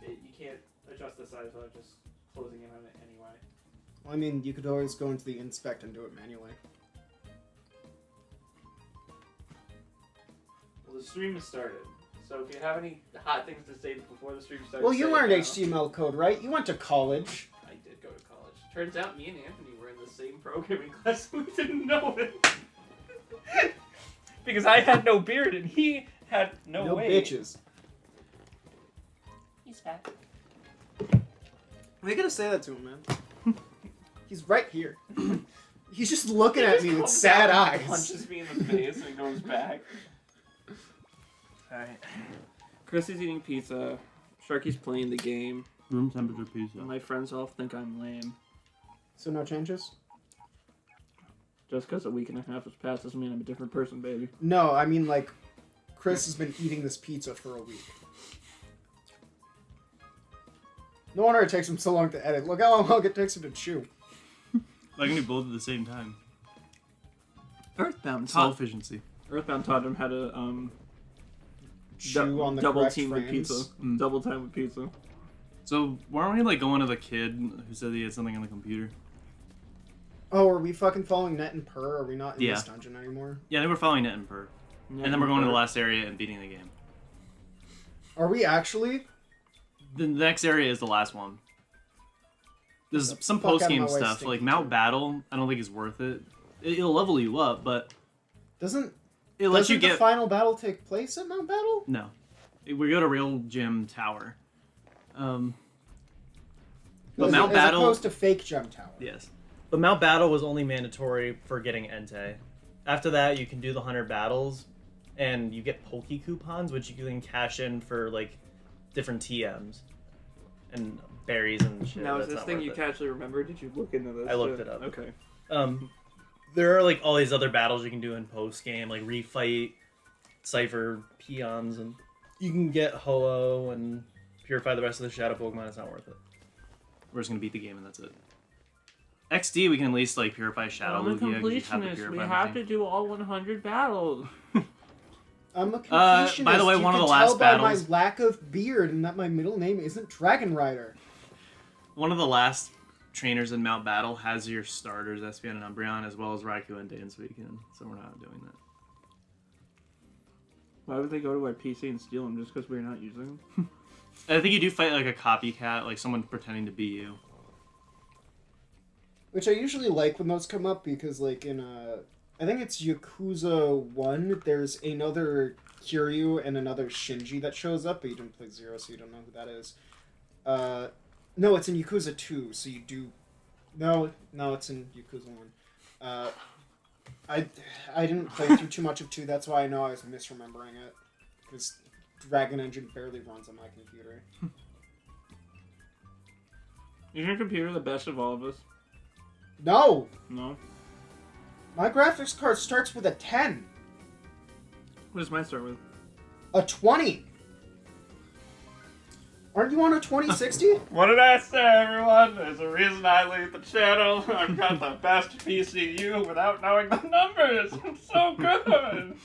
You can't adjust the size without just closing in on it anyway. Well, I mean, you could always go into the inspect and do it manually. Well, the stream has started, so if you have any hot things to say before the stream starts... Well, you learned now. HTML code, right? You went to college. I did go to college. Turns out me and Anthony were in the same programming class and we didn't know it. Because I had no beard and he had no wave. Bitches. He's fat. We gotta say that to him, man. He's right here. He's just looking at me with sad eyes. Punches me in the face and goes back. Alright. Chris is eating pizza. Sharky's playing the game. Room temperature pizza. My friends all think I'm lame. So no changes? Just because a week and a half has passed doesn't mean I'm a different person, baby. No, I mean, like, Chris has been eating this pizza for a week. No wonder it takes him so long to edit. Look how long it takes him to chew. I can do both at the same time. Earthbound Slow efficiency. Earthbound taught him how to Chew on the double correct team with frames. pizza. Double time with pizza. So, weren't we, like, going to the kid who said he had something on the computer? Oh, are we fucking following Net and Purr? Are we not in Yeah. this dungeon anymore? Yeah, they were following Net and Purr. And then we're going to the last area and beating the game. Are we actually? The next area is the last one. There's The some fuck out of post-game my way, stuff. stinky Like, Mount kid. Battle, I don't think is worth it. It'll level you up, but Doesn't it lets you the get... final battle take place at Mount Battle? No. We go to Real Gym Tower. But Mount As Battle... opposed to fake Gem Tower. Yes. But Mount Battle was only mandatory for getting Entei. After that, you can do the 100 battles, and you get Poke coupons, which you can cash in for, like, different TMs. And berries and shit. Now, is That's this not thing worth you it. actually remember? Did you look into this? I looked it up. Okay. There are, like, all these other battles you can do in post-game, like refight, Cypher peons, and you can get Ho-Oh and purify the rest of the Shadow Pokemon. It's not worth it. We're just going to beat the game and that's it. XD, we can at least, like, purify Shadow Lugia. 'Cause you have the completionist. We purify have to machine. do all 100 battles. I'm a completionist. By the way, You one of can the last tell by battles- my lack of beard and that my middle name isn't Dragon Rider. One of the last trainers in Mount Battle has your starters, Espeon and Umbreon, as well as Raikou and Dansukun, so we're not doing that. Why would they go to our PC and steal them just because we're not using them? I think you do fight like a copycat, like someone pretending to be you. Which I usually like when those come up because, like, in I think it's Yakuza 1, there's another Kiryu and another Shinji that shows up, but you didn't play 0, so you don't know who that is. No, it's in Yakuza 2, so you do... No, it's in Yakuza 1. I didn't play through too much of 2, that's why I know I was misremembering it. Because Dragon Engine barely runs on my computer. Is your computer the best of all of us? No! No. My graphics card starts with a 10. What does mine start with? A 20. Aren't you on a 2060? What did I say, everyone? There's a reason I lead the channel. I've got the best PCU without knowing the numbers. It's so good.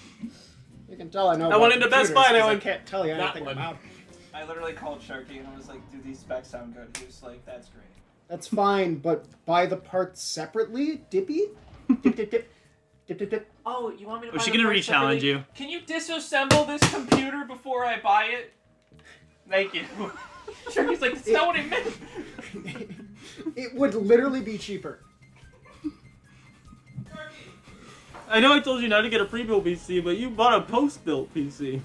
You can tell I know. I went about into Best computers Buy and I 'cause went, can't tell you "That anything one." about. I literally called Sharky and I was like, "Do these specs sound good?" He was like, "That's great." That's fine, but buy the parts separately, Dippy. Dip, dip, dip, dip, dip, dip. Oh, you want me to? Was buy she the gonna parts re-challenge separately? you? Can you disassemble this computer before I buy it? Thank you. Sharky's like, "That's not what I meant." It would literally be cheaper. I know I told you not to get a pre-built PC, but you bought a post-built PC.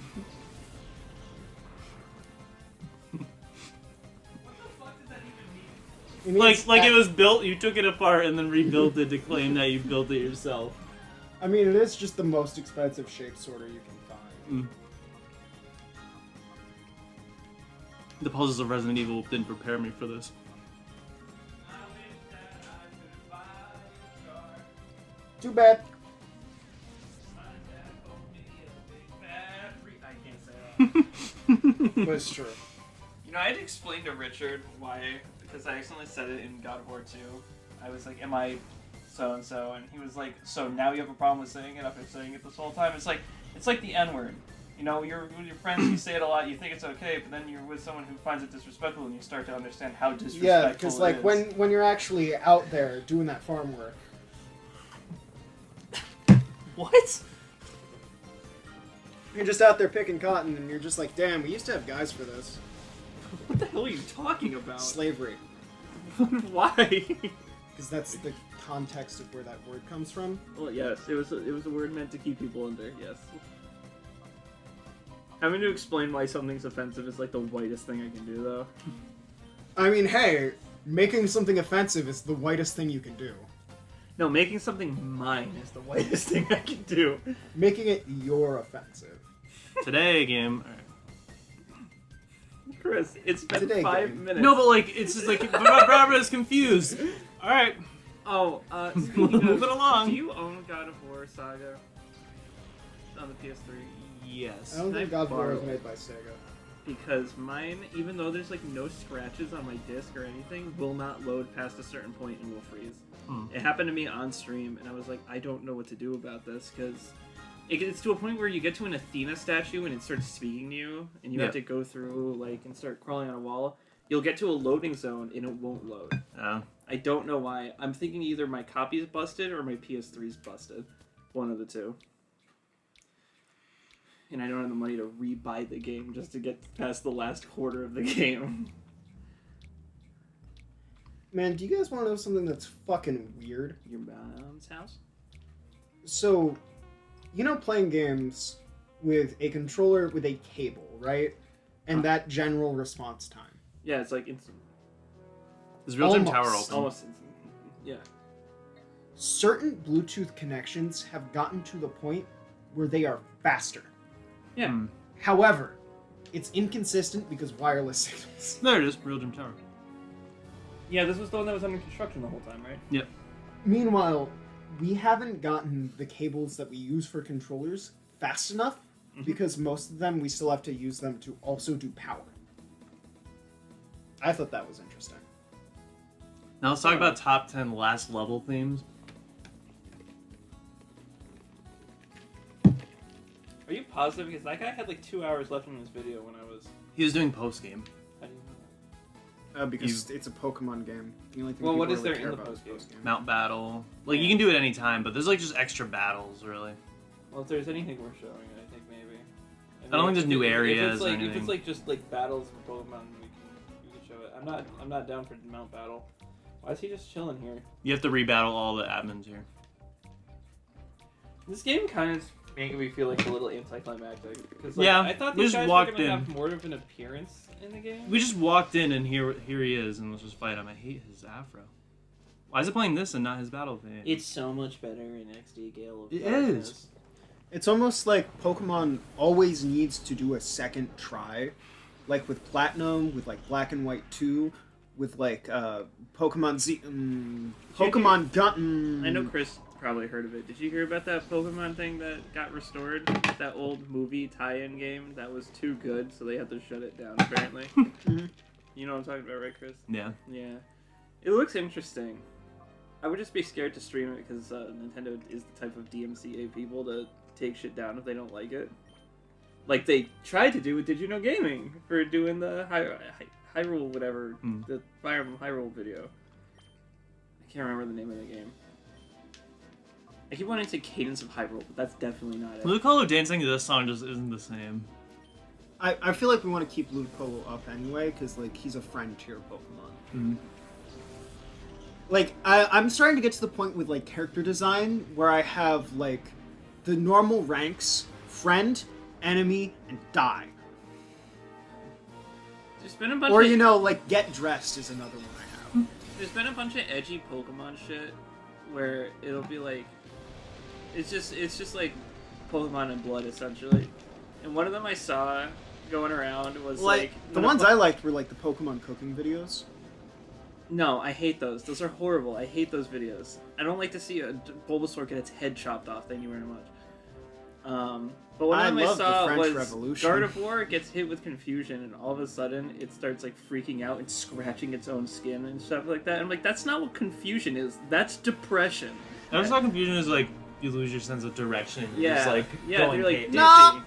It means Like that- it was built, you took it apart and then rebuilt it to claim that you built it yourself. I mean, it is just the most expensive shape sorter you can find. The puzzles of Resident Evil didn't prepare me for this. Too bad. I can't say that. But it's true. You know, I had to explain to Richard why, because I accidentally said it in God of War 2. I was like, "Am I so-and-so?" And he was like, "So now you have a problem with saying it after saying it this whole time?" It's like the N-word. You know, you're with your friends, you say it a lot, you think it's okay, but then you're with someone who finds it disrespectful, and you start to understand how disrespectful Yeah, because it like is. when you're actually out there doing that farm work, What? you're just out there picking cotton, and you're just like, damn, we used to have guys for this. What the hell are you talking about? Slavery. Why? Because that's the context of where that word comes from. Well, yes, it was a word meant to keep people in there. Yes. Having to explain why something's offensive is like the whitest thing I can do, though. I mean, hey, making something offensive is the whitest thing you can do. No, making something mine is the whitest thing I can do. Making it your offensive. Today game. Chris, it's been Today 5 game. minutes. No, but like it's just like Barbara is confused. All right, Oh, move it along. Do you own God of War Saga on the PS3? Yes. I don't think God of War borrow was it? made by Sega. Because mine, even though there's like no scratches on my disc or anything, will not load past a certain point and will freeze. It happened to me on stream, and I was like, I don't know what to do about this, because it's to a point where you get to an Athena statue and it starts speaking to you, and you have to go through like and start crawling on a wall. You'll get to a loading zone and it won't load. I don't know why. I'm thinking either my copy's busted or my PS3's busted. One of the two. And I don't have the money to re-buy the game just to get past the last quarter of the game. Man, do you guys want to know something that's fucking weird? Your mom's house? So, you know playing games with a controller with a cable, right? And that general response time. Yeah, it's like instant. Is Real-Time Tower Almost. open? Almost instant. Yeah. Certain Bluetooth connections have gotten to the point where they are faster. Yeah. However, it's inconsistent because wireless signals. There it is, Real-Time Tower. Yeah, this was the one that was under construction the whole time, right? Yep. Meanwhile, we haven't gotten the cables that we use for controllers fast enough because most of them we still have to use them to also do power. I thought that was interesting. Now let's talk about top 10 last level themes. Are you positive? Because that guy had like 2 hours left in his video when I was... He was doing post game. I didn't know. Because it's a Pokemon game. The only thing Well, people what is really there care in the about is post-game? post-game. Mount Battle. Like you can do it any time, but there's like just extra battles, really. Well, if there's anything worth showing, I think maybe. I don't think there's new if areas it's or like, anything. If it's like just like battles for Pokemon, we can show it. I'm not down for Mount Battle. Why is he just chilling here? You have to rebattle all the admins here. This game kind of making me feel like a little anticlimactic. Because like, Yeah, I thought we these just guys were walked gonna in. have more of an appearance in the game. We just walked in and here he is, and let's just fight him. I hate his afro. Why is it playing this and not his battle theme? It's so much better in XD Gale of It Darkness. is. It's almost like Pokemon always needs to do a second try. Like with Platinum, with like Black and White 2, with like Pokemon Z... Pokemon Gun... I know Chris probably heard of it. Did you hear about that Pokemon thing that got restored? That old movie tie-in game that was too good, so they had to shut it down, apparently. You know what I'm talking about, right, Chris? Yeah. Yeah. It looks interesting. I would just be scared to stream it because Nintendo is the type of DMCA people to take shit down if they don't like it. Like they tried to do with Did You Know Gaming for doing the Hyrule whatever, the Fire Emblem Hyrule video. I can't remember the name of the game. I keep wanting to say Cadence of Hyrule, but that's definitely not it. Ludicolo dancing to this song just isn't the same. I feel like we want to keep Ludicolo up anyway, because like he's a friend tier Pokemon. Like I'm starting to get to the point with like character design where I have like the normal ranks: friend, enemy, and die. There's been a bunch Or of, you know, like get dressed is another one I have. there's been a bunch of edgy Pokemon shit where it'll be like it's just like Pokemon and blood essentially. And one of them I saw going around was like the ones I liked were like the Pokemon cooking videos. No, I hate those. Those are horrible. I hate those videos. I don't like to see a Bulbasaur get its head chopped off. Thank you very much. But one of them I love the saw French was Revolution. Gardevoir gets hit with confusion, and all of a sudden it starts like freaking out and scratching its own skin and stuff like that. I'm like, that's not what confusion is. That's depression. I just thought confusion is like you lose your sense of direction. And you're Yeah, just like yeah. going They're like hate. dizzy. No!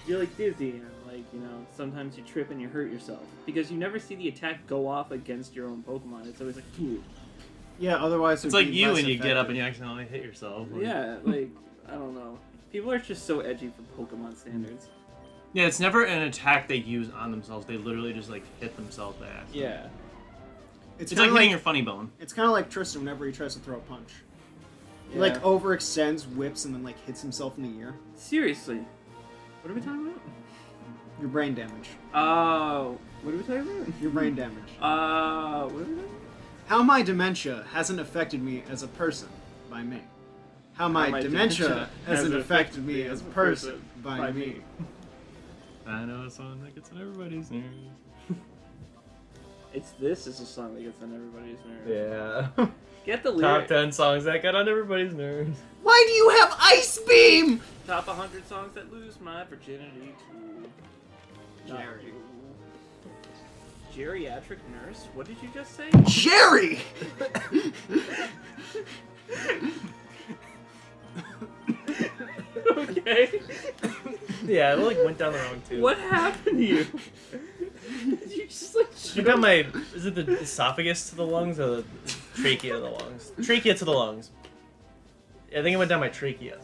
you're like dizzy and like, you know, sometimes you trip and you hurt yourself because you never see the attack go off against your own Pokemon. It's always like, phew. Yeah, otherwise It's like you when you get up and you accidentally hit yourself. Like... Yeah, like, I don't know. People are just so edgy for Pokemon standards. Yeah, it's never an attack they use on themselves. They literally just like hit themselves by accident. Yeah. It's like hitting your funny bone. It's kind of like Tristan whenever he tries to throw a punch. He Yeah. like overextends, whips, and then like hits himself in the ear. Seriously. What are we talking about? Your brain damage. Oh, what are we talking about? Your brain damage. What are we talking about? How my dementia hasn't affected me as a person by me. How my dementia hasn't affected me as a person by me. I know a song that gets on everybody's nerves. This is a song that gets on everybody's nerves. Yeah. Get the Top lyric. 10 songs that get on everybody's nerves. Why do you have Ice Beam? Top 100 songs that lose my virginity to Jerry. Geriatric nurse? What did you just say? Jerry! Okay. Yeah, it like went down the wrong tube. What happened to you? You just like You got my... Is it the esophagus to the lungs or the trachea to the lungs? Trachea to the lungs. I think it went down my trachea.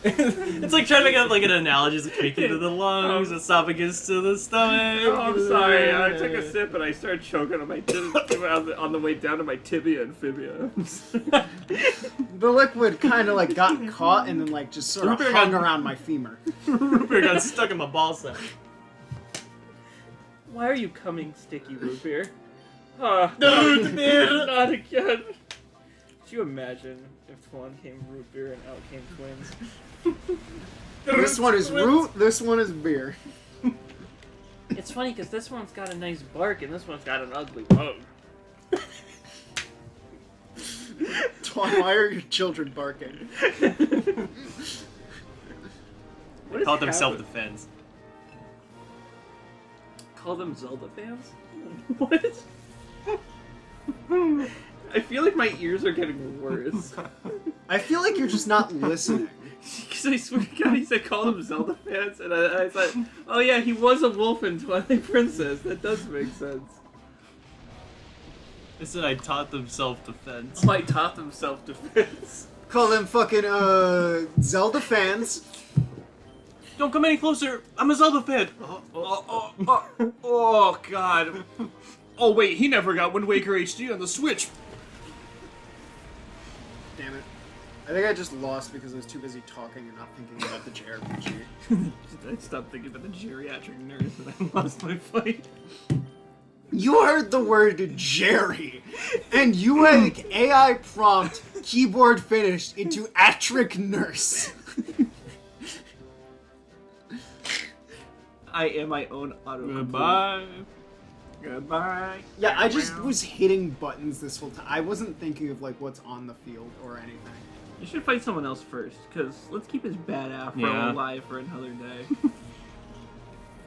It's like trying to make like an analogy. It's like trachea to the lungs, esophagus to the stomach. Oh, I'm sorry. I took a sip and I started choking on my on the way down to my tibia and fibia. The liquid kind of like got caught and then like just sort of hung around my femur. Root beer got stuck in my ball sack. Why are you coming, sticky root beer? Root beer! Not again. Could you imagine if one came root beer and out came twins? This one is root, this one is beer. It's funny because this one's got a nice bark and this one's got an ugly bug. Twan, why are your children barking? What is Call them happening? self-defense. Call them Zelda fans? What? I feel like my ears are getting worse. I feel like you're just not listening. Because I swear to God, he said call them Zelda fans, and I thought, oh yeah, he was a wolf in Twilight Princess. That does make sense. I said I taught them self-defense. Oh, I taught them self-defense. Call them fucking Zelda fans. Don't come any closer. I'm a Zelda fan. Oh God. Oh wait, he never got Wind Waker HD on the Switch. Damn it. I think I just lost because I was too busy talking and not thinking about the JRPG. I stopped thinking about the geriatric nurse and I lost my fight. You heard the word Jerry, and you had AI prompt keyboard finished into Atric Nurse. I am my own auto. Goodbye. Goodbye. Yeah, I just was hitting buttons this whole time. I wasn't thinking of like what's on the field or anything. You should fight someone else first, because let's keep his bad afro Yeah. alive for another day.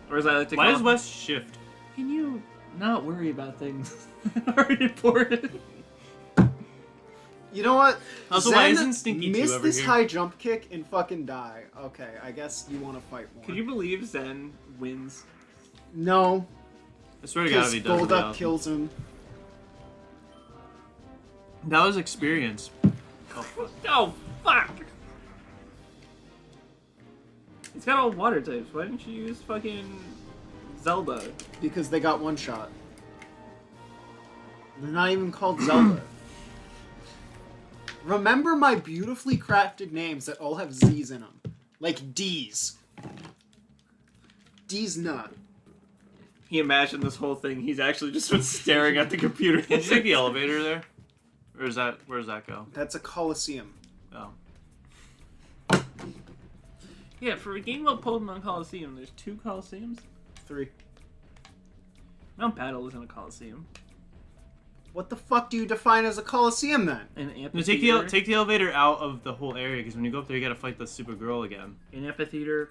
Or as I like to Why call does him, West shift? can you not worry about things that aren't important? You know what? Also, Zen why isn't Stinky 2 missed over this here? high jump kick and fucking die. Okay, I guess you want to fight more. Could you believe Zen wins? No, I swear to God, if because he does Golduck it, kills him. that was experience. Oh, fuck! It's got all water types. Why didn't you use fucking Zelda? Because they got one shot. They're not even called Zelda. Remember my beautifully crafted names that all have Z's in them. Like D's. D's not. He imagined this whole thing. He's actually just been staring at the computer. Did you take the elevator there? Or is that, where does that go? That's a Colosseum. Oh. Yeah, for a game about Pokemon Colosseum, there's 2 Colosseums? 3. Mount Battle isn't a Colosseum. What the fuck do you define as a Colosseum then? An No, amphitheater. take the elevator out of the whole area, because when you go up there, you gotta fight the Supergirl again. An amphitheater,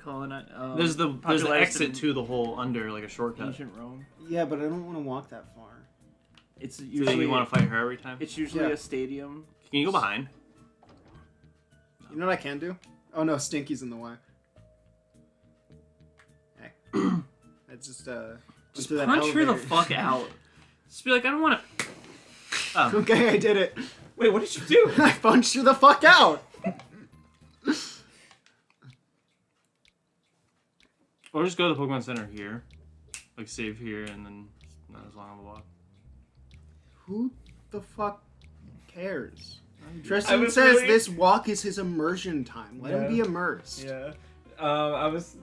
There's the popularized exit in to the hole under, like a shortcut. ancient Rome. Yeah, but I don't want to walk that far. It's So that usually you want to fight her every time? It's usually Yeah. a stadium. Can you go behind? You know what I can do? Oh no, Stinky's in the way. just Just went through that punch her the elevator. fuck out. Just be like, I don't want to. Oh. Okay, I did it. Wait, what did you do? I punched her the fuck out. Or just go to the Pokemon Center here. Like, save here, and then not as long of a walk. Who the fuck cares? I Tristan was says really- this walk is his immersion time. Let him Yeah. be immersed. Yeah. I was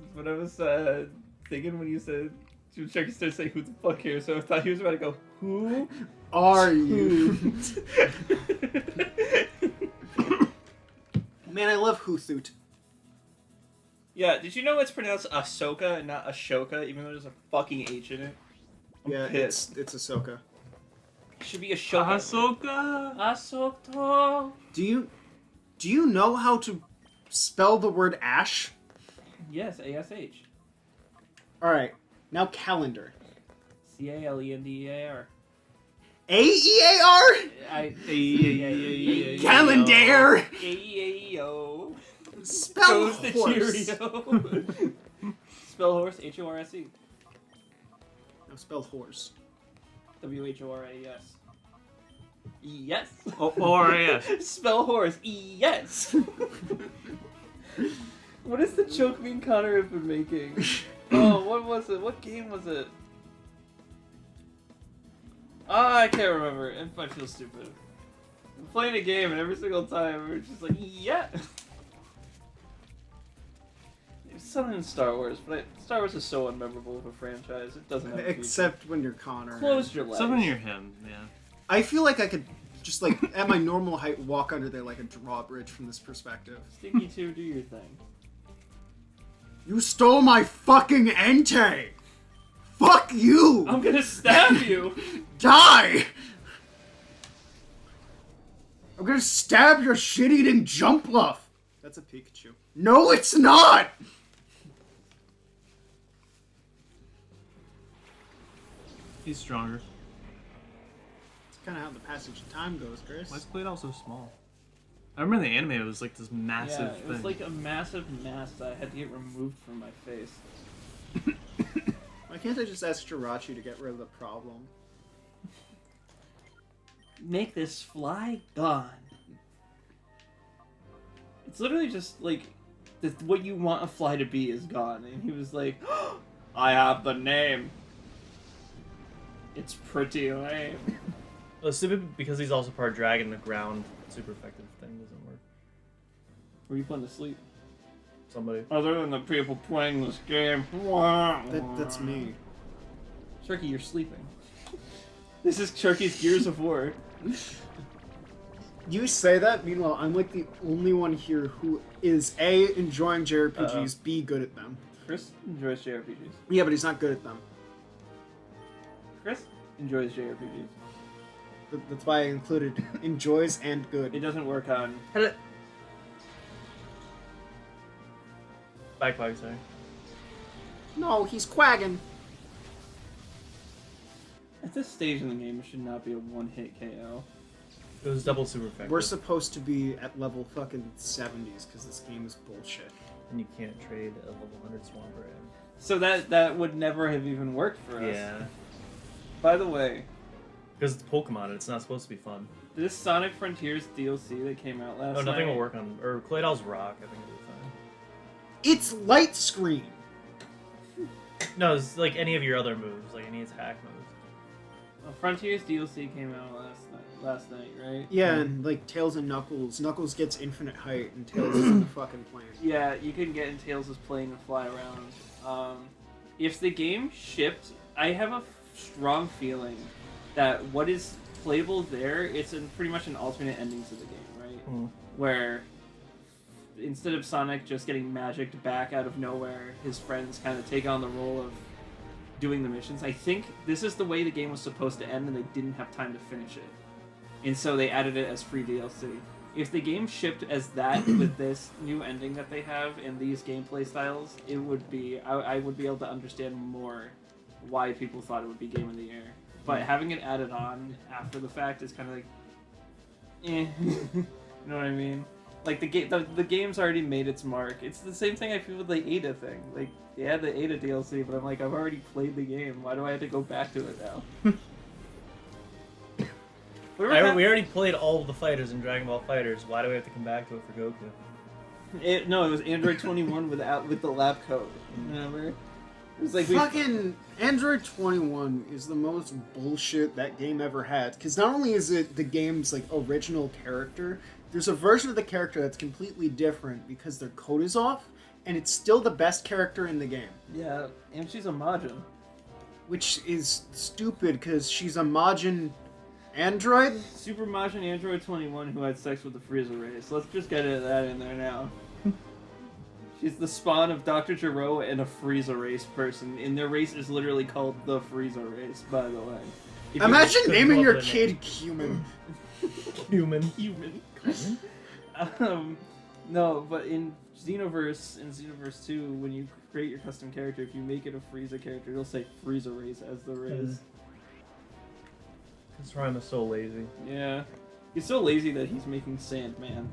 thinking when you said Chucky started saying who the fuck here, so I thought he was about to go, who Are you? Man, I love Hoothoot. Yeah, did you know it's pronounced Ahsoka and not Ashoka, even though there's a fucking H in it? I'm Yeah, pissed. it's Ahsoka. It should be Ashoka. Ahsoka! Ahsoka. Do you know how to spell the word ash? Yes, A-S-H. Alright, now calendar. C-A-L-E-N-D-E-A-R. A-E-A-R? Calendar! A-E-A-E-O. Spell Goes the horse. Cheerio. Spell horse, H-O-R-S-E. No, spell horse. W-H-O-R-A-S. Yes. O-R-A-S. Spell horse. Yes. What is the joke me and Connor have been making? Oh, what was it? What game was it? I can't remember. I feel stupid. I'm playing a game and every single time we're just like, yeah. It's something in Star Wars, but Star Wars is so unmemorable of a franchise. It doesn't have a future. Except when you're Connor. Close your legs. Something near him, yeah. I feel like I could just, like, at my normal height, walk under there like a drawbridge from this perspective. Stinky 2, do your thing. You stole my fucking Entei! Fuck you! I'm gonna stab you! Die! I'm gonna stab your shit-eating Jumpluff! That's a Pikachu. No, it's not! He's stronger. That's kind of how the passage of time goes, Chris. Why is Claydol so small? I remember in the anime it was like this massive Yeah, it thing. was like a massive mass that I had to get removed from my face. Why can't I just ask Jirachi to get rid of the problem? Make this fly gone. It's literally just like what you want a fly to be is gone, and he was like, "I have the name. It's pretty lame." Well, it's stupid because he's also part dragon. The ground super effective thing doesn't work. Were you playing to sleep? Somebody. Other than the people playing this game. That's me. Turkey, you're sleeping. This is Turkey's Gears of War. You say that, meanwhile, I'm like the only one here who is A, enjoying JRPGs, B, good at them. Chris enjoys JRPGs. Yeah, but he's not good at them. Chris enjoys JRPGs. That's why I included enjoys and good. It doesn't work on. Back quag, sorry. No, he's quagging. At this stage in the game, it should not be a one-hit KO. It was double super effective. We're supposed to be at level fucking 70s because this game is bullshit. And you can't trade a level 100 Swampert. So that would never have even worked for us. Yeah. By the way, Because it's Pokemon, it's not supposed to be fun. this Sonic Frontiers DLC that came out last Oh, night. nothing will work on... Or Claydol's Rock, I think it'll be fine. It's light screen. No, it's like any of your other moves, like any attack moves. Frontiers DLC came out last night, right? Yeah, and like Tails and Knuckles. Knuckles gets infinite height, and Tails is in the fucking plane. Yeah, you can get in Tails' plane and fly around. If the game shipped, I have a strong feeling that what is playable there, it's pretty much an alternate ending to the game, right? Mm. Where instead of Sonic just getting magicked back out of nowhere, his friends kind of take on the role of doing the missions. I think this is the way the game was supposed to end, and they didn't have time to finish it. And so they added it as free DLC. If the game shipped as that with this new ending that they have and these gameplay styles, it would be I would be able to understand more why people thought it would be Game of the Year. But having it added on after the fact is kind of like, eh. You know what I mean? Like the game's already made its mark. It's the same thing I feel with the Ada thing. Like Yeah, the Ada DLC, but I'm like, I've already played the game. Why do I have to go back to it now? We already played all of the fighters in Dragon Ball Fighters. Why do we have to come back to it for Goku? No, it was Android 21 with the lab coat. Remember? It was like Fucking Android 21 is the most bullshit that game ever had. Because not only is it the game's like original character, there's a version of the character that's completely different because their code is off, and it's still the best character in the game. Yeah, and she's a Majin. Which is stupid because she's a Majin android. Super Majin Android 21 who had sex with the Frieza race. Let's just get that in there now. She's the spawn of Dr. Gero and a Frieza race person, and their race is literally called the Frieza race, by the way. Imagine naming your name. kid Human. Human. No, but in Xenoverse 2, when you create your custom character, if you make it a Frieza character, it'll say Frieza race as the race. Because Rhyme is so lazy. Yeah. He's so lazy that he's making Sandman.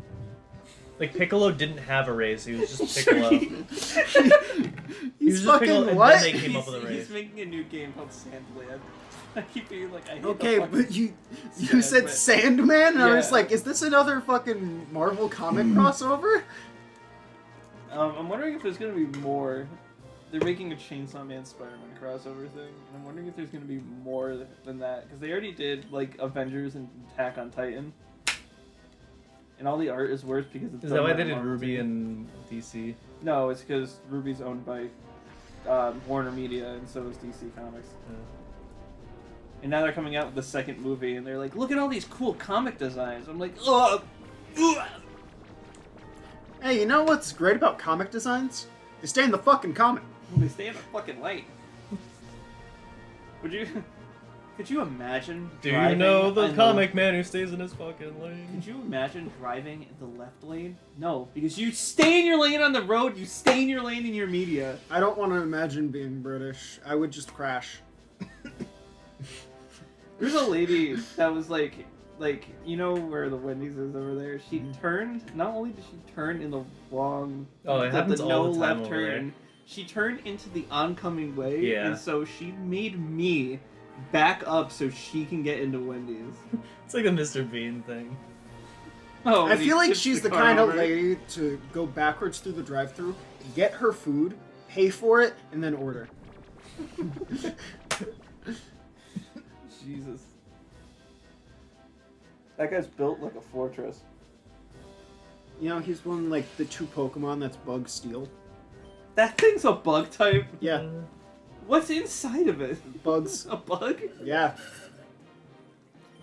Like, Piccolo didn't have a race, he was just Piccolo. He's just fucking Piccolo, and what? then they came up with a race. He's making a new game called Sandland. I keep being like, I hate Okay, the fucking but you said Sandman, and I was Yeah. like, is this another fucking Marvel comic crossover? I'm wondering if there's gonna be more. They're making a Chainsaw Man Spider-Man crossover thing, and I'm wondering if there's gonna be more than that because they already did like Avengers and Attack on Titan, and all the art is worse because it's. Is done that why by they did Marvel Ruby too. and DC? No, it's because Ruby's owned by Warner Media, and so is DC Comics. And now they're coming out with the second movie, and they're like, "Look at all these cool comic designs." I'm like, "Ugh." Hey, you know what's great about comic designs? They stay in the fucking comic. They stay in the fucking light. Could you imagine? Do you driving know the on comic man who stays in his fucking Could lane? you imagine driving in the left lane? No, because you stay in your lane on the road. You stay in your lane in your media. I don't want to imagine being British. I would just crash. There's a lady that was like you know where the Wendy's is over there. She turned. Not only did she turn in the wrong. Oh, it happens the all no the time left over turn. there. She turned into the oncoming way, Yeah. and so she made me back up so she can get into Wendy's. It's like the Mr. Bean thing. Oh, I and he feel like tips she's the car kind of over. lady to go backwards through the drive-thru, get her food, pay for it, and then order. Jesus. That guy's built like a fortress. You know, he's one like the two Pokemon that's Bug Steel. That thing's a bug type. Yeah, What's inside of it? bugs. A bug? Yeah.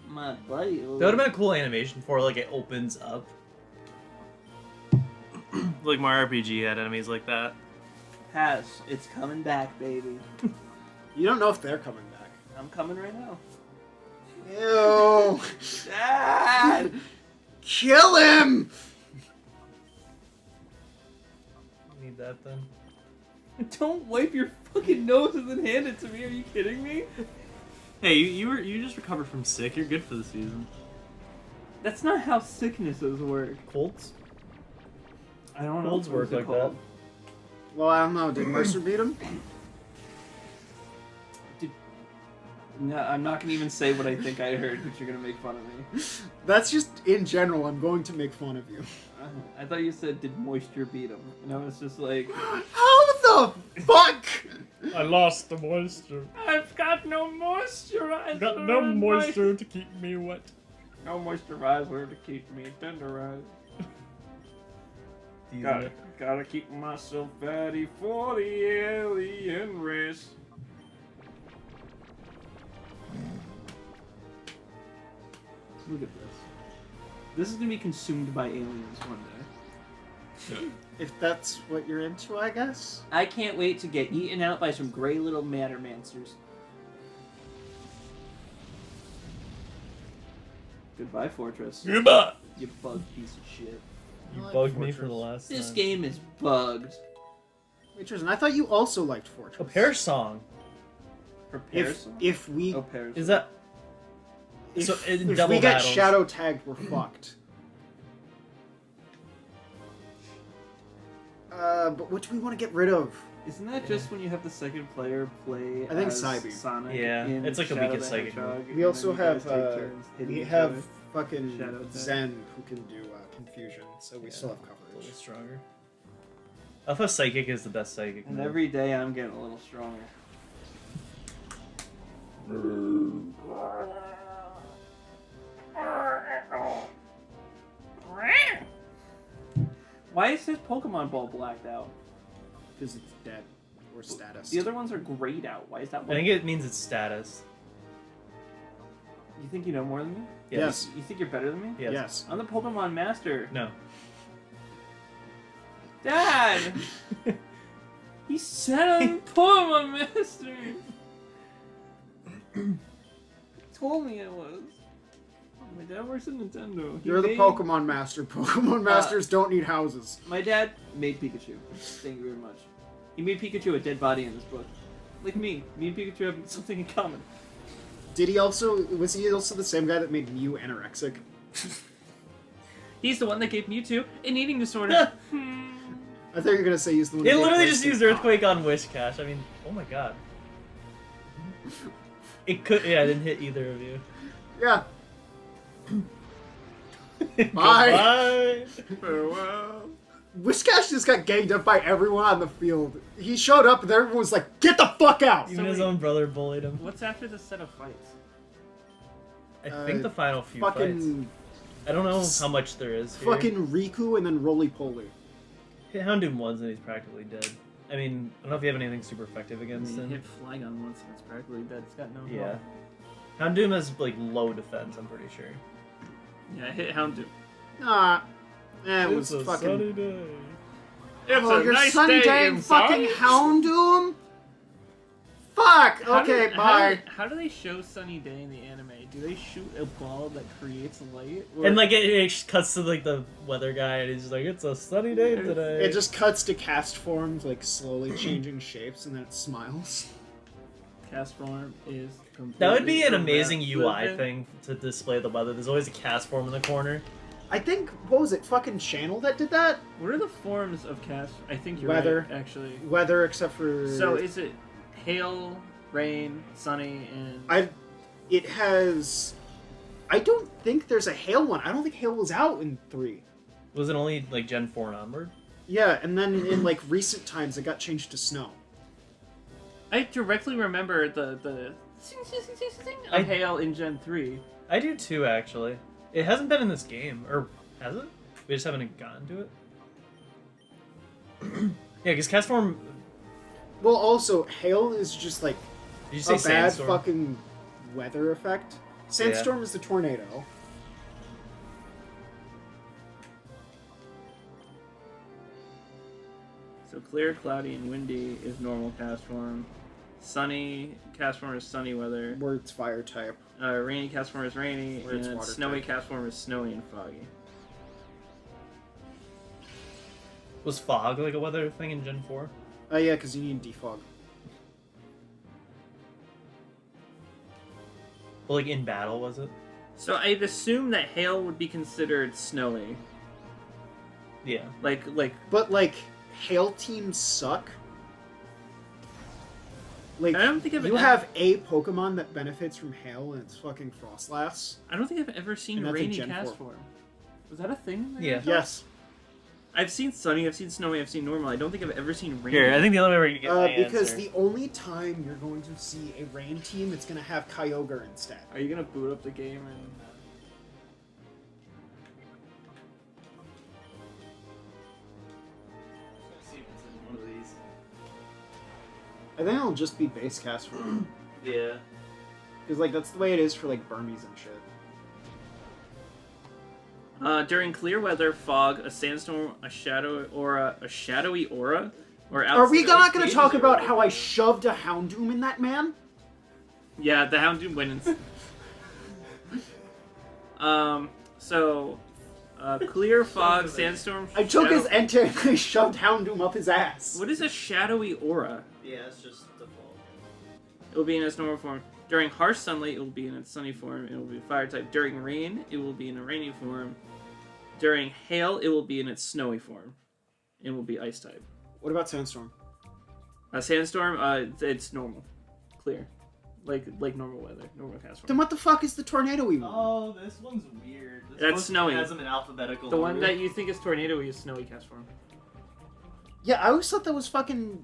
My buddy. That would have been a cool animation for like it opens up. Like Mario RPG had enemies like that. It's coming back, baby. You don't know if they're coming back. I'm coming right now. Ew. Dad! Kill him! Need that then. Don't wipe your fucking nose and then hand it to me. Are you kidding me? Hey, you just recovered from sick. You're good for the season. That's not how sicknesses work. Colts? I don't know. Colds what work is it like called. Well, I don't know. Did Mercer beat him? No, I'm not gonna even say what I think I heard, because you're gonna make fun of me. That's just in general. I'm going to make fun of you. I thought you said, did moisture beat him? And I was just like, How the fuck? I lost the moisture. I've got no moisturizer. Got no moisture to keep me wet. No moisturizer to keep me tenderized. Teasing it. Gotta keep myself fatty for the alien race. Look at this. This is gonna be consumed by aliens one day. If that's what you're into, I guess. I can't wait to get eaten out by some gray little mattermansters. Goodbye, Fortress. Goodbye! You bug piece of shit. You I like bugged me Fortress. for the last This time. game is bugged. Wait, Tristan, I thought you also liked Fortress. A pear song. Prepare If some. if we Oh, pears. Is that... if, So, in if double we get battles- shadow tagged, we're fucked. But what do we want to get rid of? Isn't that just when you have the second player play I think as Psybeam. Sonic? Yeah, in it's like a Shadow weakest the psychic Hedgehog, We and also then you guys have take turns hitting we each have other? fucking Shadow attack. Zen who can do confusion, so we Yeah. still have A little coverage. stronger. I thought psychic is the best psychic. And move. every day I'm getting a little stronger. Why is his Pokemon ball blacked out? Because it's dead or status. The other ones are grayed out. Why is that I one? think it means it's status. You think you know more than me? Yes. You think you're better than me? Yes. Yes. I'm the Pokemon Master. No. Dad! He said I'm Pokemon Master! He told me I was. My dad works at Nintendo. He You're the made- Pokemon Master. Pokemon Masters don't need houses. My dad made Pikachu. Thank you very much. He made Pikachu a dead body in this book. Like me. Me and Pikachu have something in common. Was he also the same guy that made Mew anorexic? He's the one that gave Mewtwo an eating disorder. I thought you were gonna say he's the one. It who literally gave just Grace used his Earthquake on Wishcash. I mean, oh my god. It could. Yeah, I didn't hit either of you. cock. Yeah. Bye. Farewell. Wishcash just got ganged up by everyone on the field. He showed up and everyone was like, "Get the fuck out!" Even So his wait. own brother bullied him. What's after this set of fights? I think the final few Fucking, fights. I don't know how much there is here. fucking Riku and then Roly Poly. Hit Houndoom once and he's practically dead. I mean, I don't know if you have anything super effective I against mean, him. hit Flygon once and it's practically dead. It's got no Yeah. health. Houndoom has like low defense, I'm pretty sure. Yeah, I hit Houndoom. Nah. It was fucking. day. It's Oh, a your nice sunny day, inside. fucking Houndoom? Fuck! How Okay, do- bye. How do they show Sunny Day in the anime? Do they shoot a ball that creates light? Or- And like it cuts to like the weather guy and he's like, "It's a sunny day today." It just cuts to cast forms, like slowly changing shapes, and then it smiles. cast form is completely That would be an amazing irrelevant. UI thing to display the weather. There's always a cast form in the corner. I think, what was it, fucking Channel that did that? What are the forms of cast? I think you're Weather. right, actually. Weather, except for. So is it hail, rain, sunny, and It has. I don't think there's a Hail one. I don't think Hail was out in 3. Was it only like Gen 4 and onward? Yeah, and then in like recent times it got changed to Snow. I directly remember the I- of hail in Gen 3. I do too, actually. It hasn't been in this game, or has it? We just haven't gotten to it. Yeah, because cast form. Well, also, Hail is just like Did you a say bad sandstorm? fucking weather effect. Sandstorm is the tornado. So clear, cloudy, and windy is normal cast form. Sunny cast form is sunny weather. Where it's fire type. Rainy cast form is rainy, Where it's and water snowy type. cast form is snowy and foggy. Was fog like a weather thing in Gen 4? Yeah, because you need defog. Well, like in battle, was it? So I'd assume that hail would be considered snowy. Yeah. Like But like, Hail teams suck. Like, I don't think I've you ever- have a Pokemon that benefits from Hail, and it's fucking Frostlass. I don't think I've ever seen And that's in rainy Gen cast 4. form. Was that a thing? Yeah. Yes. I've seen sunny, I've seen snowy, I've seen normal. I don't think I've ever seen rainy. Here, I think the only way we're gonna get my Because answer. the only time you're going to see a rain team, it's going to have Kyogre instead. Are you gonna boot up the game and? See if it's in one of these. I think it'll just be base cast for Yeah. because like that's the way it is for like Burmese and shit. During clear weather, fog, a sandstorm, a shadowy aura, or Are we not going to stages talk are about over. how I shoved a Houndoom in that man? Yeah, the Houndoom wins. Clear fog, sandstorm. I took shadow- his Entei and I shoved Houndoom up his ass. What is a shadowy aura? Yeah, it's just default. It will be in its normal form. During harsh sunlight, it will be in its sunny form. It will be fire type. During rain, it will be in a rainy form. During hail, it will be in its snowy form. It will be ice type. What about Sandstorm? A sandstorm, it's normal, clear, like normal weather, normal cast Then form. what the fuck is the tornado we want? Oh, this one's weird. This That's one snowy. has them in alphabetical The one order. that you think is tornado is snowy cast form. Yeah, I always thought that was fucking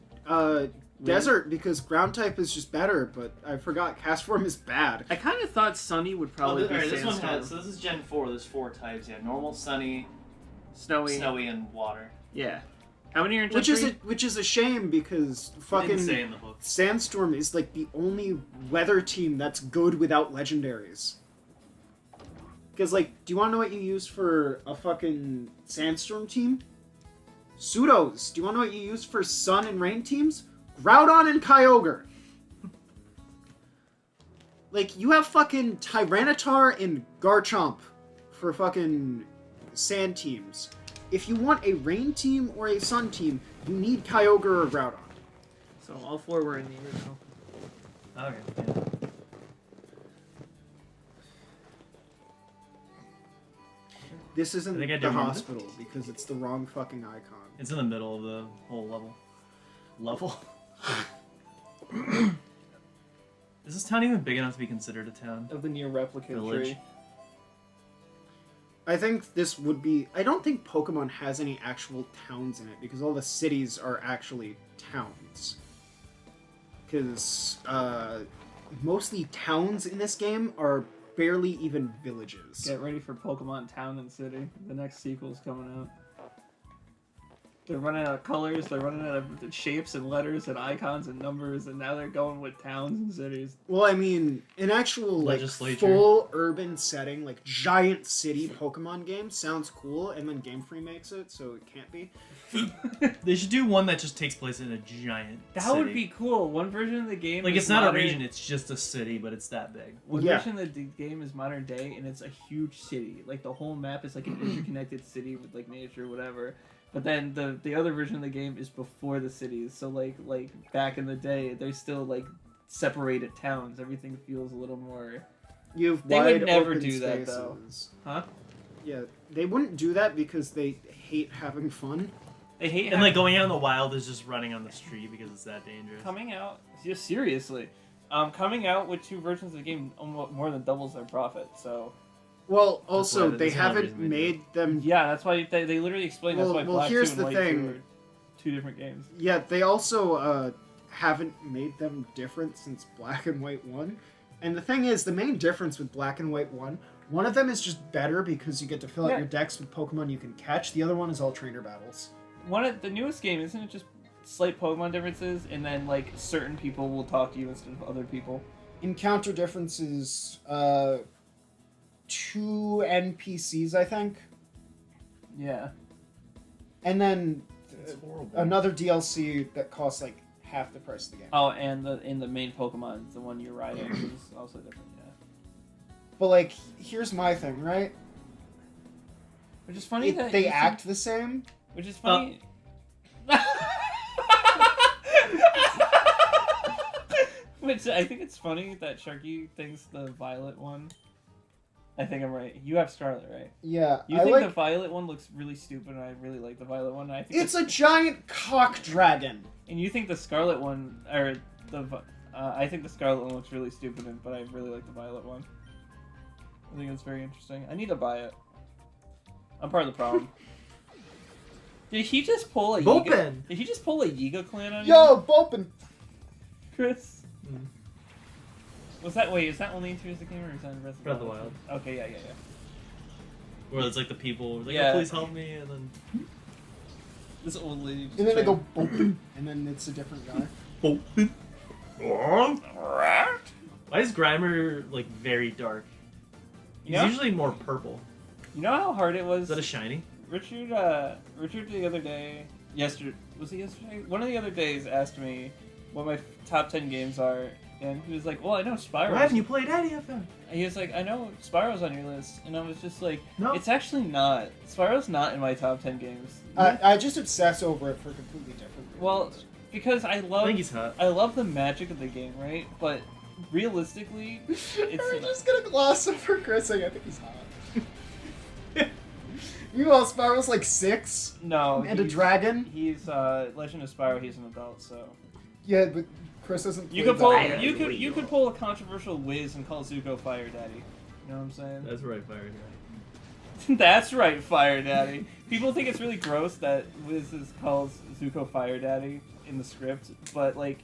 desert because ground type is just better, but I forgot cast form is bad. I kind of thought sunny would probably be this one sandstorm. has. So this is Gen 4. There's 4 types. Yeah, normal, sunny, Snowy. and water. Yeah. How many are in Gen Which is 3? which is a shame because Didn't fucking say in the book. Sandstorm is like the only weather team that's good without legendaries. Because like, do you want to know what you use for a fucking Sandstorm team? Pseudos. Do you want to know what you use for Sun and Rain teams? Groudon and Kyogre. Like, you have fucking Tyranitar and Garchomp for fucking sand teams. If you want a Rain team or a Sun team, you need Kyogre or Groudon. So all 4 were in the original. Okay. Yeah. This isn't I think I do the remember hospital because it's the wrong fucking icon. It's in the middle of the whole level. Is this town even big enough to be considered a town? Of the near replicate Village. tree. I think this would be... I don't think Pokemon has any actual towns in it because all the cities are actually towns. Because mostly towns in this game are barely even villages. Get ready for Pokemon Town and City. The next sequel's coming out. They're running out of colors, they're running out of shapes and letters and icons and numbers, and now they're going with towns and cities. Well, I mean, an actual like Legislature. full urban setting, like giant city Pokemon game sounds cool, and then Game Freak makes it, so it can't be. They should do one that just takes place in a giant That city. would be cool. One version of the game Like, is it's not modern, a region, it's just a city, but it's that big. One Yeah. version of the game is modern day, and it's a huge city. Like, the whole map is like an interconnected city with like nature, whatever. But then the other version of the game is before the cities. So like back in the day, there's still like separated towns. Everything feels a little more. You have They would wide never open do that, though. spaces. Huh? Yeah, they wouldn't do that because they hate having fun. They hate And like going out in the wild is just running on the street because it's that dangerous. coming out. Just seriously, coming out with 2 versions of the game almost more than doubles their profit. So Well, also why- they that's another haven't reason they do made them. yeah, that's why they literally explain that's Well- why well, Black here's 2 the and White thing. 2 are 2 different games. Yeah, they also haven't made them different since Black and White 1. And the thing is, the main difference with Black and White 1, one of them is just better because you get to fill out Yeah. your decks with Pokemon you can catch. The other one is all trainer battles. One of the newest game, isn't it just slight Pokemon differences, and then like certain people will talk to you instead of other people? Encounter differences, 2 NPCs, I think. Yeah. And then It's horrible. another DLC that costs like half the price of the game. Oh, and the main Pokemon, the one you're riding, is also different. Yeah. But like, here's my thing, right? Which is funny that They you act the same. Which is funny. Which I think it's funny that Sharky thinks the violet one. I think I'm right. You have Scarlet, right? Yeah, You I think like. the violet one looks really stupid, and I really like the violet one. And I think It's a giant cock dragon. and you think the Scarlet one, or I think the Scarlet one looks really stupid, but I really like the violet one. I think it's very interesting. I need to buy it. I'm part of the problem. Did he just pull a Yiga? Vulpin! Did he just pull a Yiga clan on Yo, Vulpin! Chris? Was that is that only in Tears of the Game or is that in Breath Breath of the Wild. Okay, yeah. Where it's like the people, like, Yeah. oh, please help me, and then This old lady. just And then they go saying- Vulpin, and then it's a different guy. Why is Grimer like very dark? He's Yeah. usually more purple. You know how hard it was? Is that a shiny? Richard the other day, was it yesterday? One of the other days asked me what my top 10 games are, and he was like, well, I know Spyro. Why haven't you played any of them? He was like, I know Spyro's on your list, and I was just like, No. it's actually not. Spyro's not in my top 10 games. I just obsess over it for completely different reasons. Well, because I I love think he's hot. I love the magic of the game, right? But realistically, We're just gonna gloss over Chris saying I think he's hot. Meanwhile, Spyro's like 6 no. and a he's- dragon. He's Legend of Spyro. He's an adult, so Yeah, but Chris doesn't. You play could pull. that. You could pull a controversial Wiz and call Zuko Fire Daddy. You know what I'm saying? That's right, Fire Daddy. That's right, Fire Daddy. People think it's really gross that Wiz calls Zuko Fire Daddy in the script, but like,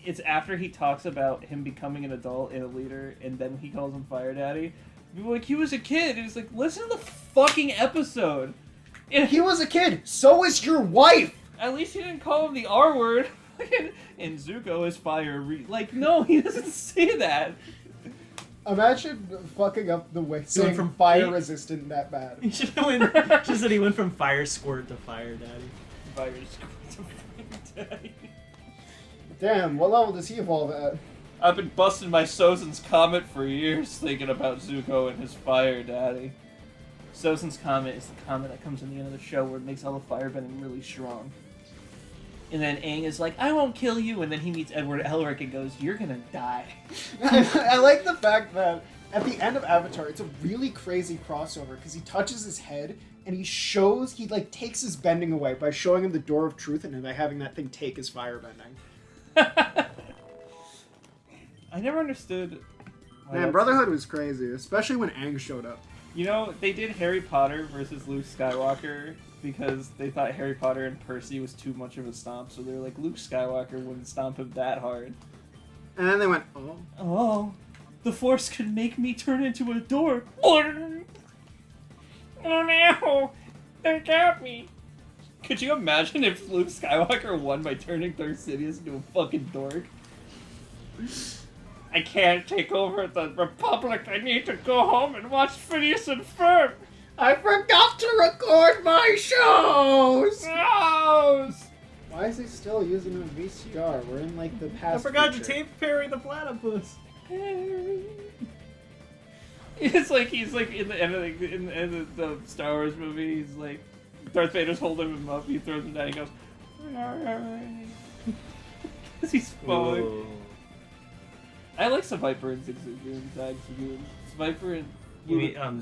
it's after he talks about him becoming an adult and a leader, and then he calls him Fire Daddy. People are like, he was a kid. And he's like, listen to the fucking episode. And He was a kid. So was your wife. at least he didn't call him the R word. And Zuko is fire. Like, no, he doesn't say that. Imagine fucking up the way saying from fire eight- resistant that bad. He should have went. Just said he went from Fire Squirt to Fire Daddy. Fire to Fire Daddy. Damn, what level does he evolve at? I've been busting my Sozin's Comet for years thinking about Zuko and his Fire Daddy. Sozin's Comet is the comet that comes in the end of the show where it makes all the firebending really strong. And then Aang is like, I won't kill you, and then he meets Edward Elric and goes, you're gonna die. I like the fact that at the end of Avatar, it's a really crazy crossover because he touches his head and he like takes his bending away by showing him the door of truth and by having that thing take his firebending. I never understood. why Man, that's- Brotherhood was crazy, especially when Aang showed up. You know, they did Harry Potter versus Luke Skywalker because they thought Harry Potter and Percy was too much of a stomp, so they were like, Luke Skywalker wouldn't stomp him that hard. And then they went, oh. Oh, the Force could make me turn into a door. Oh no, they got me. Could you imagine if Luke Skywalker won by turning Darth Sidious into a fucking dork? I can't take over the Republic. I need to go home and watch Phineas and Ferb. I forgot to record my shows! No! Why is he still using a VCR? We're in like the I past. forgot to future. tape Perry the Platypus. It's like he's like in the end of the Star Wars movie. He's like Darth Vader's holding him up. He throws him down. He goes, because he's falling. Whoa. I like some Viper and Zigzagoon. Viper and You mean oh,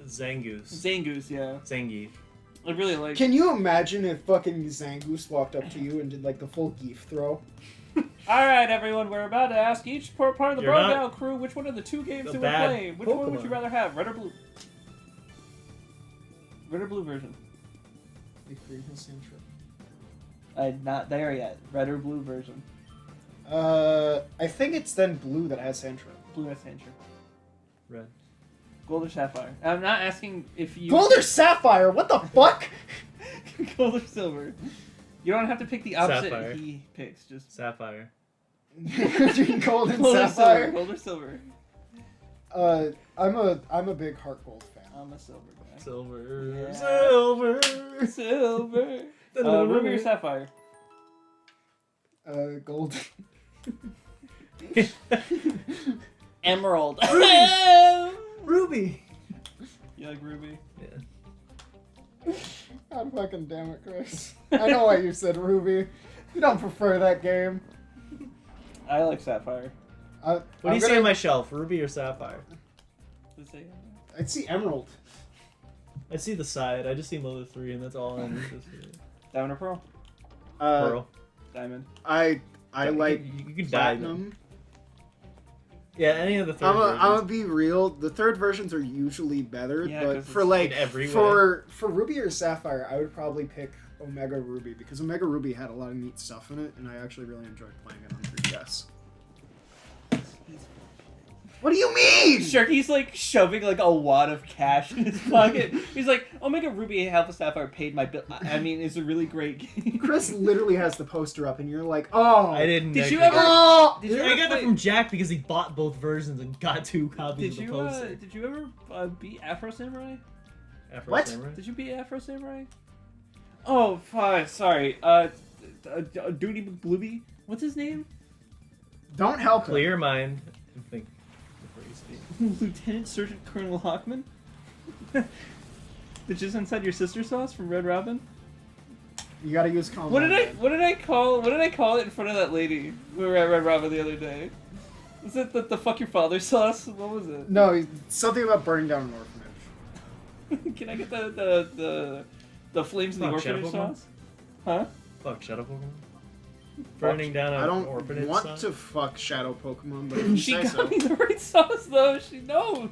Zangoose? Zangoose, yeah. Zangief. I really like. Can you imagine if fucking Zangoose walked up to you and did like the full geef throw? All right, everyone, we're about to ask each part of the You're Bro not Now crew which one of the two games the they would bad play. Which one would Pokemon. you rather have, red or blue? Red or blue version? Like Green Hill Sand Trip. I'm not there yet. Red or blue version? I think it's then blue that has Sand Trip. Blue has Sancher. Red. Gold or sapphire? I'm not asking if you. Gold or Sapphire? What the fuck? Gold or silver? You don't have to pick the opposite Sapphire. he picks. Just Sapphire. Between Gold and gold or silver. Sapphire? Gold or silver? I'm a big Heart Gold fan. I'm a silver guy. Silver. Yeah. Silver. Silver. Ruby or sapphire? Gold. Emerald. Ruby. You like Ruby? Yeah. God fucking damn it, Chris. I know why you said Ruby. You don't prefer that game. I like sapphire. What do you see on my shelf? Ruby or Sapphire? Does it say? I'd see Emerald. I see the side. I just see Mother 3, and that's all I need to see. Diamond or pearl? Pearl. Diamond. I like You could die. Platinum. Yeah, any of the third I'm gonna versions. be real. The third versions are usually better, Yeah, but 'cause for it's like in every way. for Ruby or Sapphire, I would probably pick Omega Ruby because Omega Ruby had a lot of neat stuff in it, and I actually really enjoyed playing it on 3DS. What do you mean? Sure, he's like shoving like a wad of cash in his pocket. He's like, Omega Ruby and Alpha Sapphire paid my bill. I mean, it's a really great game. Chris literally has the poster up, and you're like, oh. I didn't. Did you actually- ever? Oh! Did you I ever got play- that from Jack because he bought both versions and got 2 copies Did of the you poster. did you ever beat Afro Samurai? Afro What? Samurai? Did you beat Afro Samurai? Oh, fine. Sorry. Duty McBlooby. What's his name? Don't help him. Clear your mind and think before you speak. Lieutenant Sergeant Colonel Hawkman. The just inside your sister sauce from Red Robin. You gotta use combo. What did I call it in front of that lady we were at Red Robin the other day? Was it the fuck your father sauce? What was it? No, something about burning down an orphanage. Can I get the flames in the Fuck, Shadow orphanage Pokemon? sauce? Huh? Fuck, Shadow Pokemon? Burning down I an don't orphanage. want son? to fuck shadow Pokemon, but if you She say got so. me the right sauce though. She knows.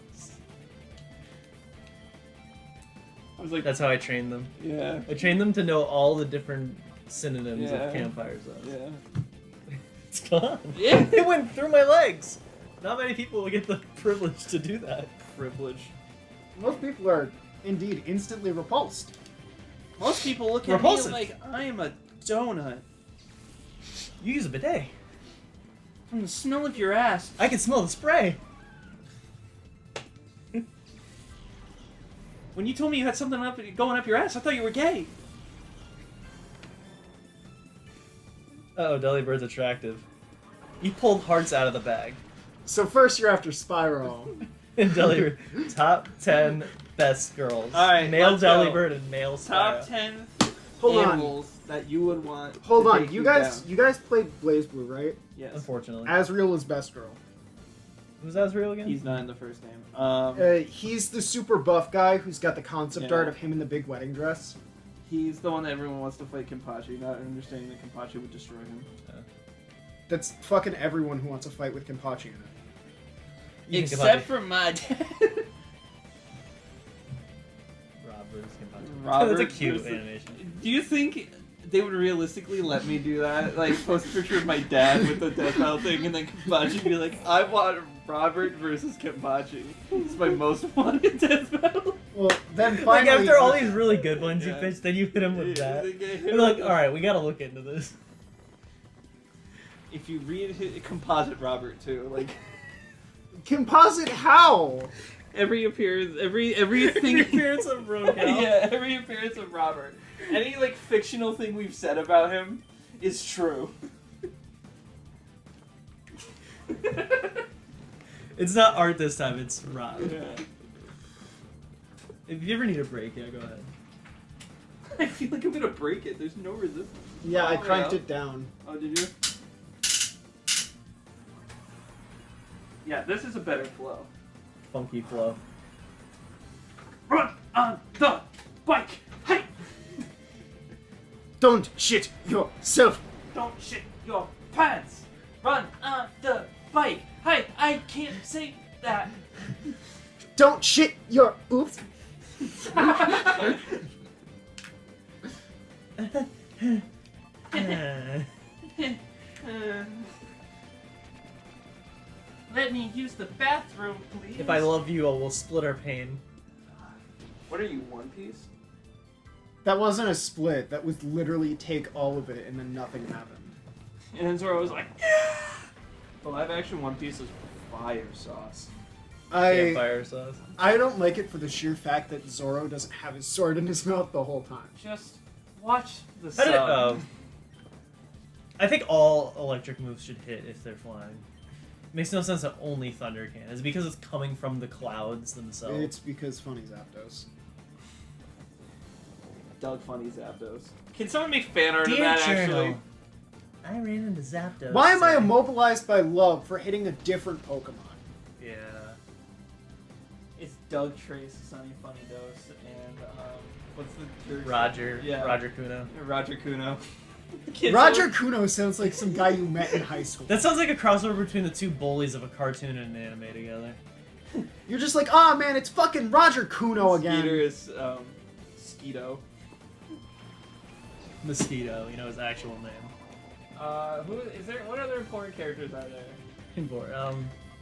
I was like, That's how I trained them. yeah, I trained them to know all the different synonyms Yeah. of campfire sauce. yeah. It's gone. Yeah. It went through my legs. Not many people will get the privilege to do that. Privilege. Most people are indeed instantly repulsed. Most people look at Repulsive. me like I am a donut. You use a bidet. From the smell of your ass. I can smell the spray. When you told me you had something going up your ass, I thought you were gay. Uh-oh, Delibird's attractive. You pulled hearts out of the bag. So first you're after Spyro. And Delibird, top 10 best girls. All right, male let's go. Delibird and male Top Spyro. 10 Hold on. animals that you would want. Hold to on, take you guys played Blaze Blue, right? Yes. Unfortunately. Asriel is best girl. Who's Asriel again? He's not in the first name. He's the super buff guy who's got the concept Yeah. art of him in the big wedding dress. He's the one that everyone wants to fight Kenpachi, not understanding that Kenpachi would destroy him. That's fucking everyone who wants to fight with Kenpachi in it. You think Except about for my dad. Robert. That's a cute versus- animation. Do you think they would realistically let me do that? Like, post a picture of my dad with the death battle thing, and then Kenpachi be like, I want Robert versus Kenpachi. It's my most wanted death battle. Well, then Like finally... after all these really good ones Yeah. you pitched, then you hit him with that. They get hit You're like, with- alright, we gotta look into this. If you read Composite Robert, too, like... Composite how? Every appearance, everything appearance of Roadhouse. yeah, every appearance of Robert. Any like fictional thing we've said about him is true. It's not art this time, it's Rob. Yeah. If you ever need a break, yeah, go ahead. I feel like I'm gonna break it. There's no resistance. Yeah, I Oh, cranked yeah. it down. Oh, did you? Yeah, this is a better flow. Funky flow. Run on the bike. Hey, Don't shit yourself. don't shit your pants. Run on the bike. Hey, I can't say that. Don't shit your... Oops. Let me use the bathroom, please. If I love you, I will split our pain. What are you, One Piece? That wasn't a split. That was literally take all of it and then nothing happened. And then Zoro was like, yeah! The live action One Piece is fire sauce. Campfire sauce. I don't like it for the sheer fact that Zoro doesn't have his sword in his mouth the whole time. Just watch the How did, sun. I think all electric moves should hit if they're flying. Makes no sense that only thunder can. Is it because it's coming from the clouds themselves? It's because Funny Zapdos. Doug Funny Zapdos. Can someone make fan art of Dear that, Journal, actually? I ran into Zapdos. Why am I today. immobilized by love for hitting a different Pokemon? Yeah. It's Doug Trace, Sunny Funny Dose, and, what's the jerk's Roger. name? Yeah. Roger Kuno. Roger Kuno. Can Roger someone- Kuno sounds like some guy you met in high school. That sounds like a crossover between the two bullies of a cartoon and an anime together. You're just like, ah, man, it's fucking Roger Kuno again. Skeeter is, Skeeto. Mosquito, you know his actual name. Who is there? What other important characters are there?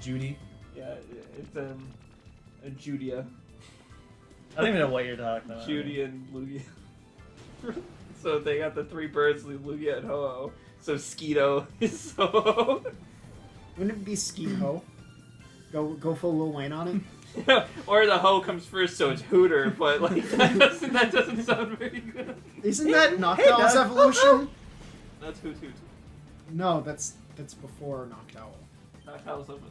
Judy. Yeah, it's Judia, I don't even know what you're talking about. Judy and Lugia. So they got the three birds, Lugia and Ho-Oh. So Skeeto is Ho-Oh. Wouldn't it be Skeet-Ho? Go full Lil Wayne on it? Or the Ho comes first, so it's Hooter. But like that doesn't sound very good. Isn't that Noctowl's evolution? That's Hoot Hoot. No, that's before Noctowl.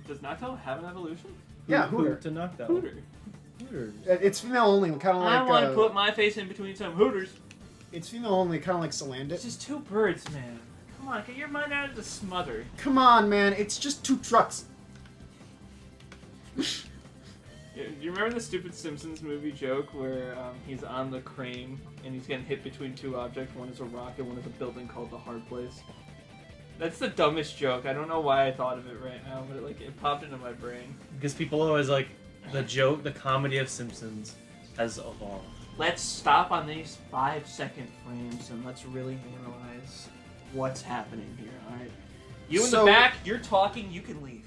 Does Noctowl have an evolution? Yeah, Hooter. To knock that. Hooter. Hooters. It's female only, kind of like. I want to put my face in between some Hooters. It's female only, kind of like It's Salandit. just two birds, man. Come on, get your mind out of the smother. Come on, man, it's just two trucks. Yeah, do you remember the stupid Simpsons movie joke where he's on the crane and he's getting hit between two objects? One is a rock and one is a building called the Hard Place. That's the dumbest joke. I don't know why I thought of it right now, but it popped into my brain. Because people always like the joke, the comedy of Simpsons has evolved. Let's stop on these 5-second frames and let's really analyze what's happening here, alright? You in the back, you're talking, you can leave.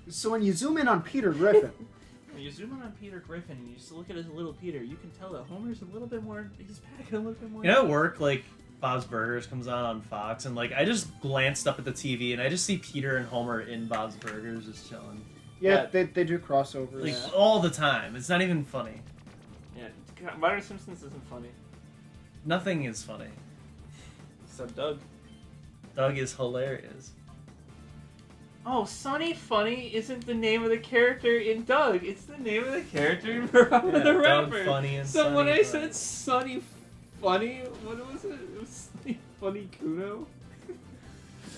So when you zoom in on Peter Griffin... When you zoom in on Peter Griffin and you just look at his little Peter, you can tell that Homer's a little bit more, he's packing a little bit more. You know, at work, like, Bob's Burgers comes on Fox, and, like, I just glanced up at the TV, and I just see Peter and Homer in Bob's Burgers just chilling. Yeah, they do crossovers. Like, all the time. It's not even funny. Yeah, Modern Simpsons isn't funny. Nothing is funny. So Doug. Doug is hilarious. Oh, Sonny Funny isn't the name of the character in Doug. It's the name of the character in Rob the Doug Rapper. Funny and so Sonny when I Funny. said Sonny Funny, what was it? It was Sonny Funny Kuno?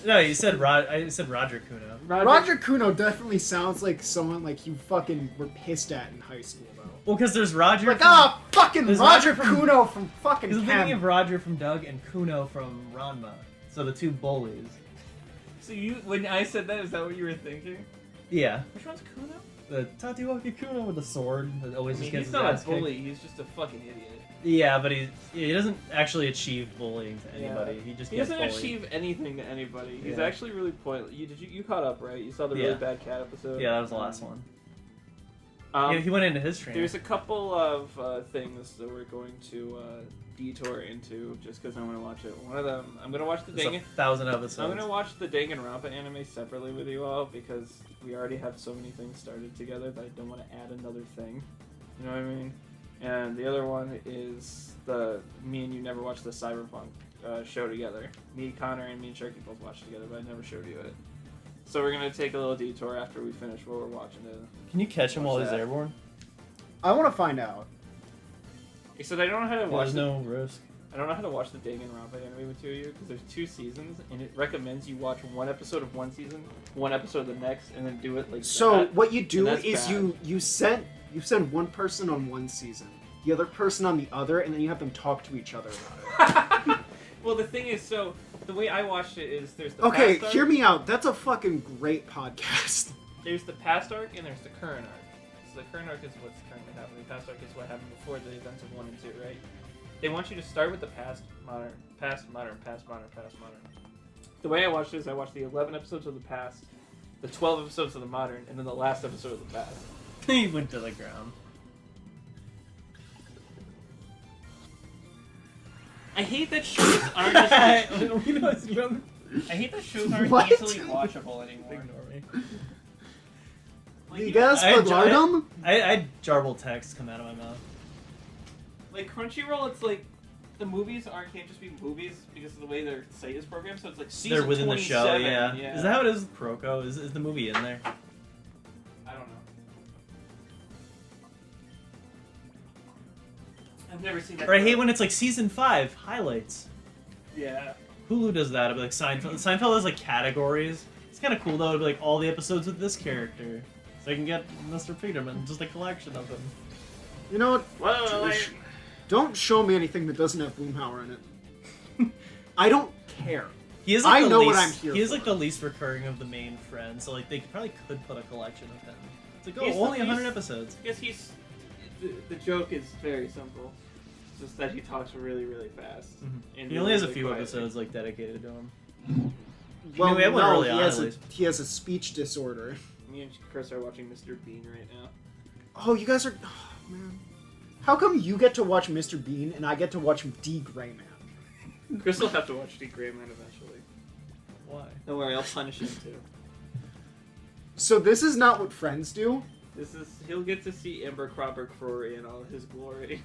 No, you said I said Roger Kuno. Roger Kuno definitely sounds like someone like you fucking were pissed at in high school, though. Well, because there's Roger. Like, fucking there's Roger Kuno from fucking Because I'm Chem. thinking of Roger from Doug and Kuno from Ranma. So the two bullies. So when I said that, is that what you were thinking? Yeah. Which one's Kuno? The Tatiwaki Kuno with the sword that always just gets he's his not a ass kicked. bully, he's just a fucking idiot. Yeah, but he doesn't actually achieve bullying to anybody. Yeah. He just He gets doesn't bullied. achieve anything to anybody. He's Yeah. actually really pointless. You caught up, right? You saw the really Yeah. bad cat episode? Yeah, that was the last one. Um, Yeah, he went into his training. There's a couple of things that we're going to detour into just because I want to watch it. One of them, I'm going to watch the There's Dangan. 1,000 episodes. I'm going to watch the Danganronpa anime separately with you all because we already have so many things started together that I don't want to add another thing. You know what I mean? And the other one is me and you never watched the Cyberpunk show together. Me, Connor, and me and Sharky both watched together, but I never showed you it. So we're going to take a little detour after we finish what we're watching. Can you catch him Watch while he's that. airborne? I want to find out. Except I don't know how to watch There's no risk. I don't know how to watch the Danganronpa anime with two of you because there's 2 seasons and it recommends you watch one episode of one season, one episode of the next, and then do it like So that. what you do And that's is bad. you send one person on one season, the other person on the other, and then you have them talk to each other about it. Well, the thing is, so the way I watched it is there's the Okay, past arc, hear me out. That's a fucking great podcast. There's the past arc and there's the current arc. So the current arc is what's currently happening. The past arc is what happened before the events of 1 and 2, right? They want you to start with the past, modern, past, modern, past, modern, past, modern. The way I watched it is I watched the 11 episodes of the past, the 12 episodes of the modern, and then the last episode of the past. He went to the ground. I hate that shows aren't just I hate that shows aren't What? easily watchable anymore. Ignore me. Like, You you guys I- forgot them? I had jarbled text come out of my mouth. like Crunchyroll, it's like the movies can't just be movies because of the way their site is programmed. So it's like season They're within the show, 27, yeah. Is that how it is with Kuroko? Is the movie in there? I don't know. I've never seen that. Or I hate when it's like season 5 highlights. Yeah. Hulu does that. It'll be like Seinfeld. Seinfeld has like categories. It's kind of cool though. It'll be like all the episodes with this character, so I can get Mr. Peterman, just a collection of them. You know what? Well, Don't show me anything that doesn't have Boomhauer in it. I don't care. He is like I the know least, what I'm here He is for. like the least recurring of the main friends, so like they probably could put a collection of him. It's like, oh, He's the only 100 least- episodes. I guess the joke is very simple. It's just that he talks really, really fast. And He only has a really few quietly. episodes like dedicated to him. Well, we have one no, early on, at he least. has a speech disorder. Me and Chris are watching Mr. Bean right now. Oh, you guys are... Oh, man. How come you get to watch Mr. Bean and I get to watch D. Gray Man? Chris will have to watch D. Gray Man eventually. Why? Don't worry, I'll punish him too. So this is not what friends do? He'll get to see Amber Cropper Crory in all his glory.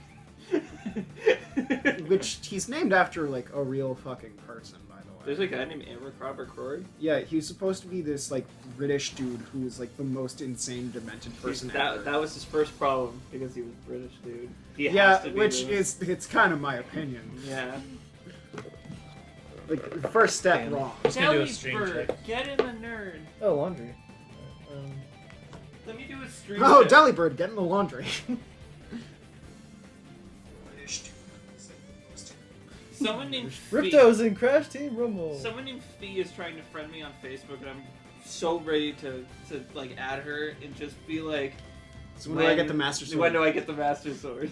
Which he's named after, like, a real fucking person, by the way. There's a guy named Amber Cropper Crory. Yeah, he's supposed to be this, like, British dude who is, like, the most insane, demented person ever. That was his first problem because he was British, dude. He Yeah, has to be which this. it's kind of my opinion. Yeah. Like, the first step Damn. wrong. Just gonna do a stream Deliesburg, check. get in the nerd. Oh, laundry. Let me do a stream Oh, check. Delibird, get in the laundry. Someone named Ripto's in Crash Team Rumble. Someone named Fee is trying to friend me on Facebook, and I'm so ready to like add her and just be like, So when do I get the Master Sword? When do I get the Master Sword?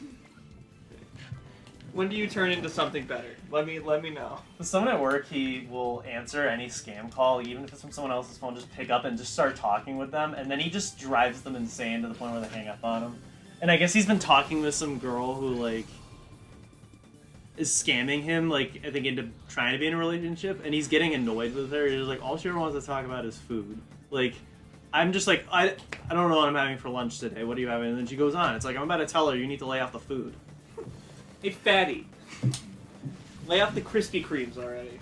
When do you turn into something better? Let me know. Someone at work, he will answer any scam call, even if it's from someone else's phone, just pick up and just start talking with them, and then he just drives them insane to the point where they hang up on him. And I guess he's been talking with some girl who, like, is scamming him, like, I think into trying to be in a relationship, and he's getting annoyed with her. He's like, all she ever wants to talk about is food. Like, I'm just like, I don't know what I'm having for lunch today. What are you having? And then she goes on. It's like, I'm about to tell her you need to lay off the food. Hey, fatty. Lay off the Krispy Kremes already.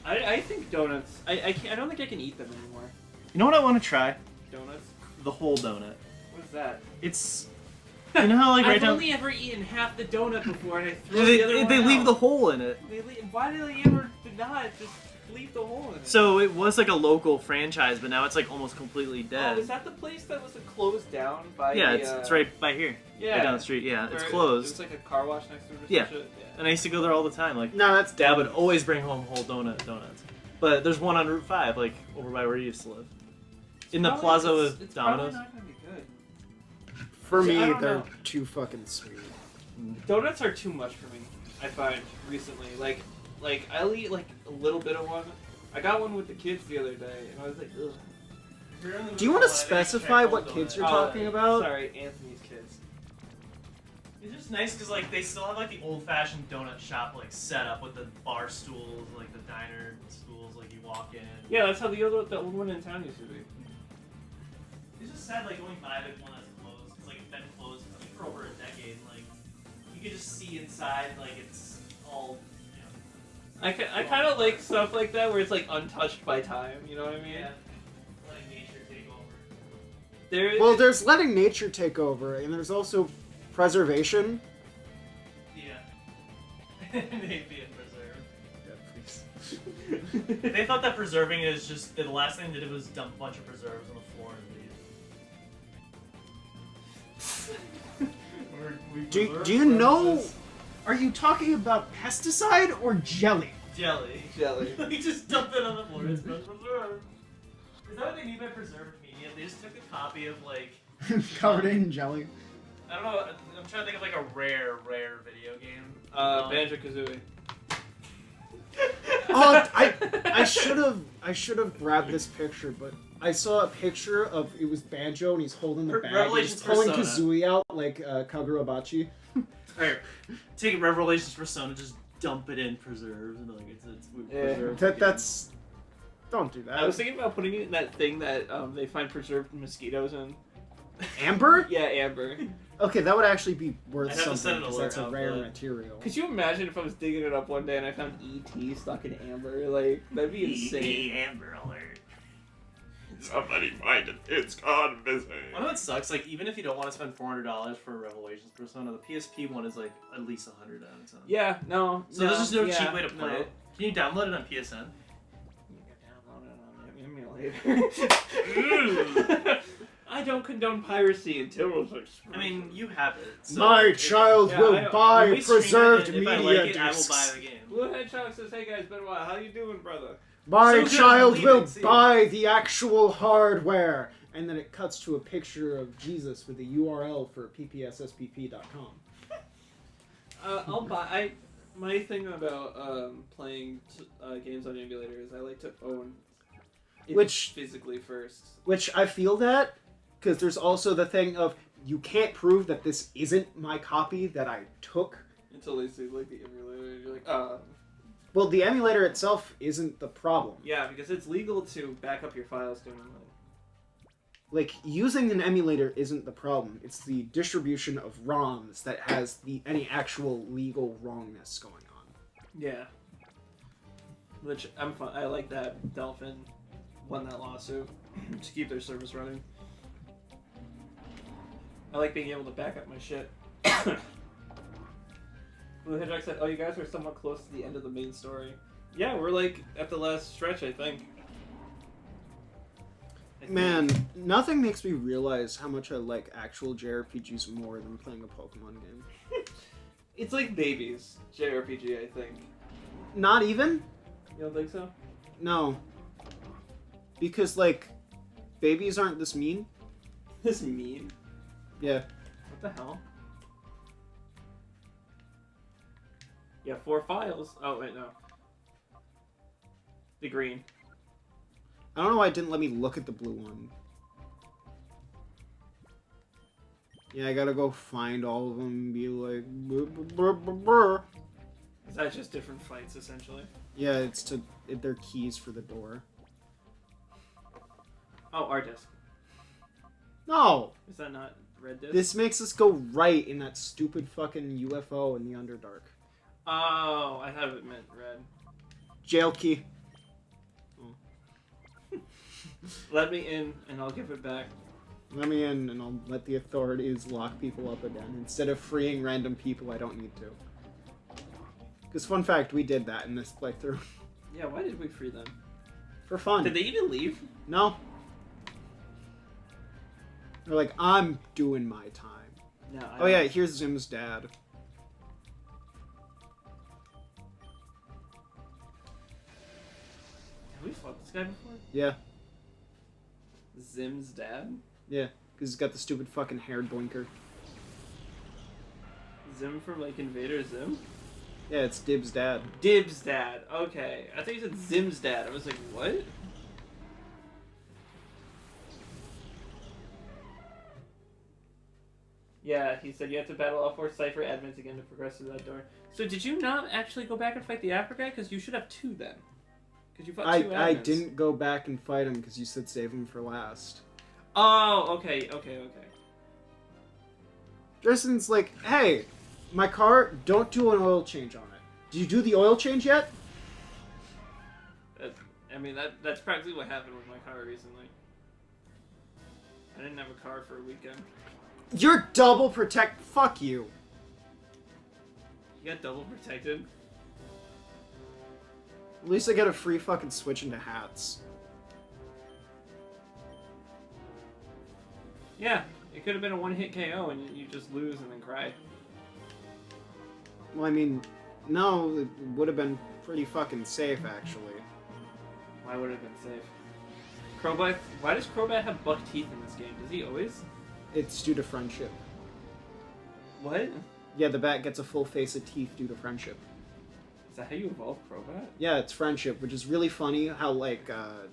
I think donuts. I don't think I can eat them anymore. You know what I want to try? Donuts. The whole donut. What is that? It's, you know how like right I've now only ever eaten half the donut before, and I throw the other one they leave out. the hole in it. Why do they ever not just leave the hole in it? So it was like a local franchise, but now it's like almost completely dead. Oh, is that the place that was closed down by? Yeah, the, it's right by here. Yeah, Right down the street. Yeah, it's where closed. There's like a car wash next to it. Or Yeah. some shit. Yeah. And I used to go there all the time. Like, No, that's Dad would always bring home whole donuts. But there's one on Route 5, like over by where you used to live. In the plaza with it's Domino's. Probably not gonna be good. For See, me, I don't they're know. too fucking sweet. Donuts are too much for me. I find recently, like I'll eat like a little bit of one. I got one with the kids the other day, and I was like, ugh. Do you want to specify what kids you're talking about? Sorry, Anthony's kids. It's just nice because like they still have like the old-fashioned donut shop like set up with the bar stools, like the diner stools, like you walk in. Yeah, that's how the old one in town used to be. It's just sad like going by the one that's closed because like it's been closed I think, for over a decade. And, like you could just see inside like it's all. I kind of like stuff like that where it's like untouched by time. You know what I mean? Yeah. Letting nature take over. Well, there's letting nature take over, and there's also preservation. Yeah. They'd be preserved. Yeah, please. They thought that preserving is just the last thing they did was dump a bunch of preserves on the floor and leave. Do you know? Are you talking about pesticide or jelly? Jelly. Jelly. We just dump it on the floor. It's been preserved. Is that what they mean by preserved media? They just took a copy of like Covered in jelly. I don't know. I'm trying to think of like a rare video game. Banjo-Kazooie. Oh, I should have grabbed this picture, but I saw a picture of it was Banjo and he's holding the bag. And he's Revelations pulling Persona. Kazooie out like Kagurabachi. Alright, take Revelations Persona, just dump it in preserves and like it's preserved. That's don't do that. I was thinking about putting it in that thing that they find preserved mosquitoes in. Amber? Yeah, amber. Okay, that would actually be worth I'd have to something send an because that's a alert out, rare but- material. Could you imagine if I was digging it up one day and I found E.T. stuck in amber? Like, that'd be insane. Amber Alert. Somebody find it. It's gone missing. I know it sucks. Like even if you don't want to spend $400 for a Revelations Persona, the PSP one is like at least $100 on its own. Yeah, no. So there's just no yeah, cheap way to play no. it. Can you download it on PSN? I don't condone piracy until it's like. I mean, you have it. So My child yeah, will when buy we stream preserved it, if I media like it, I will discs. buy the game. Blue Hedgehog says, "Hey guys, been a while. How you doing, brother?" My So good, child leave will it, see. buy the actual hardware. And then it cuts to a picture of Jesus with the URL for ppsspp.com. I'll buy. My thing about playing games on emulator is I like to own it Which- physically first. Which I feel that, because there's also the thing of you can't prove that this isn't my copy that I took. Until they see like the emulator, and you're like, Well, the emulator itself isn't the problem. yeah, because it's legal to back up your files to emulate. Like, using an emulator isn't the problem. It's the distribution of ROMs that has any actual legal wrongness going on. Yeah. Which I'm fine. I like that Delphin won that lawsuit to keep their service running. I like being able to back up my shit. Blue Hedgehog said, "Oh, you guys are somewhat close to the end of the main story." Yeah, we're like at the last stretch, I think. Man, nothing makes me realize how much I like actual JRPGs more than playing a Pokemon game. It's like babies JRPG, I think. Not even? You don't think so? No. Because, like, babies aren't this mean. This mean? Yeah. What the hell? Yeah, 4 files. Oh, wait, no. The green. I don't know why it didn't let me look at the blue one. Yeah, I gotta go find all of them and be like... brr. Is that just different fights, essentially? Yeah, they're keys for the door. Oh, our disc. No! Is that not red disc? This makes us go right in that stupid fucking UFO in the Underdark. Oh, I thought it meant red. Jail key. Let me in, and I'll give it back. Let me in, and I'll let the authorities lock people up again. Instead of freeing random people I don't need to. Because, fun fact, we did that in this playthrough. Yeah, why did we free them? For fun. Did they even leave? No. They're like, I'm doing my time. No. Oh yeah, here's Zim's dad. Have we fought this guy before? Yeah. Zim's dad? Yeah, because he's got the stupid fucking haired blinker. Zim from, like, Invader Zim? Yeah, it's Dib's dad. Dib's dad. Okay. I thought you said Zim's dad. I was like, what? Yeah, he said you have to battle all 4 Cypher admins again to progress through that door. So did you not actually go back and fight the Afro guy? Because you should have 2 then. Because you fought 2 admins. I didn't go back and fight him because you said save him for last. Oh, okay. Dresden's like, hey, my car, don't do an oil change on it. Did you do the oil change yet? I mean, that's practically what happened with my car recently. I didn't have a car for a weekend. You're double protect. Fuck you. You got double protected? At least I get a free fucking switch into hats. Yeah, it could have been a one-hit KO and you just lose and then cry. Well, I mean, no, it would have been pretty fucking safe, actually. Why would it have been safe? Crobat? Why does Crobat have buck teeth in this game? Does he always? It's due to friendship. What? Yeah, the bat gets a full face of teeth due to friendship. Is that how you evolve Crobat? Yeah, it's friendship, which is really funny how, like,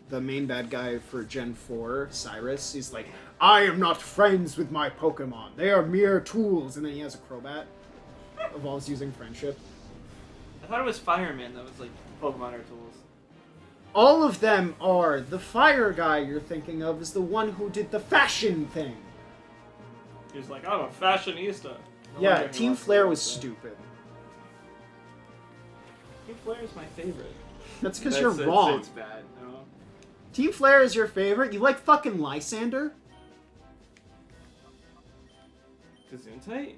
the main bad guy for Gen 4, Cyrus, he's like, I am not friends with my Pokemon. They are mere tools. And then he has a Crobat. Evolves using friendship. I thought it was Fireman that was like Pokemon are tools. All of them are. The fire guy you're thinking of is the one who did the fashion thing. He was like, I'm a fashionista. No Yeah, wonder he Team wants to Flare do was that. stupid. Team Flare is my favorite. That's because you're wrong. It's bad. No. Team Flare is your favorite? You like fucking Lysander? Gesundheit?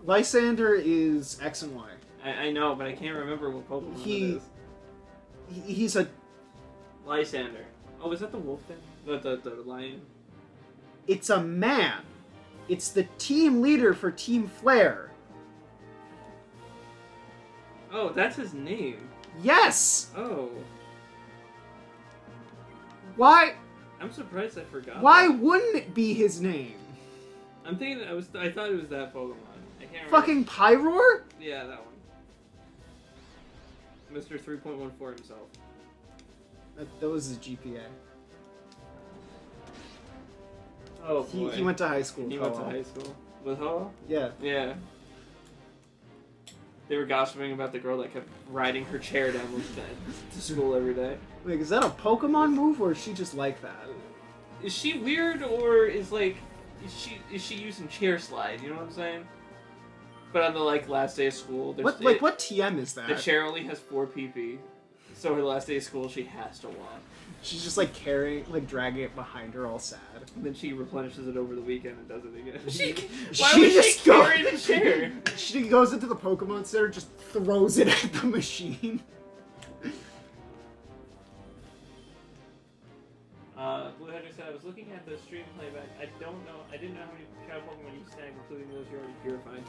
Lysander is X and Y. I know, but I can't remember what Pokemon it is. He's a... Lysander. Oh, is that the wolf thing? The lion? It's a man. It's the team leader for Team Flare. Oh, that's his name. Yes! Oh. Why? I'm surprised I forgot. Why that. wouldn't it be his name? I'm thinking I thought it was that Pokemon. I can't remember. Fucking Pyroar? Yeah, that one. Mr. 3.14 himself. That was his GPA. Oh boy. He went to high school. He went to high school. With Ho? Yeah. Yeah. They were gossiping about the girl that kept riding her chair down to school every day. Like, is that a Pokemon move, or is she just like that? Is she weird, or is she using chair slide? You know what I'm saying? But on the last day of school, What TM is that? The chair only has 4 PP, so her last day of school she has to walk. She's just dragging it behind her, all sad. And then she replenishes it over the weekend and does it again. Why would she carry the chair? She goes into the Pokemon Center, just throws it at the machine. Blue Hedges said, I was looking at the stream playback. I didn't know how many shadow Pokemon you snagged, including those you already purified.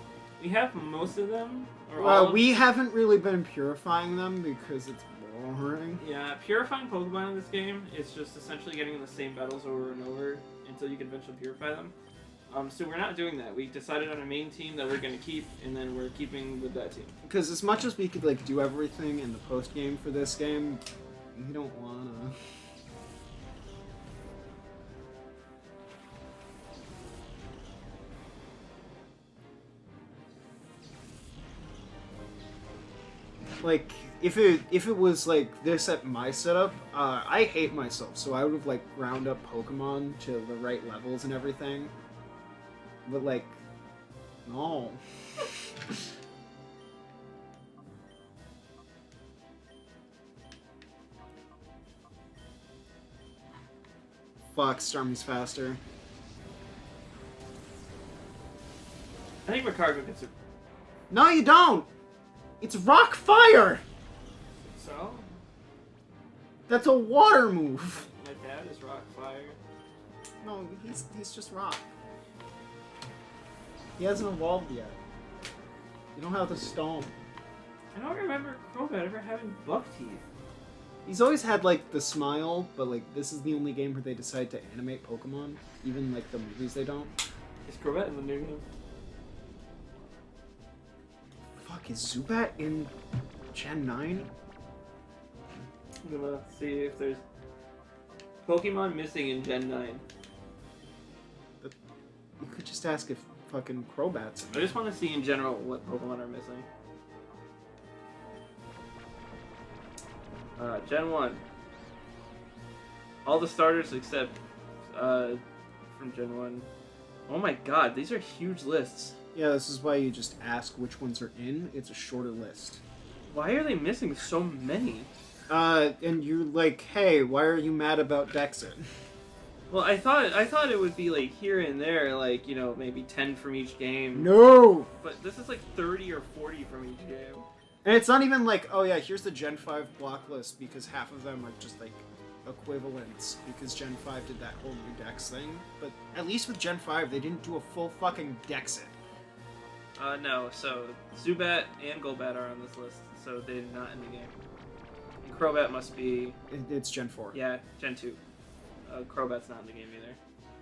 We have most of them. Or all We haven't really been purifying them because it's boring. Yeah, purifying Pokemon in this game is just essentially getting in the same battles over and over until you can eventually purify them. So we're not doing that. We decided on a main team that we're going to keep, and then we're keeping with that team. Because as much as we could like do everything in the post game for this game, we don't wanna. Like, if it was like this at my setup, I hate myself, so I would have like ground up Pokemon to the right levels and everything. But like, no. Fuck, Starmie's faster. I think Ricardo gets it. No, you don't! It's Rock Fire! So? That's a water move. My dad is Rock Fire. No, he's just Rock. He hasn't evolved yet. You don't have the stone. I don't remember Crobat ever having buck teeth. He's always had, like, the smile, but, like, this is the only game where they decide to animate Pokemon. Even, like, the movies they don't. Is Crobat in the new game? Fuck, is Zubat in Gen 9? I'm gonna see if there's Pokemon missing in Gen 9. You could just ask if fucking Crobat's in I just want to see in general what Pokemon are missing. Gen 1. All the starters except from Gen 1. Oh my god, these are huge lists. Yeah, this is why you just ask which ones are in. It's a shorter list. Why are they missing so many? And you're like, hey, why are you mad about Dexit? Well, I thought it would be like here and there, like, you know, maybe 10 from each game. No! But this is like 30 or 40 from each game. And it's not even like, oh yeah, here's the Gen 5 block list, because half of them are just like equivalents, because Gen 5 did that whole new Dex thing. But at least with Gen 5, they didn't do a full fucking Dexit. No, so Zubat and Golbat are on this list, so they're not in the game. And Crobat must be... It's Gen 4. Yeah, Gen 2. Crobat's not in the game either.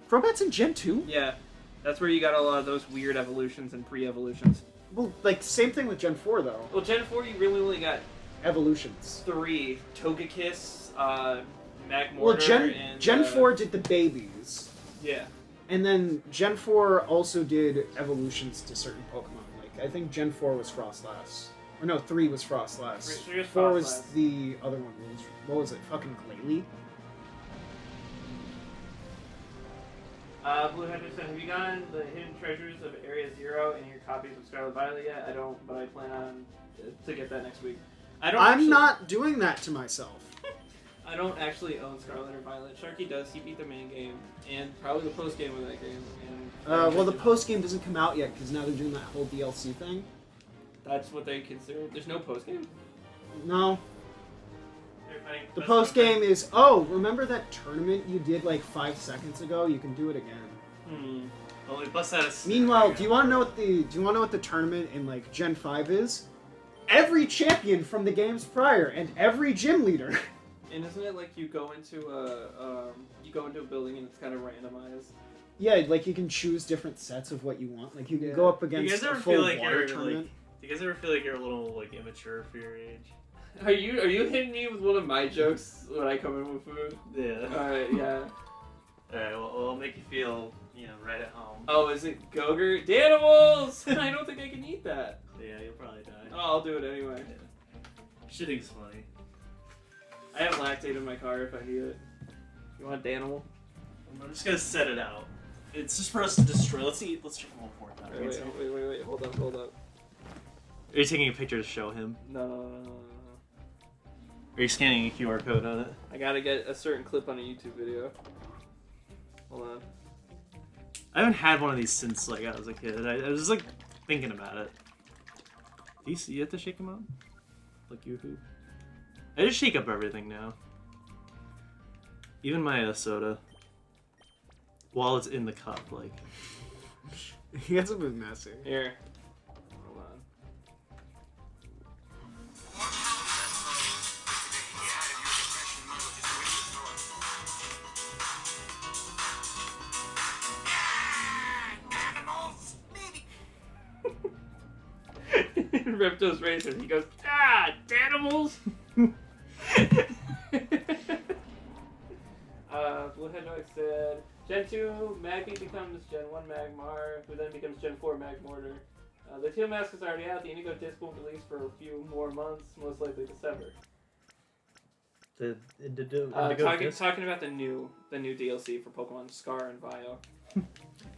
Crobat's in Gen 2? Yeah, that's where you got a lot of those weird evolutions and pre-evolutions. Well, like, same thing with Gen 4, though. Well, Gen 4 you really only got Evolutions. 3. Togekiss, Magmortar, Well, and... Gen 4 did the babies. Yeah. And then Gen 4 also did evolutions to certain Pokemon. Like, I think Gen 4 was Frostlass. Or no, 3 was Frostlass. 3 was 4 was Frostlass. the other one. What was it? Fucking Glalie? Blue Hunter said, have you gotten the hidden treasures of Area Zero in your copies of Scarlet Violet yet? I don't, but I plan on to get that next week. I'm not doing that to myself. I don't actually own Scarlet or Violet. Sharky does. He beat the main game and probably the post game of that game. And Well, the post game doesn't come out yet because now they're doing that whole DLC thing. that's what they consider. There's no post game. No, They're fighting. the post game is. Oh, remember that tournament you did like 5 seconds ago? You can do it again. Well, we bust out a... Meanwhile, do you want to know what the tournament in like Gen 5 is? Every champion from the games prior and every gym leader. And isn't it like you go into a building and it's kind of randomized? Yeah, like you can choose different sets of what you want. Like you can Yeah. go up Do you against guys a ever full feel like water you're tournament. do you guys ever feel like you're a little like immature for your age? Are you hitting me with one of my jokes when I come in with food? Yeah. Alright, yeah. Alright, well, it'll make you feel, right at home. Oh, is it Gogurt? Danimals! I don't think I can eat that. Yeah, you'll probably die. Oh, I'll do it anyway. Yeah. Shitting's funny. I have lactate in my car if I need it. You want Danimal? I'm just gonna set it out. It's just for us to destroy. Let's check one more time. Wait. Hold up. Are you taking a picture to show him? No. Are you scanning a QR code on it? I gotta get a certain clip on a YouTube video. Hold on. I haven't had one of these since like I was a kid. I was like thinking about it. Do you have to shake them up? Like YouTube? I just shake up everything now. Even my soda. while it's in the cup, like. He gets a bit messy. Here. Hold on. In Ripto's Racer, he goes, Danimals! Blue Hedgehog said, Gen 2, Magby becomes Gen 1 Magmar, who then becomes Gen 4 Magmortar. The Teal Mask is already out. The Indigo Disc won't release for a few more months, most likely December. Talking about the new DLC for Pokemon Scar and Vio.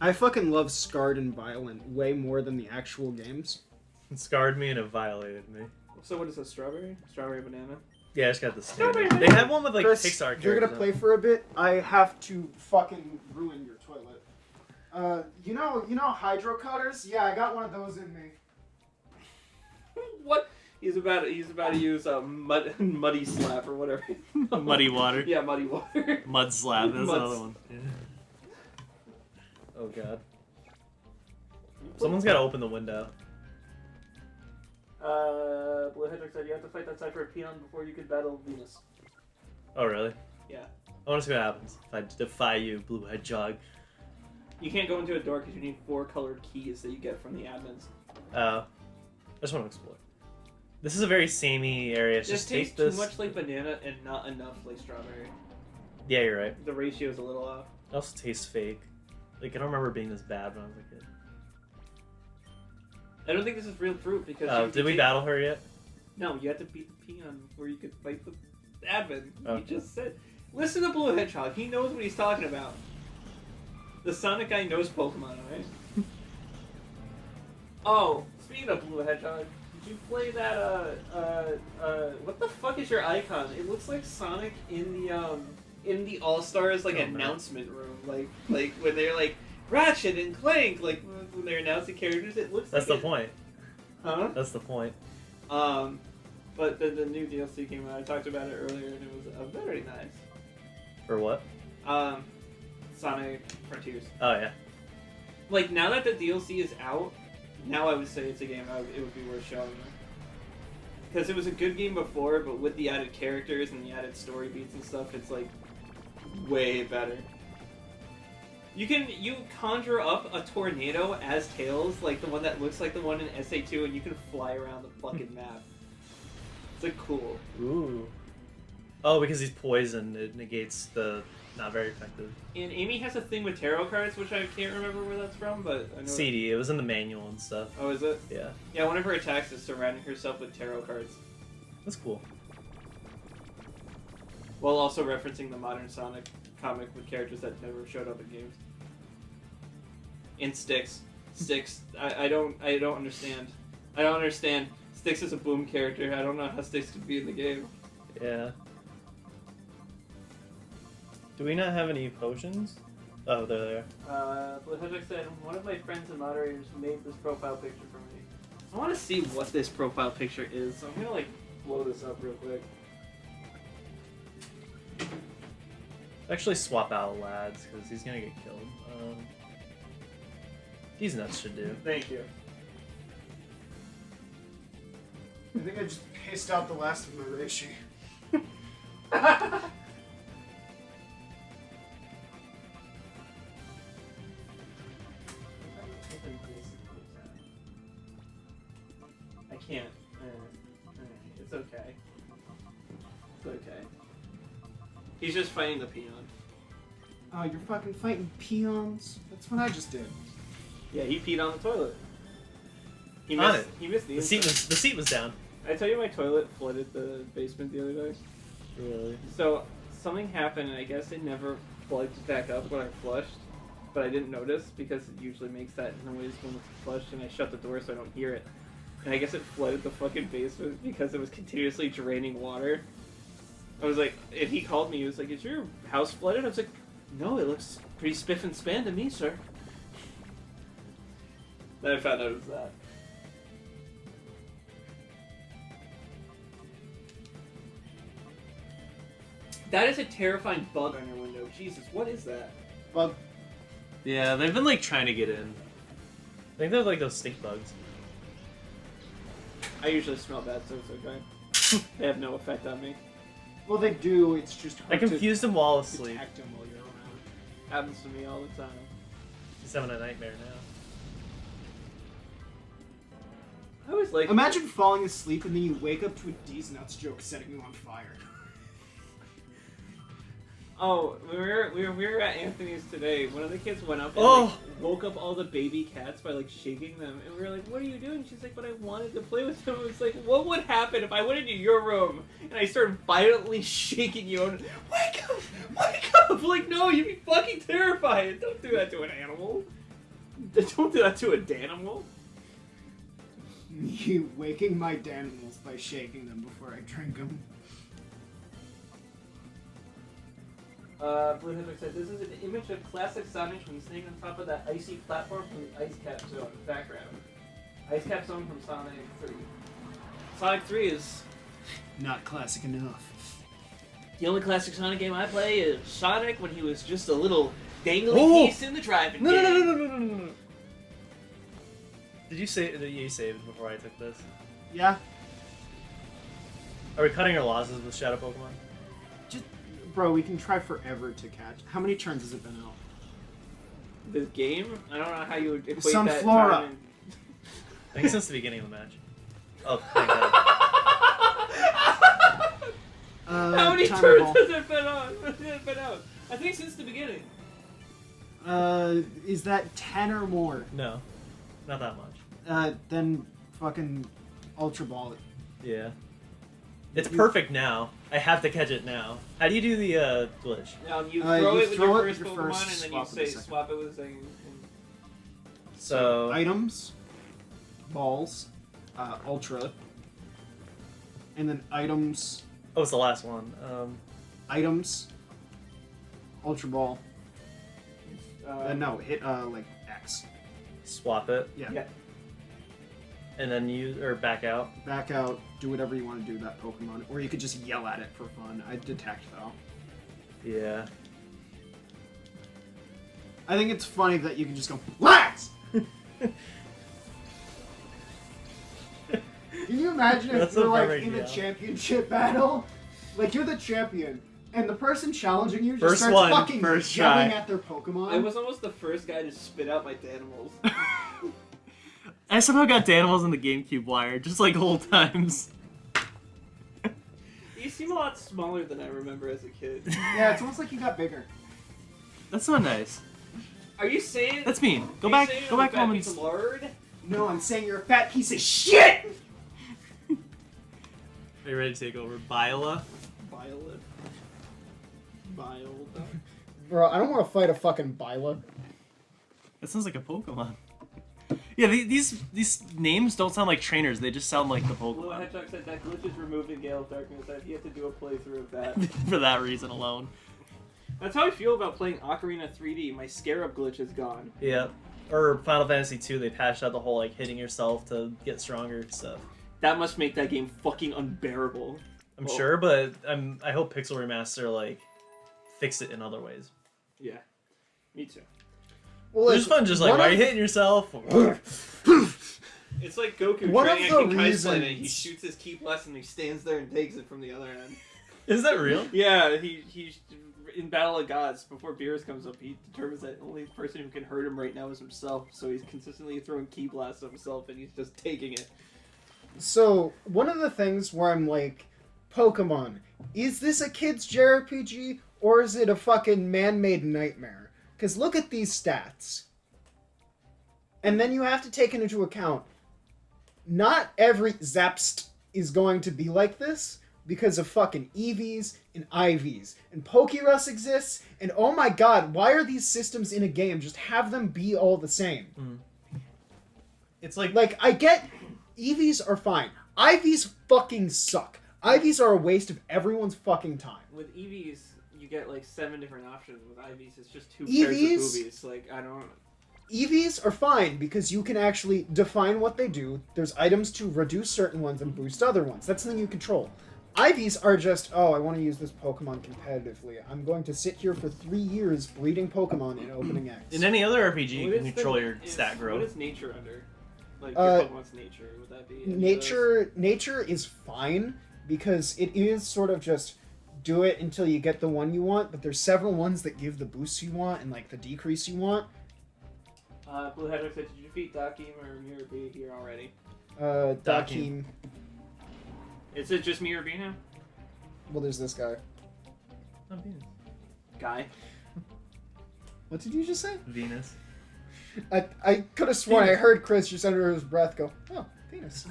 I fucking love Scarred and Violent way more than the actual games. It scarred me and it violated me. So what is this, strawberry? Strawberry banana? Yeah, I just got the standard. They have one with like Chris, Pixar characters. you're gonna play for a bit. I have to fucking ruin your toilet. You know hydro cutters? Yeah, I got one of those in me. What? He's about to use a muddy slap or whatever. Muddy water. Yeah, muddy water. Mud slab. That's another one. Yeah. Oh god. Someone's gotta open the window. Blue Hedgehog said you have to fight that side for a peon before you could battle Venus. Oh really? Yeah. I want to see what happens if I defy you, Blue Hedgehog. You can't go into a door because you need 4 colored keys that you get from the admins. I just want to explore. This is a very samey area. It's This just tastes take this. too much like banana and not enough like strawberry. Yeah, you're right. The ratio is a little off. It also tastes fake. Like I don't remember it being this bad when I was a kid. I don't think this is real fruit because. Did we battle her yet? No, you had to beat the peon before you could fight the admin. Okay. He just said. Listen to Blue Hedgehog. He knows what he's talking about. The Sonic guy knows Pokemon, right? Oh, speaking of Blue Hedgehog, did you play that? What the fuck is your icon? It looks like Sonic in the All Stars like announcement room, like when they're like Ratchet and Clank, like when they're announcing characters. It looks. That's like the point. Huh? That's the point. But the new DLC came out. I talked about it earlier, and it was very nice. For what? Sonic Frontiers. Oh yeah. Like now that the DLC is out, now I would say it's a game it would be worth showing. Because it was a good game before, but with the added characters and the added story beats and stuff, it's like way better. You conjure up a tornado as Tails, like the one that looks like the one in SA2, and you can fly around the fucking map. It's like cool. Ooh. Oh, because he's poisoned, it negates the not very effective. And Amy has a thing with tarot cards, which I can't remember where that's from, but I know CD. It was in the manual and stuff. Oh, is it? Yeah. Yeah, one of her attacks is surrounding herself with tarot cards, That's cool. while also referencing the modern Sonic comic with characters that never showed up in games. And Styx. I don't understand. I don't understand. Styx is a boom character. I don't know how Styx could be in the game. Yeah. Do we not have any potions? Oh, they're there. Blue Hedgehog said, one of my friends and moderators made this profile picture for me. I want to see what this profile picture is, so I'm gonna blow this up real quick. Actually, swap out lads because he's gonna get killed. These nuts should do. Thank you. I think I just pissed out the last of my Reishi. I can't. It's okay. It's okay. He's just fighting the peon. Oh, you're fucking fighting peons? That's what I just did. Yeah, he peed on the toilet. He On missed, it. He missed The seat was down. I tell you, my toilet flooded the basement the other day. Really? So something happened, and I guess it never plugged back up when I flushed, but I didn't notice because it usually makes that noise when it's flushed, and I shut the door so I don't hear it. And I guess it flooded the fucking basement because it was continuously draining water. I was like, if he called me, he was like, "Is your house flooded?" I was like, "No, it looks pretty spiff and span to me, sir." Then I found out it was that. That is a terrifying bug on your window. Jesus, what is that? Bug. Yeah, they've been like trying to get in. I think they're like those stink bugs. I usually smell bad, so it's okay. They have no effect on me. Well, they do. It's just I hard confused him while to asleep. detect them while you're around. Happens to me all the time. He's having a nightmare now. I always like. Imagine falling asleep and then you wake up to a D's Nuts joke setting you on fire. Oh, we were at Anthony's today. One of the kids went up and like, woke up all the baby cats by like shaking them, and we were like, "What are you doing?" She's like, "But I wanted to play with them." It was like, "What would happen if I went into your room and I started violently shaking you and wake up, wake up?" Like, no, you'd be fucking terrified. Don't do that to an animal. Don't do that to a Danimal. Me waking my Danimals by shaking them before I drink them. Blue Hitler said, "This is an image of classic Sonic when standing on top of that icy platform from the Ice Cap Zone background. Ice Cap Zone from Sonic 3. Sonic 3 is Not classic enough. the only classic Sonic game I play is Sonic when he was just a little dangly piece in the driving No, game. no. Did you say that you saved before I took this? Yeah. Are we cutting our losses with Shadow Pokemon? Just, bro, we can try forever to catch. How many turns has it been out? This game? I don't know how you would equate that Sunflora. time in... I think since the beginning of the match. Oh, thank God. How many timer turns ball. has it been on? I think since the beginning. Is that 10 or more? No, not that much. Then fucking Ultra Ball it. Yeah. It's perfect now. I have to catch it now. How do you do the glitch? You throw you it with throw your it first with your Pokemon, first, and then you swap it with say the second. swap it with the second. So Items, balls, Ultra, and then items, oh, it's the last one. items, Ultra Ball. No. No, hit like X. Swap it, Yeah. and then back out. Back out, do whatever you want to do to that Pokemon, or you could just yell at it for fun. I detect though. Yeah. I think it's funny that you can just go, Lax! Can you imagine if That's you're a like perfect in a yell. championship battle? Like you're the champion, and the person challenging you just First starts one, fucking first yelling try. at their Pokemon. I was almost the first guy to spit out my Danimals. I somehow got Danimals in the GameCube wire, just like old times. You seem a lot smaller than I remember as a kid. Yeah, it's almost like you got bigger. That's not nice. Are you saying? That's mean. Go are you back saying go I'm a back fat home and piece of lard? No, I'm saying you're a fat piece of shit! Are you ready to take over? Biola? Violet. Violet. Bro, I don't want to fight a fucking Bila. That sounds like a Pokemon. Yeah, these names don't sound like trainers, they just sound like the Blue Pokemon. Hedgehog said that glitch is removed in Gale of Darkness. That he had to do a playthrough of that. For that reason alone. That's how I feel about playing Ocarina 3D. My Scarab glitch is gone. Yeah. Or Final Fantasy 2, they patched out the whole like hitting yourself to get stronger stuff. That must make that game fucking unbearable. I'm sure, but I hope Pixel Remaster like fix it in other ways. Yeah, me too. Well, It's just fun, just like why are you hitting yourself? It's like Goku One training of at the Kenkai's Planet. He reasons- shoots his Ki Blast and he stands there and takes it from the other end. Is that real? Yeah, he in Battle of Gods, before Beerus comes up, he determines that the only person who can hurt him right now is himself, so he's consistently throwing Ki Blasts at himself and he's just taking it. So, one of the things where I'm like, Pokemon, is this a kid's JRPG or is it a fucking man-made nightmare? Because look at these stats. And then you have to take into account, not every Zapst is going to be like this because of fucking EVs and IVs. And Pokerus exists, and oh my god, why are these systems in a game? Just have them be all the same. It's like Like, I get EVs are fine. IVs fucking suck. IVs are a waste of everyone's fucking time. With EVs, you get like 7 different options. With IVs, it's just 2 EVs? pairs of boobies. Like, I don't... EVs are fine because you can actually define what they do. There's items to reduce certain ones and boost other ones. That's something you control. Ivies are just, oh, I want to use this Pokemon competitively. I'm going to sit here for 3 years breeding Pokemon and opening eggs. In any other RPG, you What can is control the- your stat What growth. is nature under? Like Uh, your Pokemon's nature, would that be? any of those? Nature is fine because it is sort of just do it until you get the one you want, but there's several ones that give the boosts you want and like the decrease you want. Blue Hedgehog said, did you defeat Dakim or Mirror B here already? Dakim. Is it just Mirror B now? Well, there's this guy. Oh, Venus. Guy. What did you just say? Venus. I could have sworn I heard Chris just under his breath go, oh, penis.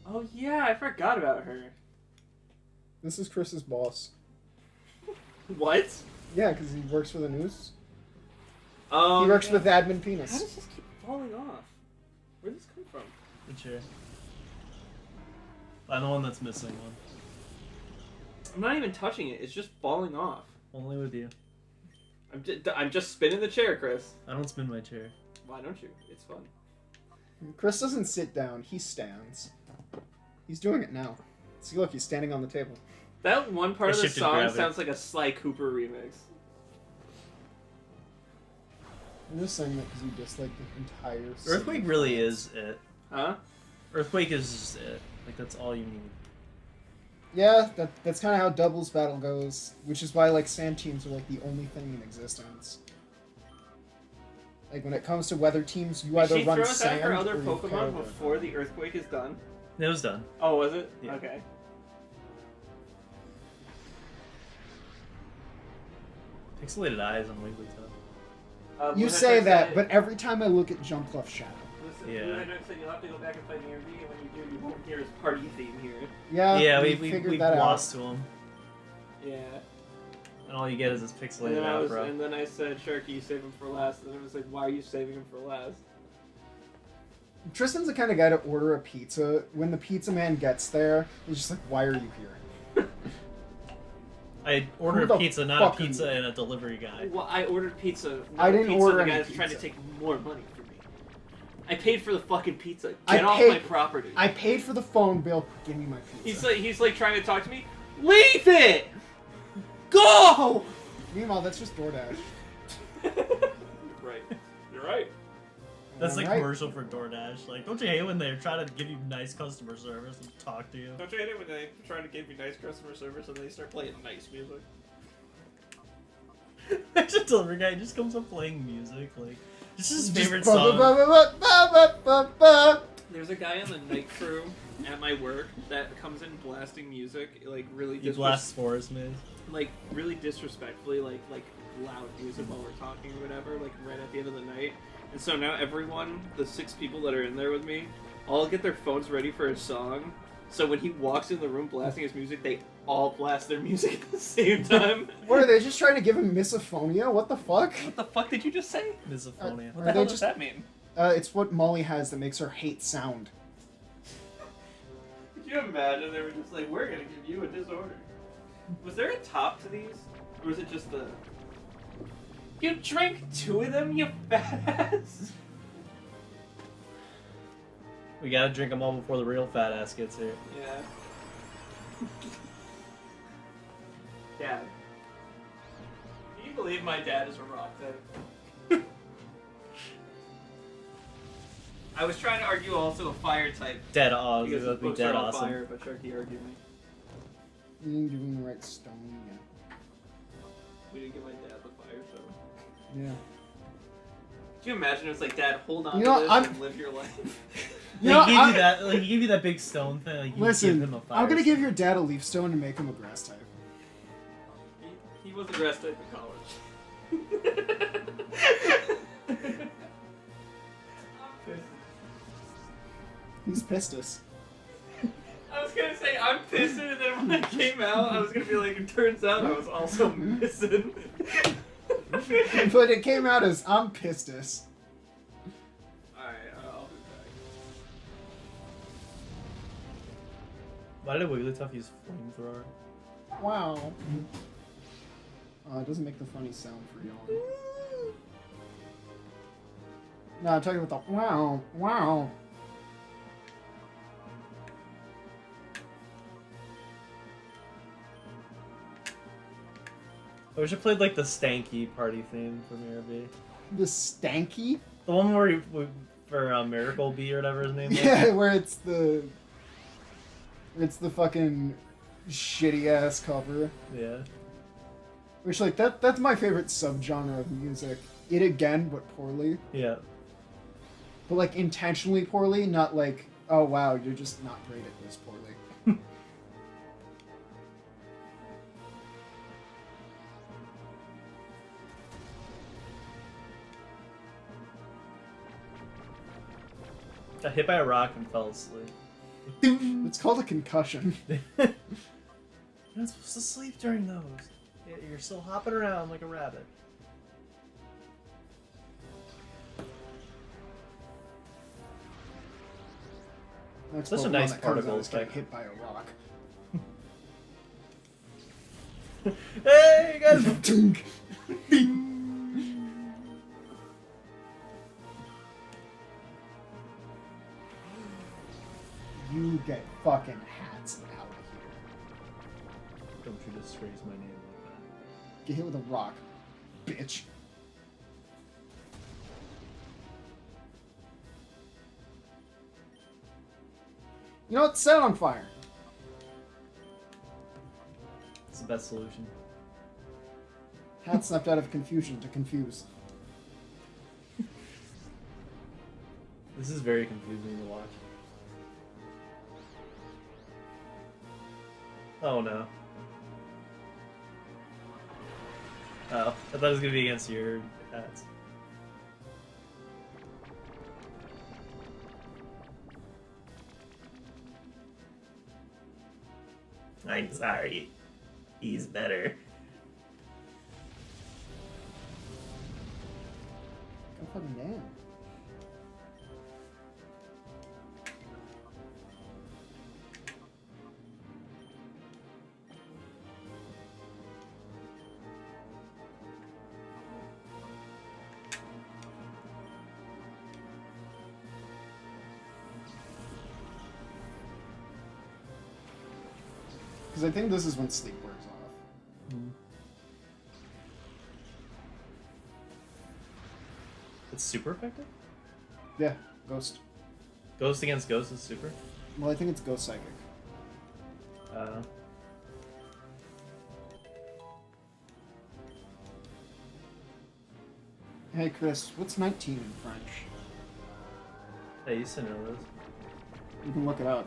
Oh yeah, I forgot about her. This is Chris's boss. What? Yeah, because he works for the news. Oh. He works yeah. with admin How penis. does this keep falling off? Where'd this come from? Good chair. I'm the one that's missing one. I'm not even touching it. It's just falling off. Only with you. I'm just spinning the chair, Chris. I don't spin my chair. Why don't you? It's fun. Chris doesn't sit down, he stands. He's doing it now. See, look, he's standing on the table. That one part I of the shifted song gravity. sounds like a Sly Cooper remix. I'm just saying that because you dislike the entire scene. Earthquake really is it. Huh? Earthquake is just it. Like, that's all you need. Yeah, that's kind of how doubles battle goes, which is why like sand teams are like the only thing in existence. Like when it comes to weather teams, you Did either she run throw us out sand her other or you Pokemon Paragon. before the earthquake is done? It was done. Oh, was it? Yeah. Okay. Pixelated eyes on Wigglytuff. You say that, but every time I look at Jumpluff Shadow. Listen, Yeah. Blue Hedgehog said you'll have to go back and fight Mirror B, and when you do, you won't hear his party theme here. Yeah, we figured that lost to him. Yeah. And all you get is this And pixelated then, afro. and then I said, Sharky, you save him for last. And then it was like, why are you saving him for last? Tristan's the kind of guy to order a pizza. When the pizza man gets there, he's just like, "Why are you here?" I ordered Who a the pizza, not fuck a are pizza you? and a delivery guy. Well, I ordered pizza. I not didn't pizza, order the any guy that's trying to pizza. take more money from me. I paid for the fucking pizza. I Get off paid- my property. I paid for the phone bill. Give me my pizza. He's like trying to talk to me. Leave it. Go. Meanwhile, that's just DoorDash. Right. You're right. That's the Alright. commercial for DoorDash. Like, don't you hate when they're trying to give you nice customer service and talk to you? Don't you hate it when they try to give you nice customer service and they start playing nice music? There's a delivery guy who just comes up playing music. Like, it's his favorite Just song. There's a guy on the night crew at my work that comes in blasting music, like really He blasts Forest Maze. like really disrespectfully, like loud music while we're talking or whatever, like right at the end of the night. And so now everyone, the 6 people that are in there with me, all get their phones ready for a song. So when he walks in the room blasting his music, they all blast their music at the same time. What are they just trying to give him misophonia? What the fuck? What the fuck did you just say? Misophonia. What Are the they hell just- does that mean? It's what Molly has that makes her hate sound. Could you imagine they were just like, we're gonna give you a disorder? Was there a top to these? Or was it just the... You drank 2 of them, you fat ass? We gotta drink them all before the real fat ass gets here. Yeah. Dad. Can you believe my dad is a rock type? I was trying to argue also a fire type. Dead awesome. Because That the would be books dead are all awesome. fire, but Sharky argued me. You didn't give him the right stone yet. We didn't give my dad the fire stone. Yeah. Could you imagine it was like, Dad, hold on You to know, this I'm- and live your life? You Like, know, he gave I- you that. Like, he gave you that big stone thing. Like, you give Listen, him a fire I'm gonna stone. give your dad a leaf stone and make him a grass type. He was a grass type in college. He's pissed us. I was gonna say I'm pissing, and then when I came out, I was gonna be like, it turns out I was also missing. But it came out as I'm pissed us. Alright, I'll be back. Why did Wigglytuff use flamethrower? Wow. Oh, it doesn't make the funny sound for y'all. No, I'm talking about the wow, wow. I wish I played like the stanky party theme from ARB. The stanky? The one where for Miracle Bee or whatever his name is. Yeah, where it's the fucking shitty ass cover. Yeah. Which like that's my favorite subgenre of music. It again, but poorly. Yeah. But like intentionally poorly, not like, oh wow, you're just not great at this poorly. Got hit by a rock and fell asleep. It's called a concussion. You're not supposed to sleep during those. You're still hopping around like a rabbit. That's Such a Pokemon nice that comes out particle is getting effect. hit by a rock. Hey guys! Dunk. You get fucking hats out of here. Don't you disgrace my name like that. Get hit with a rock, bitch. You know what? Set it on fire. It's the best solution. Hat snapped out of confusion to confuse. This is very confusing to watch. Oh no. Oh, I thought it was gonna be against your hats. I'm sorry. He's better. God fucking damn. Because I think this is when sleep wears off. It's super effective? Yeah, Ghost. Ghost against Ghost is super? Well, I think it's Ghost Psychic. Hey Chris, what's 19 in French? Hey, you used to know this. You can look it up.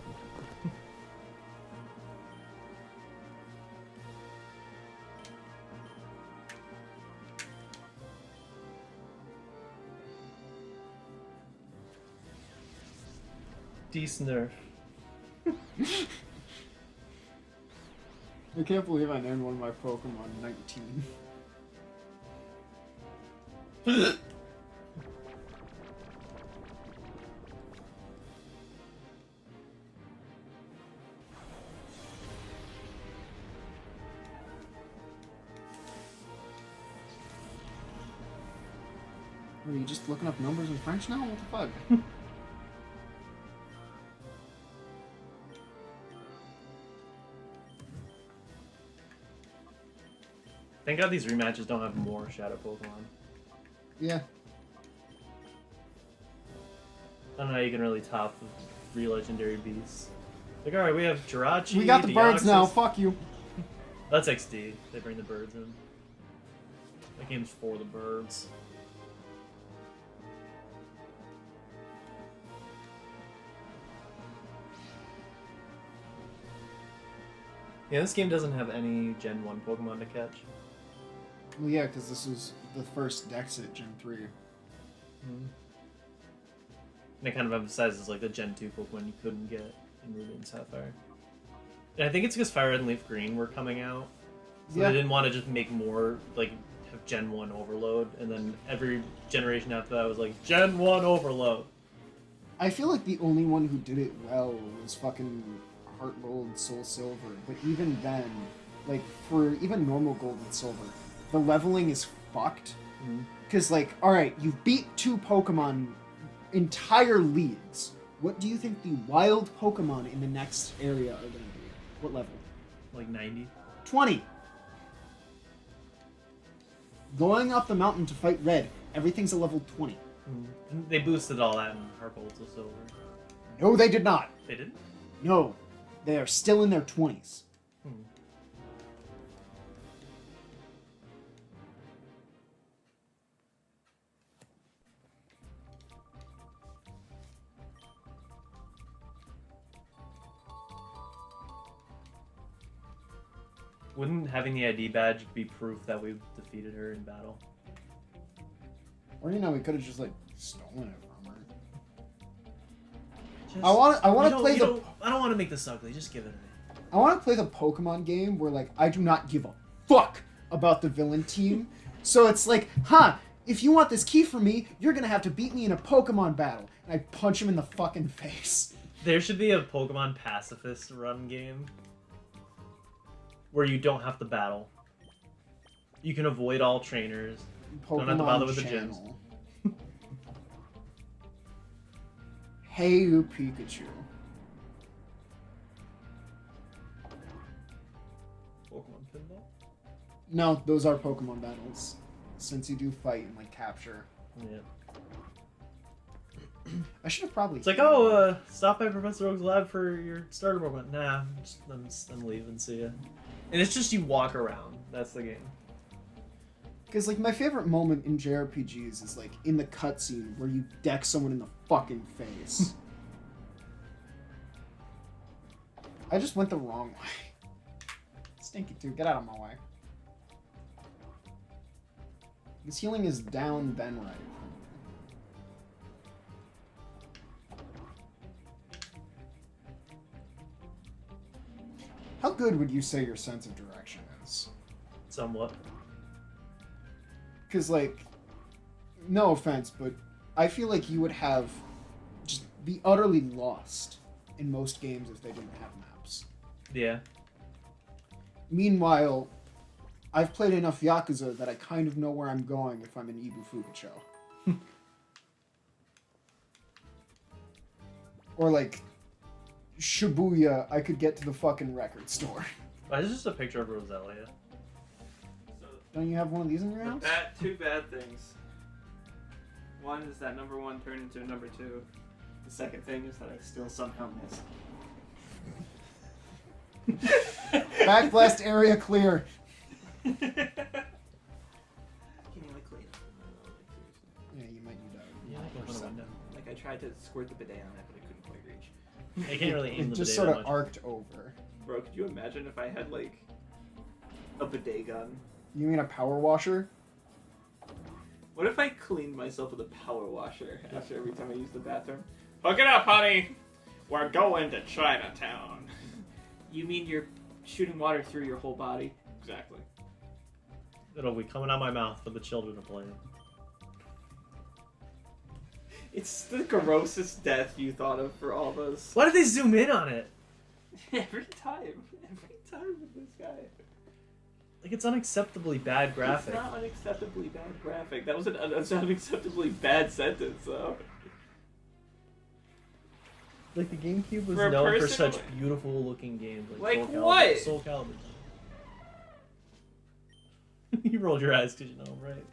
Decent nerf. I can't believe I named one of my Pokemon 19. Are you just looking up numbers in French now? What the fuck? Thank God these rematches don't have more Shadow Pokemon. Yeah. I don't know how you can really top the 3 legendary beasts. Like, alright, we have Jirachi. We got the birds Deoxys. now, fuck you. That's XD. They bring the birds in. That game's for the birds. Yeah, this game doesn't have any Gen 1 Pokemon to catch. Well, yeah, because this is the first Dexit Gen 3. And it kind of emphasizes like the Gen 2 Pokemon you couldn't get in Ruby and Sapphire. And I think it's because Fire Red and Leaf Green were coming out. So Yeah. they didn't want to just make more, like, have Gen 1 overload. And then every generation after that was like, Gen 1 overload. I feel like the only one who did it well was fucking Heart Gold, Soul Silver. But even then, like, for even normal Gold and Silver, the leveling is fucked. Because, like, alright, you've beat 2 Pokemon entire leagues. What do you think the wild Pokemon in the next area are going to be? What level? Like 90. 20! Going up the mountain to fight Red, everything's a level 20. They boosted all that in Heart Gold to Silver. No, they did not. They didn't? No, they are still in their 20s. Wouldn't having the ID badge be proof that we defeated her in battle? Or we could have just like stolen it from her. Just, I want to play the. I don't want to make this ugly. Just give it to me. I want to play the Pokemon game where like I do not give a fuck about the villain team. So it's like, if you want this key from me, you're gonna have to beat me in a Pokemon battle. And I punch him in the fucking face. There should be a Pokemon pacifist run game where you don't have to battle. You can avoid all trainers. Pokemon Don't have to bother with channel. The gyms. Hey, you Pikachu. Pokemon pinball? No, those are Pokemon battles. Since you do fight and like capture. Yeah. I should have probably. It's like, stop by Professor Oak's lab for your starter Pokemon. Nah, I'm leaving. See ya. And it's just you walk around. That's the game. Because like my favorite moment in JRPGs is like in the cutscene where you deck someone in the fucking face. I just went the wrong way. Stinky dude, get out of my way. This healing is down, then right. How good would you say your sense of direction is? Somewhat. Because, like, no offense, but I feel like you would have just be utterly lost in most games if they didn't have maps. Yeah. Meanwhile, I've played enough Yakuza that I kind of know where I'm going if I'm in Ibufukucho. Or, like, Shibuya, I could get to the fucking record store. Why is this just a picture of Roselia? So, Don't you have one of these in your house? two bad things. One is that number 1 turned into a number 2. The second thing is that I still somehow missed. Backblast area clear. Can you like clean it? Yeah, you might need that. Yeah, I can open a window. Like I tried to squirt the bidet on it, but I couldn't quite reach. I can't really aim It the just bidet sort that of much. arced over. Bro, could you imagine if I had like a bidet gun? You mean a power washer? What if I cleaned myself with a power washer after every time I use the bathroom? Hook it up, honey! We're going to Chinatown. You mean you're shooting water through your whole body? Exactly. It'll be coming out my mouth for the children to play. It's the grossest death you thought of for all those. Why did they zoom in on it? Every time with this guy. Like, it's unacceptably bad graphic. It's not unacceptably bad graphic. That was an unacceptably bad sentence, though. Like, the GameCube was For a known for person, such beautiful looking games. Like Soul Calibur. what? Soul Calibur. You rolled your eyes because you know, right?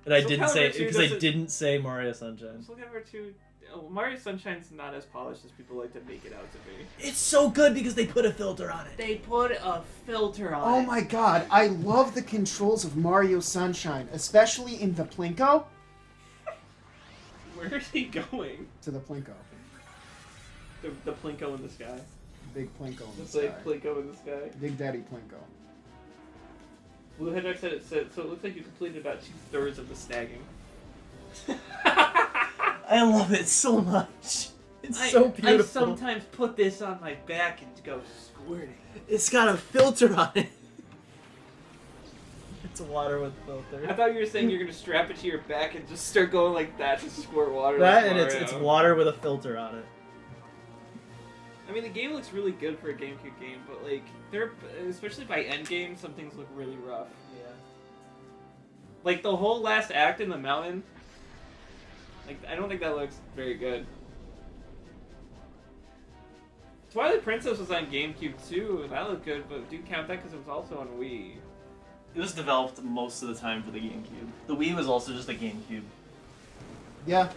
And I Soul didn't Calibur say 2 because I doesn't- didn't say Mario Sunshine. Soul Calibur 2... Mario Sunshine's not as polished as people like to make it out to be. It's so good because they put a filter on it. They put a filter on Oh my god, I love the controls of Mario Sunshine, especially in the Plinko. Where is he going? To the Plinko. The Plinko in the sky. Big Plinko in the It's sky. like Plinko in the sky. Big Daddy Plinko. Blue Hedgehog said it said, so it looks like you completed about 2/3 of the snagging. I love it so much. It's so beautiful. I sometimes put this on my back and go squirting. It's got a filter on it. It's water with filter. I thought you were saying you're gonna strap it to your back and just start going like that to squirt water. That like and it's Mario. water with a filter on it. I mean, the game looks really good for a GameCube game, but like, they're especially by endgame, some things look really rough. Yeah. Like the whole last act in the mountain. Like, I don't think that looks very good. Twilight Princess was on GameCube too, and that looked good, but do count that because it was also on Wii. It was developed most of the time for the GameCube. The Wii was also just a GameCube. Yeah.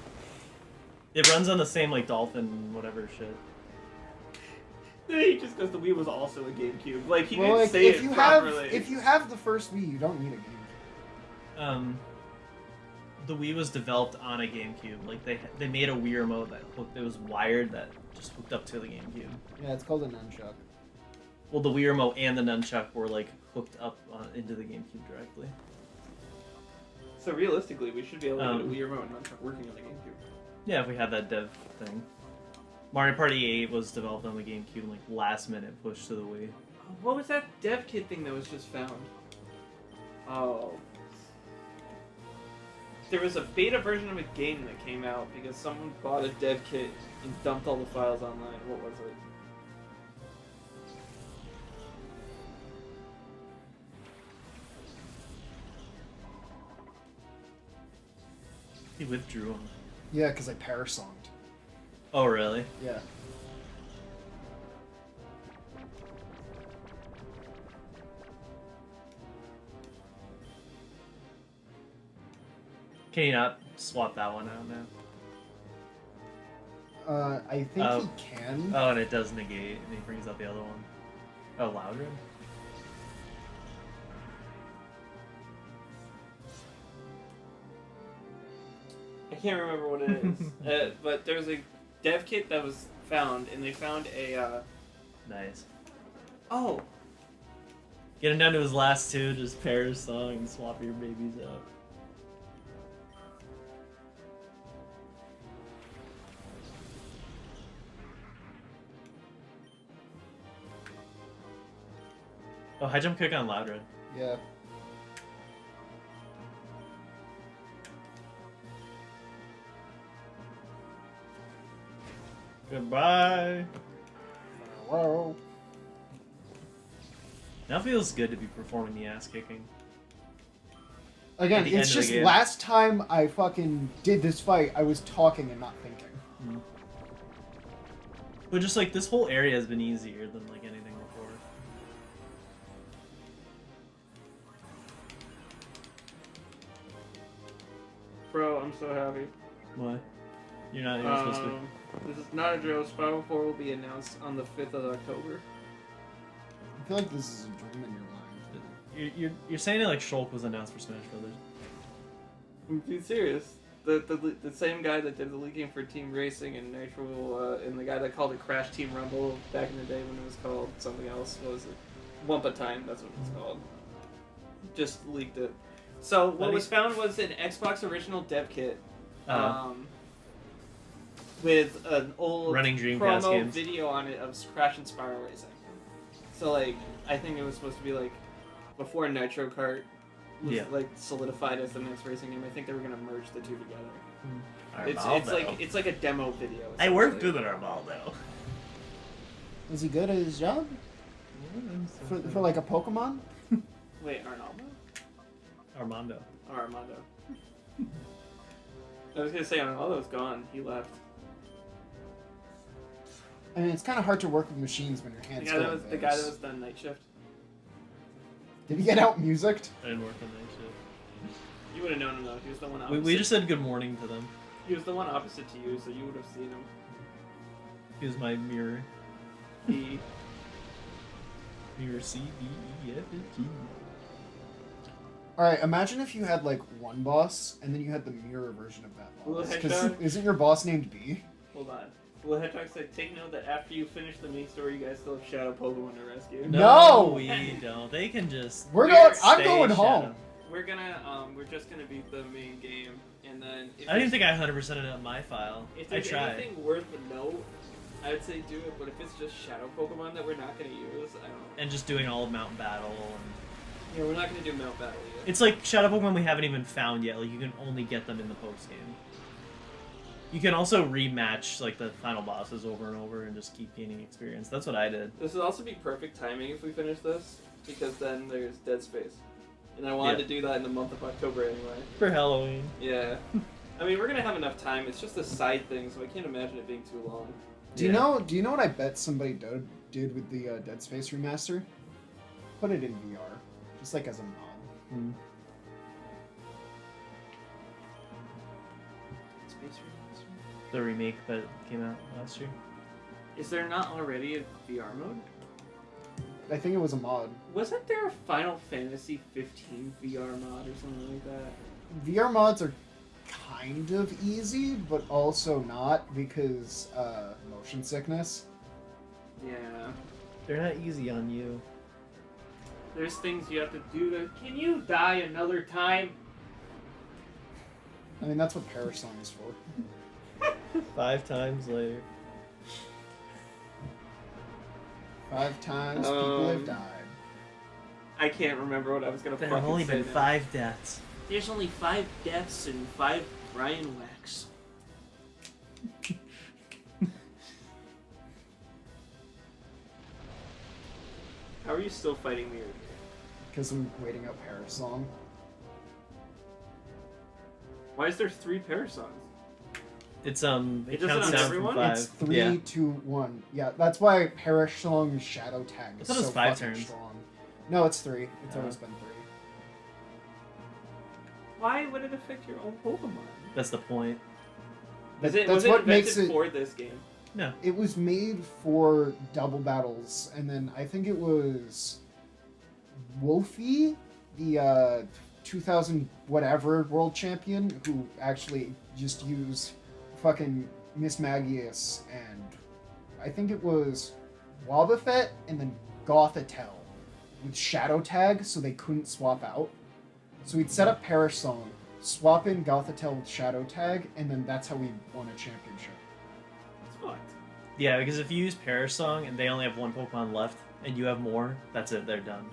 It runs on the same like Dolphin whatever shit. He just goes, the Wii was also a GameCube. Like, he Well, didn't like, say if it you properly. have if you have the first Wii, you don't need a GameCube. The Wii was developed on a GameCube. Like they made a Wii remote that hooked. It was wired that just hooked up to the GameCube. Yeah, it's called a nunchuck. Well, the Wii remote and the nunchuck were like hooked up into the GameCube directly. So realistically, we should be able to get a Um, Wii remote and nunchuck working on the GameCube. Yeah, if we had that dev thing. Mario Party 8 was developed on the GameCube and like last minute pushed to the Wii. What was that dev kit thing that was just found? Oh. There was a beta version of a game that came out because someone bought a dev kit and dumped all the files online. What was it? He withdrew them. Yeah, because I parasonged. Oh really? Yeah. Can you not swap that one out now? I think Oh. he can. Oh, and it does negate, and he brings out the other one. Oh, louder? I can't remember what it is. But there was a dev kit that was found, and they found a, Nice. Oh! Get him down to his last two, just pair his song and swap your babies out. Oh, high jump kick on Loudred. Yeah. Goodbye. Whoa. Now feels good to be performing the ass kicking. Again, At the end it's of the just game. last time I fucking did this fight, I was talking and not thinking. But just like this whole area has been easier than like anything before. Bro, I'm so happy. What? You're not supposed to be. This is not a drill. Spiral 4 will be announced on the 5th of October. I feel like this is a dream in your mind. You're saying it like Shulk was announced for Smash Brothers. I'm being serious. The same guy that did the leaking for Team Racing and Nitro, and the guy that called it Crash Team Rumble back in the day when it was called something else, what was it? Wumpa Time, that's what it was called. Just leaked it. So what was found was an Xbox original dev kit. With an old Running Dreamcast promo games. video on it of Crash and Spiral Racing. So like, I think it was supposed to be like before Nitro Kart was like solidified as the next racing game. I think they were gonna merge the two together. It's like a demo video. I worked with Armaldo. Is he good at his job? For like a Pokemon? Wait, Arnaldo? Armando. Oh, Armando. I was gonna say Arnaldo's gone. He left. I mean, it's kind of hard to work with machines when your hands go in The guy that was done night shift. Did he get out musicked? I didn't work on that shit. You would have known him though. He was the one opposite. We just said good morning to them. He was the one opposite to you, so you would have seen him. He was my mirror. He. Mirror C, D, E, F, G. Alright, imagine if you had like one boss, and then you had the mirror version of that Little boss. Because hedgehog? isn't your boss named B? Hold on. Well, Hedgehog said, take note that after you finish the main story, you guys still have Shadow Pokemon to rescue. No! we don't. They can just. I'm going stay home. Shadow. We're just gonna beat the main game, and then. If I don't even think I 100%ed up my file. If I there's tried. anything worth a note, I would say do it. But if it's just Shadow Pokemon that we're not gonna use, I don't. And just doing all of Mountain Battle. And... Yeah, we're not gonna do Mount Battle yet. It's like Shadow Pokemon we haven't even found yet. Like you can only get them in the post game. You can also rematch like the final bosses over and over and just keep gaining experience. That's what I did. This would also be perfect timing if we finish this, because then there's Dead Space, and I wanted to do that in the month of October anyway. For Halloween. Yeah. I mean, we're gonna have enough time. It's just a side thing, so I can't imagine it being too long. Do you know what I bet somebody did with the Dead Space remaster? Put it in VR. Just like as a mod. Hmm. Space Remaster? The remake that came out last year. Is there not already a VR mode? I think it was a mod. Wasn't there a Final Fantasy 15 VR mod or something like that? VR mods are kind of easy, but also not because motion sickness. Yeah. They're not easy on you. There's things you have to do to... Can you die another time? I mean, that's what Perish Song is for. 5 times later. 5 times people have died. I can't remember what I was gonna There fucking have only say been now. 5 deaths. There's only 5 deaths and 5 Brian Wax. How are you still fighting me? Because I'm waiting out Perish Song. Why is there 3 pair songs? It's It it does it counts on down everyone? from 5. It's 3, Yeah. 2, 1. Yeah, that's why Perish Song Shadow Tag I is thought it was so 5 fucking turns. strong. No, it's 3. It's Oh. always been 3. Why would it affect your own Pokemon? That's the point. Was That's it what invented makes it. for this game? No. It was made for double battles, and then I think it was Wolfie, the 2000 whatever world champion, who actually just used fucking Miss Magius, and I think it was Wobbuffet and then Gothitelle with Shadow Tag, so they couldn't swap out. So we'd set up Perish Song, swap in Gothitelle with Shadow Tag, and then that's how we won a championship. It's fucked. Yeah, because if you use Perish Song and they only have 1 Pokemon left, and you have more, that's it, they're done.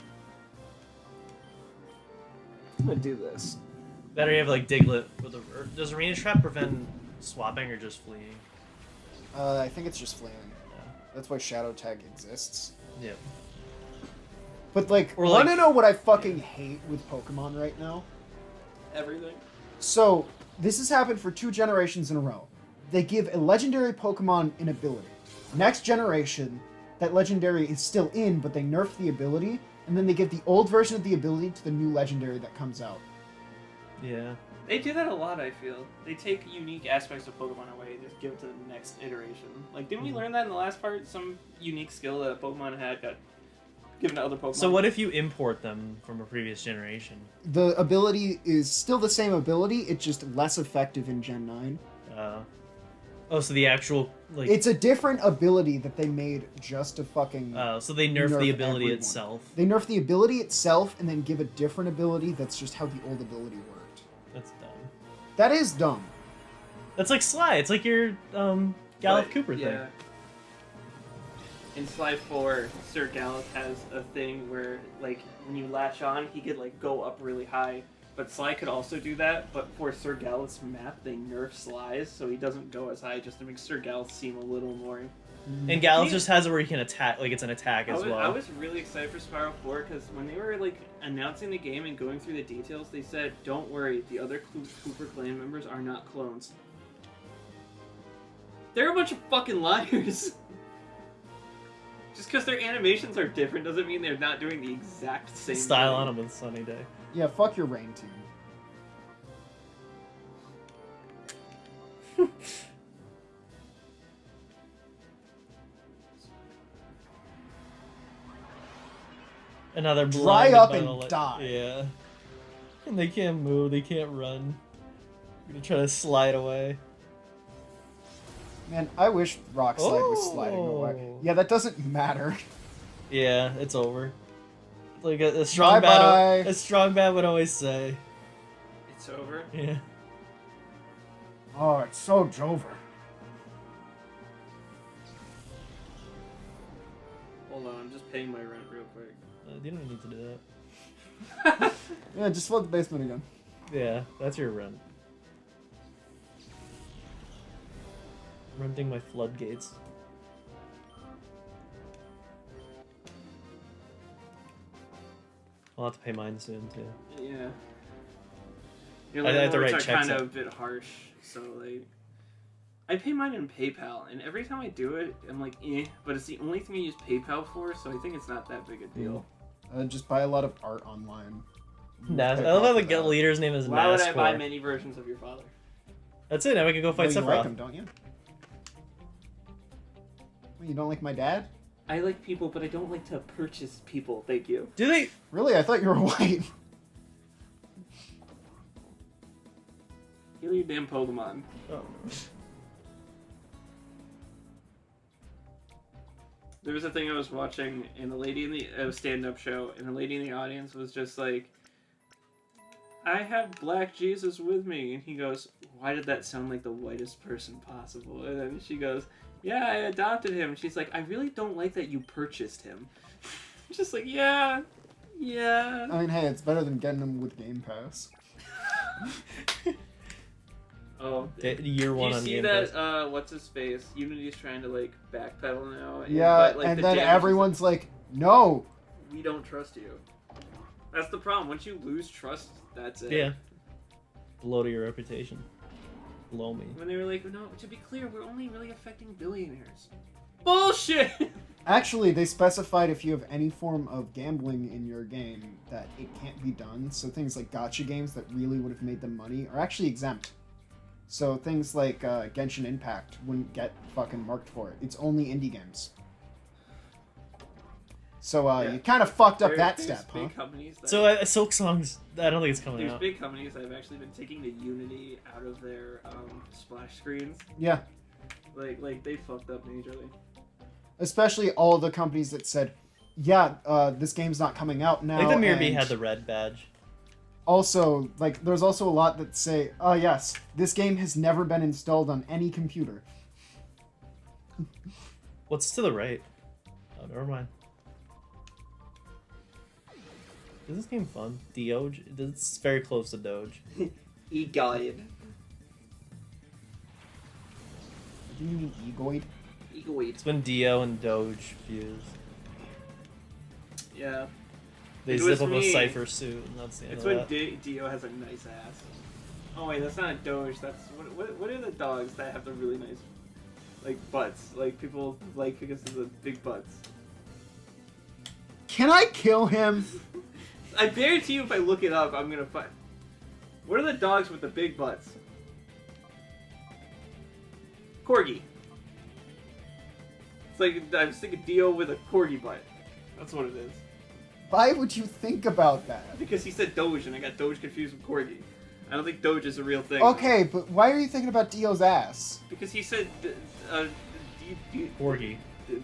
I'm gonna do this. Better you have like Diglett with a... Or does Arena Trap prevent swapping or just fleeing? I think it's just fleeing. Yeah. That's why Shadow Tag exists. Yep. But like, Or, wanna like- know what I fucking hate with Pokemon right now? Everything. So, this has happened for 2 generations in a row. They give a legendary Pokemon an ability. Next generation, that legendary is still in, but they nerf the ability, and then they give the old version of the ability to the new legendary that comes out. Yeah. They do that a lot, I feel. They take unique aspects of Pokemon away and just give it to the next iteration. Like, didn't we learn that in the last part? Some unique skill that a Pokemon had got given to other Pokemon. So what if you import them from a previous generation? The ability is still the same ability, it's just less effective in Gen 9. Oh, so the actual, like... It's a different ability that they made just to fucking... so they nerf the nerf ability everyone. itself. They nerf the ability itself and then give a different ability that's just how the old ability worked. That's dumb. That is dumb. That's like Sly. It's like your Gallop But, Cooper thing. yeah. In Sly 4, Sir Gallup has a thing where, like, when you latch on, he could, like, go up really high. But Sly could also do that, but for Sir Gallup's map, they nerf Sly's, so he doesn't go as high, just to make Sir Gallup seem a little more... And Gallop He- just has it where he can attack, like it's an attack as well. I was really excited for Spiral 4, because when they were, like, announcing the game and going through the details, they said, don't worry, the other Cooper clan members are not clones. They're a bunch of fucking liars! Just because their animations are different doesn't mean they're not doing the exact same Style thing. on him with Sunny Day. Yeah, fuck your rain team. Another Dry blinded up by and the light. die. Yeah. And they can't move, they can't run. I'm gonna try to slide away. Man, I wish Rock Slide was sliding away. Oh. Yeah, that doesn't matter. Yeah, it's over. Like a strong Bye-bye. bat. A strong bat would always say. It's over. Yeah. Oh, it's so Jover. Hold on, I'm just paying my rent real quick. You don't need to do that. Yeah, just flood the basement again. Yeah, that's your rent. Renting my floodgates. I'll have to pay mine soon too. Yeah. Your I have to landlords write are checks kind out. of a bit harsh, so like, I pay mine in PayPal, and every time I do it, I'm like, eh. But it's the only thing I use PayPal for, so I think it's not that big a deal. Just buy a lot of art online. I love how the leader's name is Why would I buy NASCAR. many versions of your father? That's it. Now we can go fight You like Sephiroth. him, don't you? You don't like my dad? I like people, but I don't like to purchase people. Thank you. Do they? Really? I thought you were white. Heal your damn Pokemon. Oh. There was a thing I was watching, and the lady in the stand-up show, and the lady in the audience was just like, I have Black Jesus with me. And he goes, why did that sound like the whitest person possible? And then she goes, yeah, I adopted him. And she's like, I really don't like that you purchased him. Just like, yeah. I mean, hey, it's better than getting him with Game Pass. Oh, Year one you on see Game that? Pass. What's his face? Unity's trying to like backpedal now. Yeah, but, like, and the then damage is- everyone's like, no. we don't trust you. That's the problem. Once you lose trust, that's it. Yeah. Blow to your reputation. Blow me. When they were like, no, to be clear, we're only really affecting billionaires. Bullshit! Actually, they specified if you have any form of gambling in your game that it can't be done. So things like gacha games that really would have made them money are actually exempt. So things like Genshin Impact wouldn't get fucking marked for it. It's only indie games. So Yeah. you kind of fucked up that There's step, huh? big companies that, So Silk Songs, I don't think it's coming there's out. big companies that have actually been taking the Unity out of their splash screens. Yeah. Like they fucked up majorly. Especially all the companies that said, yeah, this game's not coming out now. I think the Mirror and had the red badge. Also, like, there's also a lot that say, oh yes, this game has never been installed on any computer. What's to the right? Oh, never mind. Is this game fun? Doge? It's very close to Doge. E-guide. Do you mean Egoid? E-guide. It's when Dio and Doge fuse. Yeah. They It zip was up a me. Cypher suit, and that's the end It's of when that. Dio has a nice ass. Oh wait, that's not a Doge. That's what are the dogs that have the really nice, like, butts? Like people like because of the big butts. Can I kill him? I guarantee you, if I look it up, I'm gonna find. What are the dogs with the big butts? Corgi. It's like I was thinking Dio with a corgi butt. That's what it is. Why would you think about that? Because he said Doge, and I got Doge confused with corgi. I don't think Doge is a real thing. Okay, but why are you thinking about Dio's ass? Because he said Corgi.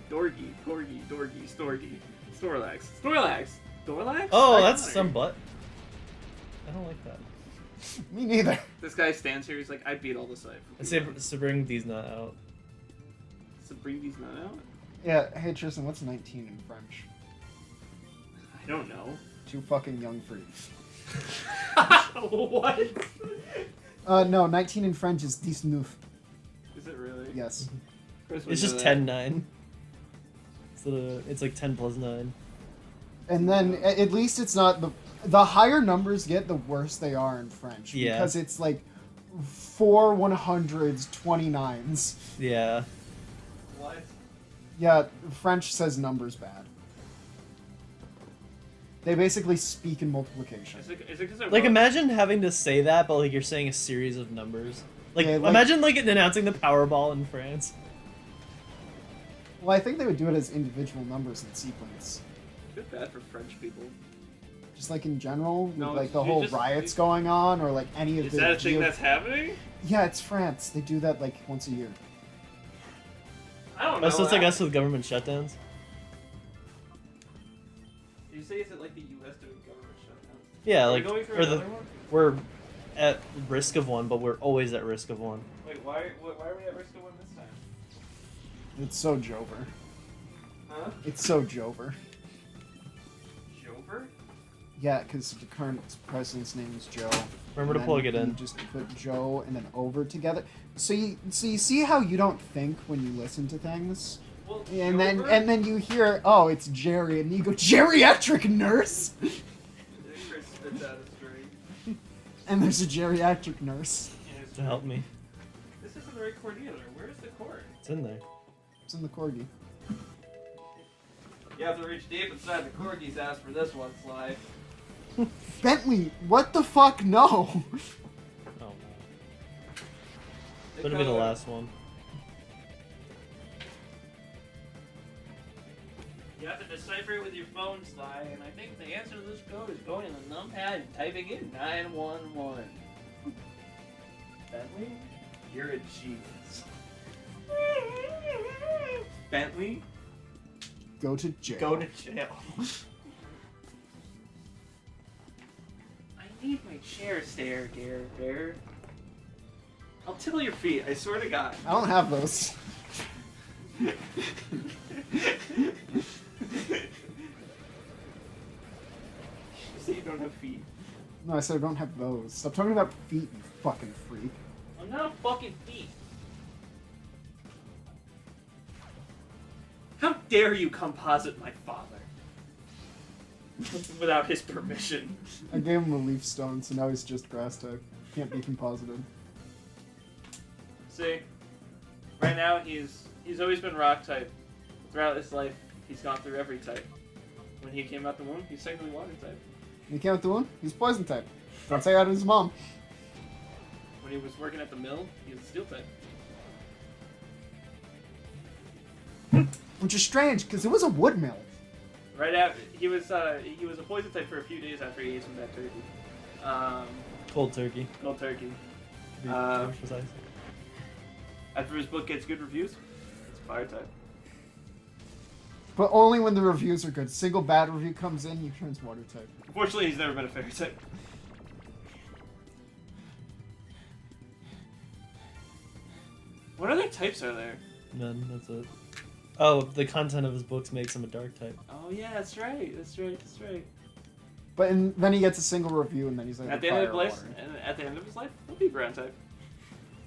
Dorgy, Corgi, Dorgy, Storgy, Snorlax. Snorlax! Snorlax? Oh, Right that's on some her. butt. I don't like that. Me neither. This guy stands here, he's like, I beat all this life. Let's say to bring these not out. Sabrini's not out? Yeah, hey Tristan, what's 19 in French? I don't know. Too fucking young for you. What? No, 19 in French is 19. Is it really? Yes. Chris would It's know just that. 10-9. It's like 10 plus 9. And then at least it's not the higher numbers get, the worse they are in French. Yeah. Because it's like 4 100s, 29s. Yeah. What? Yeah, French says numbers bad. They basically speak in multiplication. Is it because I Like, wrote- imagine having to say that, but like you're saying a series of numbers. Like, Yeah, like- imagine like announcing the Powerball in France. Well, I think they would do it as individual numbers in sequence. I feel bad for French people. Just like in general, with No, like the you whole just- riots going on, or like any of Is the. that a thing that's happening? Yeah, it's France. They do that like once a year. I don't know. Oh, so it's like that. us with government shutdowns. Did you say is it like the U.S. doing government shutdown? Yeah, Are we like going for or the another one? we're at risk of one, but we're always at risk of one. Wait, why are we at risk of one this time? It's so Jover. Huh? It's so Jover. Jover? Yeah, because the current president's name is Joe. Remember to and plug then it you in. just put Joe and then over together. So you see how you don't think when you listen to things, Well, and Jover? then you hear, oh, it's Jerry, and you go geriatric nurse, Chris spits out his drink. and there's a geriatric nurse. To help me. This isn't the right cord either. Where's the cord? It's in there. It's in the corgi. You have to reach deep inside the corgi's ass for this one, Sly. Bentley, what the fuck? No. Oh no. Better be the last one. You have to decipher it with your phone, Sly, and I think the answer to this code is going in the numpad and typing in 911. Bentley, you're a genius. Bentley, Go to jail. go to jail. I need my chair stair, Bear. I'll tickle your feet, I swear to God. I don't have those. You say you don't have feet. No, I said I don't have those. Stop talking about feet, you fucking freak. I'm not a fucking feet. How dare you composite my father? Without his permission. I gave him a leaf stone, so now he's just grass type. Can't be composited. See? Right now he's always been rock type. Throughout his life, he's gone through every type. When he came out the womb, he's technically water type. He came out the one. He's poison type. Don't say that to his mom. When he was working at the mill, he was steel type. Which is strange, because it was a wood mill. Right after he was a poison type for a few days after he ate some bad turkey. Cold turkey. Cold turkey. To be precise. After his book gets good reviews, it's fire type. But only when the reviews are good. Single bad review comes in, he turns water type. Unfortunately, he's never been a fairy type. What other types are there? None, that's it. Oh, the content of his books makes him a dark type. Oh yeah, that's right. But then he gets a single review, and then he's like, At the end of his life, he'll be ground type.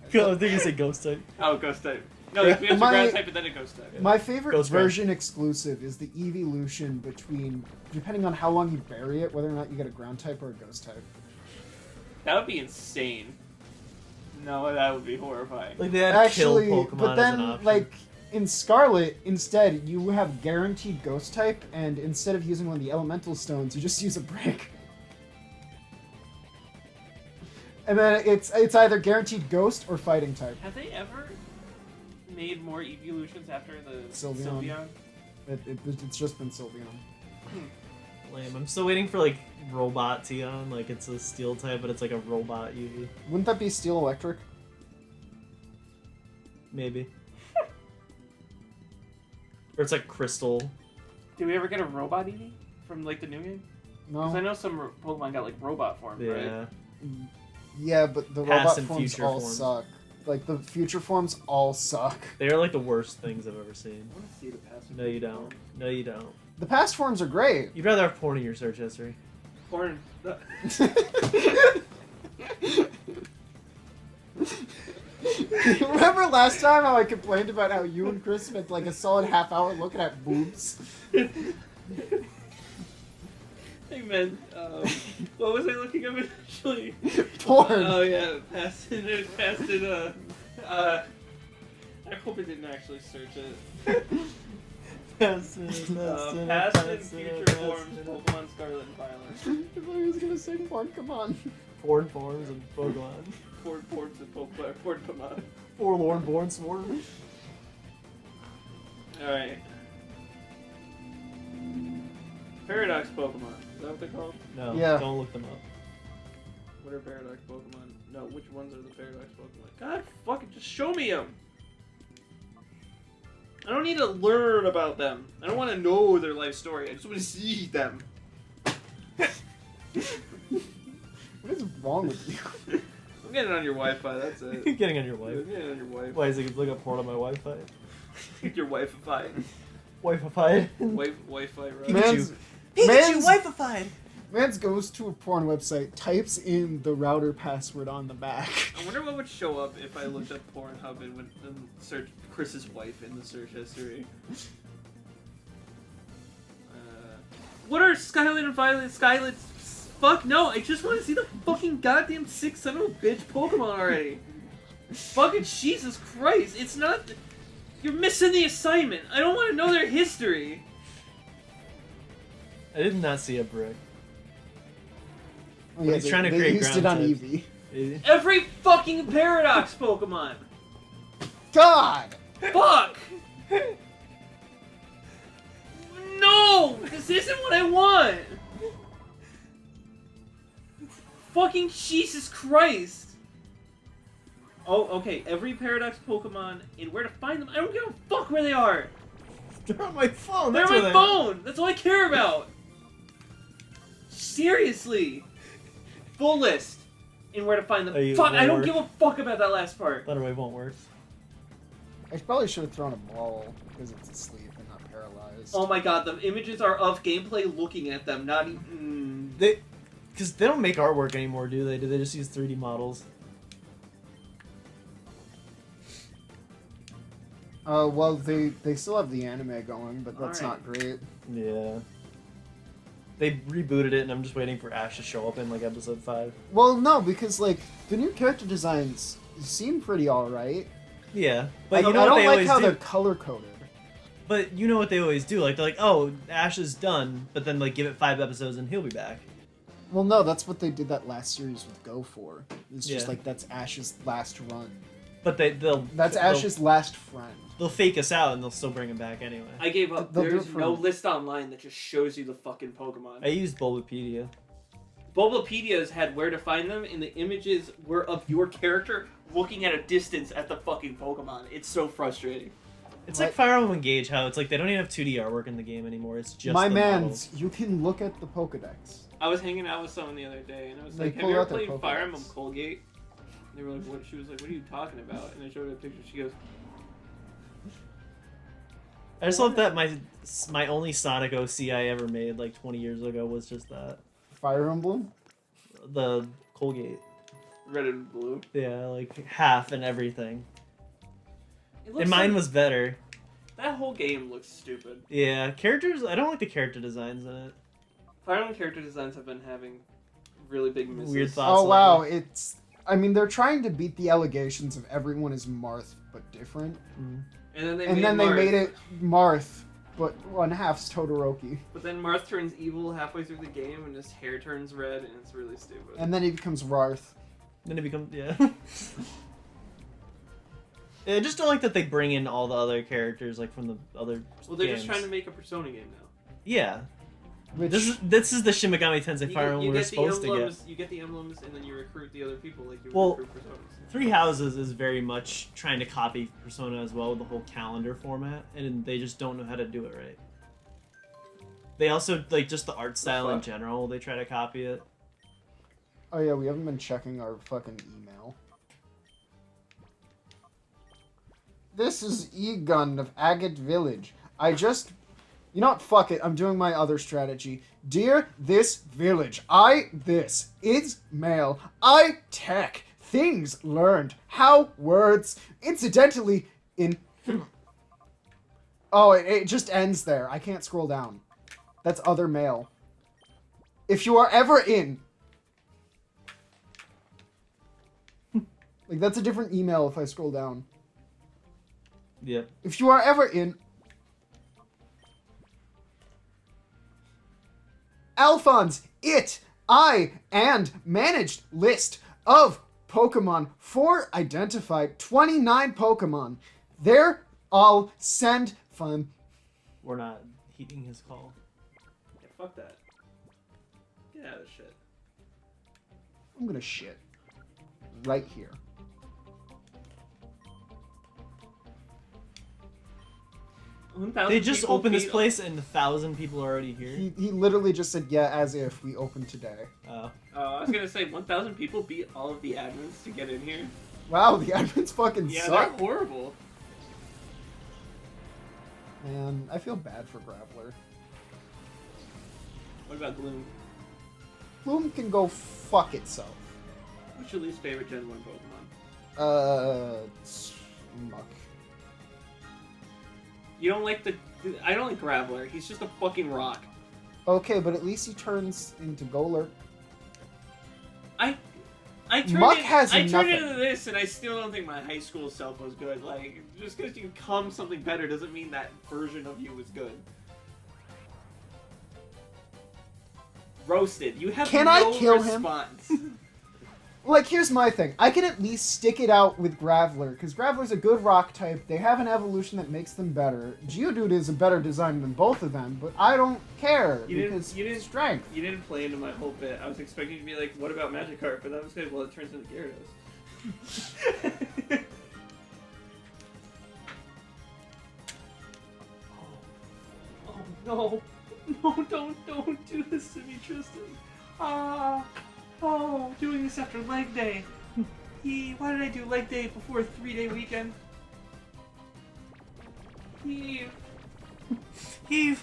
I think you said ghost type. Oh, ghost type. No, we have to ground type and then a ghost type. My favorite Ghost version exclusive is the evolution between, depending on how long you bury it, whether or not you get a ground type or a ghost type. That would be insane. No, that would be horrifying. Like they had Actually, kill Pokemon but as an then, option. like, in Scarlet, instead, you have guaranteed ghost type, and instead of using one of the elemental stones, you just use a brick. And then it's either guaranteed ghost or fighting type. Have they ever made more evolutions after the Sylveon. Sylveon? It's just been Sylveon. Lame. I'm still waiting for like Robot Tion. Like it's a steel type, but it's like a robot Eevee. Wouldn't that be Steel Electric? Maybe. Or it's like crystal. Did we ever get a robot Eevee from like the new game? Because I No. know some Pokemon got like robot forms, Yeah. right? Yeah, but the Past robot and forms future all forms. suck. Like, the future forms all suck. They are like the worst things I've ever seen. I want to see the past. No, you don't. No, you don't. The past forms are great. You'd rather have porn in your search history. Porn. Remember last time how I complained about how you and Chris spent like a solid half hour looking at boobs? Hey man, what was I looking up initially? Porn. Oh yeah, past and I hope it didn't actually search it. Past and future forms, Pokemon Scarlet and Violet. I thought he was gonna say porn, come on. Porn forms and Pokemon. Forms and Pokemon. Forlorn Born Swarm. Alright. Paradox Pokemon. Is that what they're called? No, Yeah. don't look them up. What are Paradox Pokemon? No, which ones are the Paradox Pokemon? God fucking just show me them! I don't need to learn about them. I don't want to know their life story. I just want to see them. What is wrong with you? I'm getting on your Wi-Fi, that's it. You're getting on your I'm wife. getting on your Wi-Fi. Why is he look up porn on my Wi-Fi? Your Wi-Fi. Wi-Fi. Wi-Fi, right? Man's, Pikachu, man's, Wi-Fi. man's goes to a porn website, types in the router password on the back. I wonder what would show up if I looked up Pornhub and went and searched Chris's wife in the search history. What are Skyline and Violet? Fuck no! I just want to see the fucking goddamn sick son of a bitch Pokemon already. Fucking Jesus Christ! It's not. You're missing the assignment. I don't want to know their history. I did not see a brick. Oh, yeah, he's trying to create used it on ground Eevee. Every fucking Paradox Pokemon! God! Fuck! No! This isn't what I want! Fucking Jesus Christ! Oh, okay. Every Paradox Pokemon and where to find them. I don't give a fuck where they are! They're on my phone. They're That's on where my they are. phone! That's all I care about! Seriously! Full list. And where to find them. Are you Fuck, I don't lower? give a fuck about that last part. Letterway won't work. I probably should have thrown a ball because it's asleep and not paralyzed. Oh my god, the images are of gameplay looking at them, not even... Because they don't make artwork anymore, do they? Do they just use 3D models? Well, they still have the anime going, but that's Alright. not great. Yeah. They rebooted it, and I'm just waiting for Ash to show up in like episode 5. Well, no, because like the new character designs seem pretty alright. Yeah, But but I you know what don't they like always how do. they're color coded. But you know what they always do? Like they're like, oh, Ash is done, but then like give it 5 episodes and he'll be back. Well, no, that's what they did that last series with Go for. It's just Yeah. like that's Ash's last run. But they'll That's Ash's last friend. they'll fake us out and they'll still bring him back anyway. I gave up. They'll do There's it for- no list online that just shows you the fucking Pokemon. I used Bulbapedia. Bulbapedia's had where to find them, and the images were of your character looking at a distance at the fucking Pokemon. It's so frustrating. It's What? like Fire Emblem Engage, how it's like they don't even have 2D artwork in the game anymore. It's just My the man, models. you can look at the Pokedex. I was hanging out with someone the other day, and I was They like, "Have pull you ever out their played Fire Pokedex. Emblem Colgate?" They were like, "What?" She was like, "What are you talking about?" And I showed her a picture. She goes, I just love that my only Sonic OC I ever made like 20 years ago was just that. Fire Emblem? The Colgate. "Red and blue." Yeah, like half and everything. It looks And mine like- was better. That whole game looks stupid. Yeah, characters, I don't like the character designs in it. Fire Emblem character designs have been having really big misses. Weird thoughts. Oh wow, it's. I mean, they're trying to beat the allegations of everyone is Marth but different, Mm. And then they and made then Marth, they made it Marth, but one half's Todoroki, But then Marth turns evil halfway through the game, and his hair turns red, and it's really stupid. and then he becomes Rarth. Then it becomes, yeah. I just don't like that they bring in all the other characters like from the other Well, they're games. just trying to make a Persona game now. Yeah. Which This is the Shin Megami Tensei Fire Emblem we're supposed to get. You get the emblems, and then you recruit the other people like you Well, recruit Personas. Three Houses is very much trying to copy Persona as well with the whole calendar format, and they just don't know how to do it right. They also like just the art style in fuck? general. They try to copy it. Oh yeah, we haven't been checking our fucking email. This is Egon of Agate Village. You know what? Fuck it. I'm doing my other strategy. Dear this village, this is mail. Tech. Things learned. How words. Incidentally, in... Oh, it just ends there. I can't scroll down. That's other mail. If you are ever in... Like, that's a different email if I scroll down. Yep. If you are ever in... Alphonse, and managed list of Pokemon for identified 29 Pokemon. They're all send fun. We're not heeding his call. Yeah, fuck that. Get out of this shit. I'm gonna shit. Right here. 1,000 They just people opened this beat- place and 1,000 people are already here. He literally just said, yeah, as if we opened today. Oh. I was gonna say 1,000 people beat all of the admins to get in here. Wow, the admins fucking Yeah, suck. they're horrible. Man, I feel bad for Grappler. What about Gloom? Bloom can go fuck itself. What's your least favorite Gen 1 Pokemon? Muck. You don't like I don't like Graveler. He's just a fucking rock. Okay, but at least he turns into Golurk. I turned Muck has I turned nothing. into this, and I still don't think my high school self was good. Like, just because you become something better doesn't mean that version of you was good. Roasted. You have Can no I kill him? response. Like, here's my thing. I can at least stick it out with Graveler, because Graveler's a good rock type. They have an evolution that makes them better. Geodude is a better design than both of them, but I don't care, because you didn't strength. You didn't play into my whole bit. I was expecting you to be like, what about Magikarp? But that was good. Well, it turns into Gyarados. Oh no. No, don't do this to me, Tristan. Doing this after leg day. Why did I do leg day before a 3-day weekend? Heave,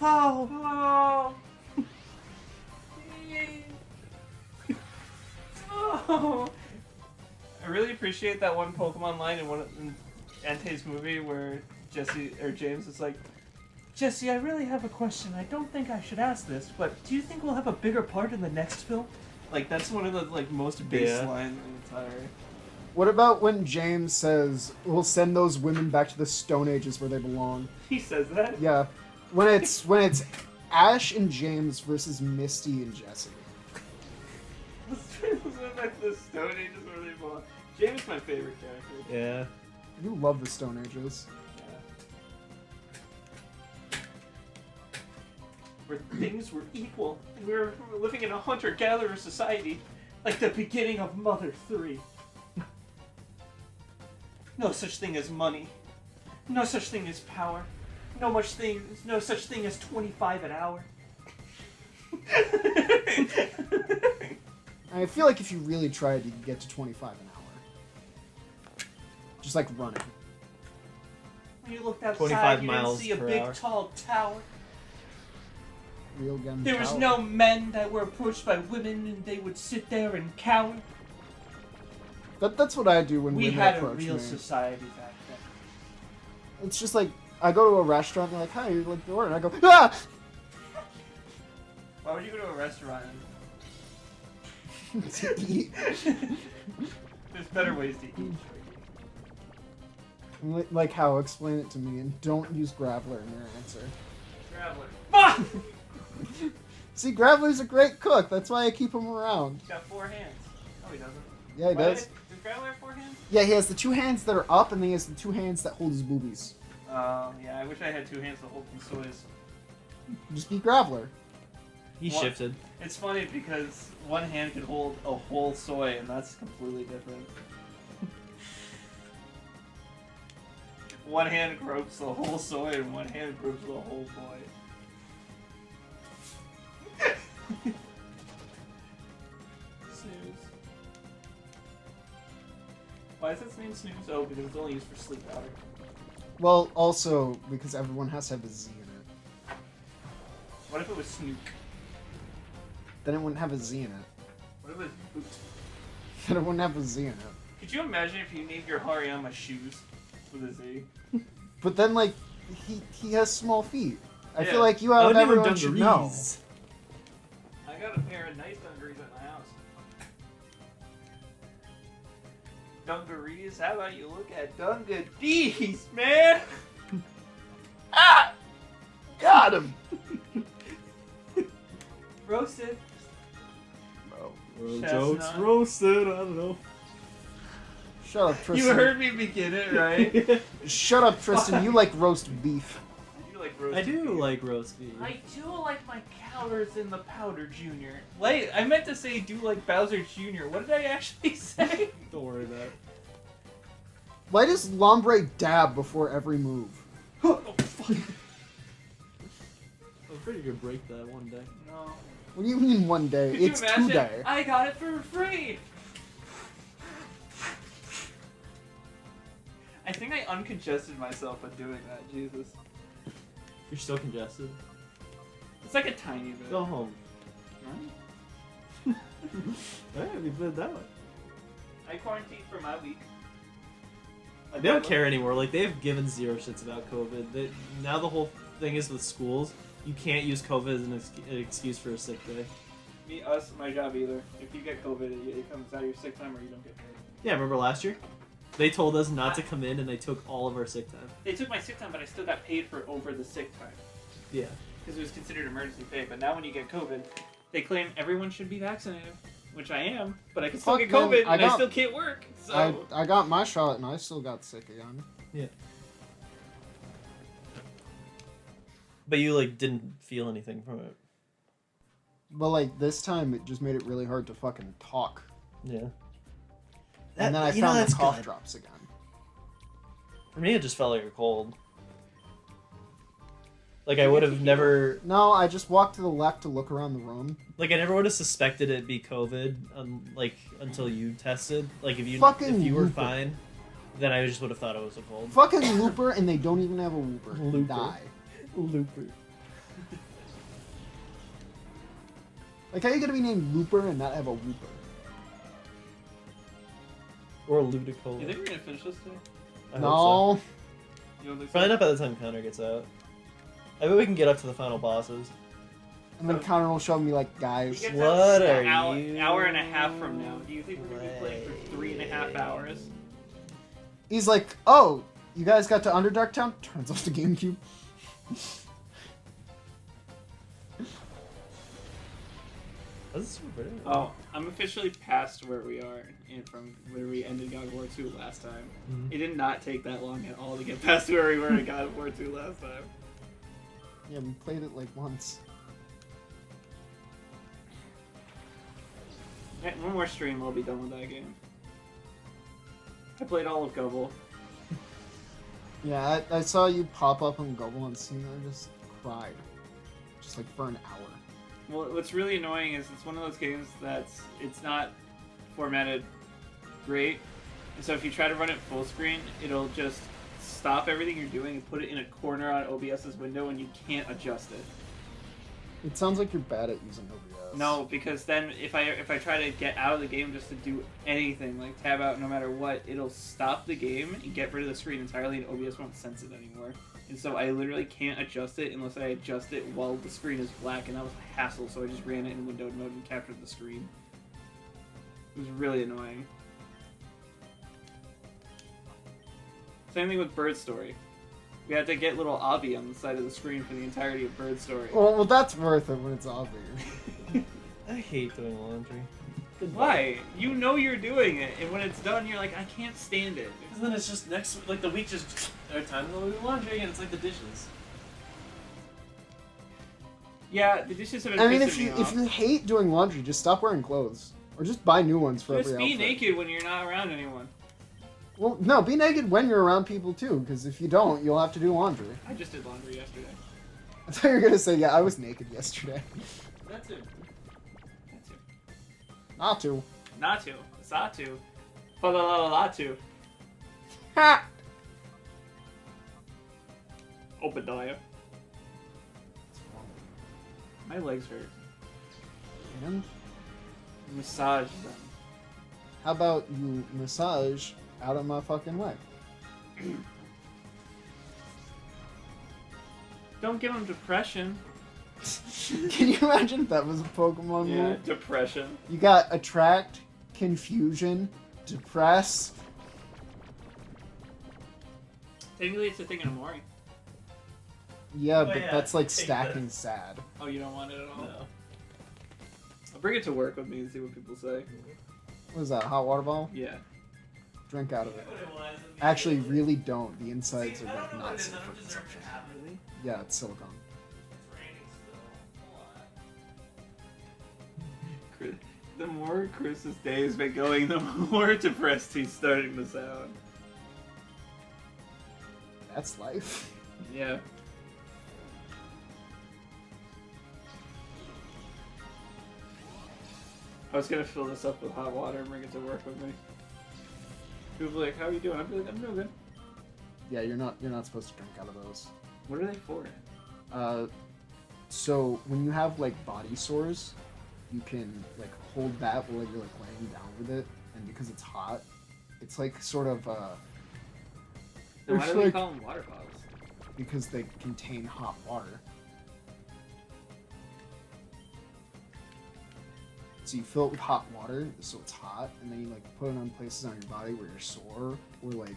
oh. Oh. I really appreciate that one Pokemon line in Entei's movie where James is like, Jesse, I really have a question. I don't think I should ask this, but do you think we'll have a bigger part in the next film? Like, that's one of the most baseline in the entire. What about when James says, we'll send those women back to the Stone Ages where they belong? He says that? Yeah. When it's Ash and James versus Misty and Jesse. Back to the Stone Ages where they belong. James is my favorite character. Yeah. You love the Stone Ages. Where things were equal, and we were living in a hunter-gatherer society, like the beginning of Mother 3. No such thing as money. No such thing as power. No such thing as 25 an hour. I feel like if you really tried, you could get to 25 an hour. Just like running. When you looked outside, 25 you miles didn't see a per big, hour. tall tower. Real gun There was power. no men that were approached by women and they would sit there and cower. That's what I do when We women had a approach real me. society back then. It's just like, I go to a restaurant and they're like, hi, you like the order? And I go, ah! Why would you go to a restaurant? To eat. There's better ways to eat. Like how? Explain it to me, and don't use Graveler in your answer. Traveler. Fuck! See, Graveler's a great cook. That's why I keep him around. He's got 4 hands. No, he doesn't. Yeah, he does. Does Graveler have 4 hands? Yeah, he has the 2 hands that are up, and then he has the 2 hands that hold his boobies. Yeah, I wish I had 2 hands to hold some soys. Just be Graveler. He What? shifted. It's funny because one hand can hold a whole soy, and that's completely different. One hand gropes the whole soy, and one hand gropes the whole boy. Snooze. Why is its name Snooze? Oh, because it's only used for sleep powder. Well, also, because everyone has to have a Z in it. What if it was Snook? Then it wouldn't have a Z in it. What if it was Boot? Then it wouldn't have a Z in it. Could you imagine if you named your Hariyama Shoes with a Z? But then, like, he has small feet. I Yeah. feel like you out of everyone should know. I got a pair of nice dungarees at my house. Dungarees? How about you look at Dungadees, man? Ah! Got him! Roasted. Chestnut. Jokes roasted. I don't know. Shut up, Tristan. You heard me begin it, right? Shut up, Tristan. You like roast beef. I do like roast I do beef. like roast beef. I do like my calories in the powder, Junior. Wait, I meant to say do like Bowser Jr. What did I actually say? Don't worry about it. Why does Lombre dab before every move? Oh, fuck. I'm pretty gonna break that one day. No. What do you mean one day? Could It's you imagine? 2 day. I got it for free. I think I uncongested myself by doing that. Jesus. You're still congested. It's like a tiny bit. Go home. Right? Alright, we put it that way. I quarantined for my week. They don't care anymore. Like, they've given 0 shits about COVID. Now the whole thing is with schools, you can't use COVID as an excuse for a sick day. My job either. If you get COVID, it comes out of your sick time or you don't get paid. Yeah, remember last year? They told us not to come in and they took all of our sick time. They took my sick time, but I still got paid for over the sick time. Yeah. Because it was considered emergency pay. But now when you get COVID, they claim everyone should be vaccinated, which I am, but I can still Fuck, get man, COVID I and I got- still can't work. So I got my shot and I still got sick again. Yeah. But you like didn't feel anything from it. But like this time, it just made it really hard to fucking talk. Yeah. And then I you know, found the that's cough good. drops again. For me, it just felt like a cold. Like I would have never, No, I just walked to the left to look around the room. like I never would have suspected it'd be COVID, like until you tested. Like if you were Looper. fine, then I just would have thought it was a cold. Fucking Looper, and they don't even have a Looper. Looper. Die. Looper. Like, how are you gonna be named Looper and not have a Whooper? Or you Ludicola. think we're gonna finish this today? I hope so. No. You don't think so? Probably not by the time Connor gets out. I bet we can get up to the final bosses. And then Connor will show me, like, He guys. gets What out are an you hour and a half from now. Do you think we're gonna be playing for 3.5 hours? He's like, oh, you guys got to Underdark Town? Turns off the GameCube. That's super pretty. Oh, I'm officially past where we are and from where we ended God of War 2 last time. Mhm. It did not take that long at all to get past where we were in God of War 2 last time. Yeah, we played it, like, once. Right, one more stream, I'll be done with that game. I played all of Gobble. Yeah, I saw you pop up on Gobble on Steam and I just cried. Just, like, for an hour. Well, what's really annoying is it's one of those games it's not formatted great, and so if you try to run it full screen, it'll just stop everything you're doing and put it in a corner on OBS's window, and you can't adjust it. It sounds like you're bad at using OBS. No, because then if I try to get out of the game just to do anything, like tab out no matter what, it'll stop the game and get rid of the screen entirely, and OBS won't sense it anymore. And so I literally can't adjust it unless I adjust it while the screen is black, and that was a hassle, so I just ran it in windowed mode and captured the screen. It was really annoying. Same thing with Bird Story. We had to get little Obby on the side of the screen for the entirety of Bird Story. Well, that's worth it when it's obvious. I hate doing laundry. Why? You know you're doing it, and when it's done, you're like, I can't stand it. Because then it's just next, like the week just, time to do laundry, and it's like the dishes. Yeah, the dishes have been I mean, pissing if me off. you hate doing laundry, just stop wearing clothes. Or just buy new ones for Just every be outfit. naked when you're not around anyone. Well, no, be naked when you're around people too, because if you don't, you'll have to do laundry. I just did laundry yesterday. I thought you were gonna say, yeah, I was naked yesterday. That too. That too. Not to. Not to. Sa to. Fa la la la la to. Ha! Obadiah. My legs hurt. And Massage them. how about you massage out of my fucking way? Don't give them depression. Can you imagine if that was a Pokemon Yeah, move? depression. You got attract, confusion, depress. Technically, it's a thing in Amori. Yeah, Oh, but yeah, that's like take stacking sad. Oh, you don't want it at all? No. I'll bring it to work with me and see what people say. What is that, hot water bottle? Yeah. Drink out of it. Actually, really don't. The insides are like not safe for consumption. Really? Yeah, it's silicone. The more Chris's day has been going, the more depressed he's starting to sound. That's life. Yeah. I was gonna fill this up with hot water and bring it to work with me. People are like, how are you doing? I'm like, I'm doing good. Yeah, you're not supposed to drink out of those. What are they for? So when you have like body sores, you can like hold that while you're like laying down with it, and because it's hot, it's like sort of Then why it's do we like- call them water bottles? because they contain hot water. So you fill it with hot water, so it's hot, and then you like put it on places on your body where you're sore, or like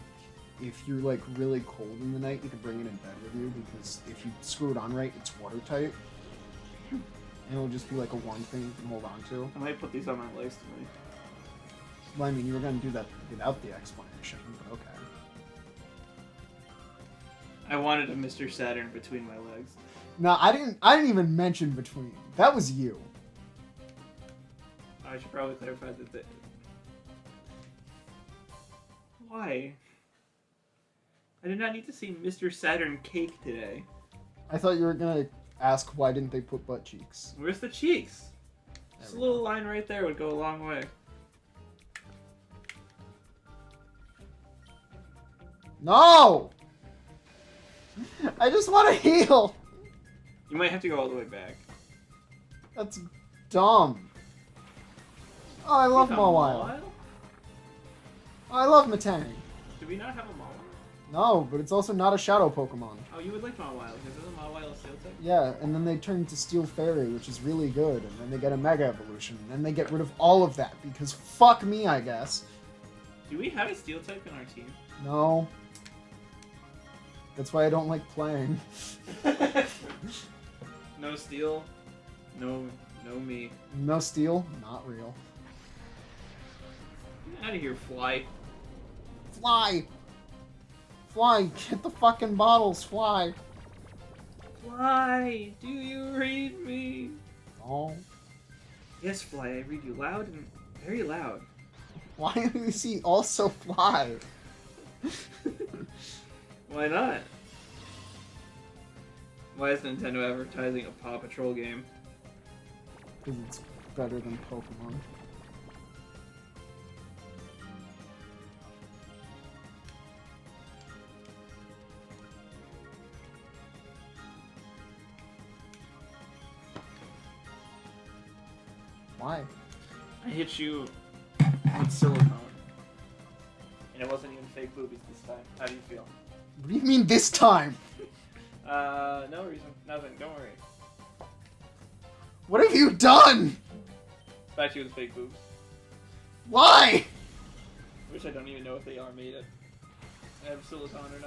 if you're like really cold in the night, you can bring it in bed with you because if you screw it on right, it's watertight. And it'll just be like a one thing you can hold on to. I might put these on my legs tonight. Well, I mean, you were gonna do that without the explanation, but okay. I wanted a Mr. Saturn between my legs. No, I didn't even mention between. That was you. I should probably clarify that. Why? I did not need to see Mr. Saturn cake today. I thought you were gonna ask why didn't they put butt cheeks. Where's the cheeks? Just a little line right there would go a long way. No! I just want to heal! You might have to go all the way back. That's dumb. Oh, I love Mawile. Oh, I love Matang. Do we not have a Mawile? No, but it's also not a shadow Pokemon. Oh, you would like Mawile, because isn't Mawile a Steel type? Yeah, and then they turn into Steel Fairy, which is really good, and then they get a Mega Evolution, and then they get rid of all of that, because fuck me, I guess. Do we have a Steel type in our team? No. That's why I don't like playing. No Steel, no me. No Steel, not real. Get out of here, Fly. Fly! Fly, get the fucking bottles, fly! Fly, do you read me? Oh. Yes, Fly, I read you loud and very loud. Why is he also fly? Why not? Why is Nintendo advertising a Paw Patrol game? Because it's better than Pokemon. Why? I hit you with silicone. And it wasn't even fake boobies this time. How do you feel? What do you mean this time? No reason. Nothing. Don't worry. What have you done? Back to you with fake boobs. Why? Which I don't even know if they are made of. I have silicone or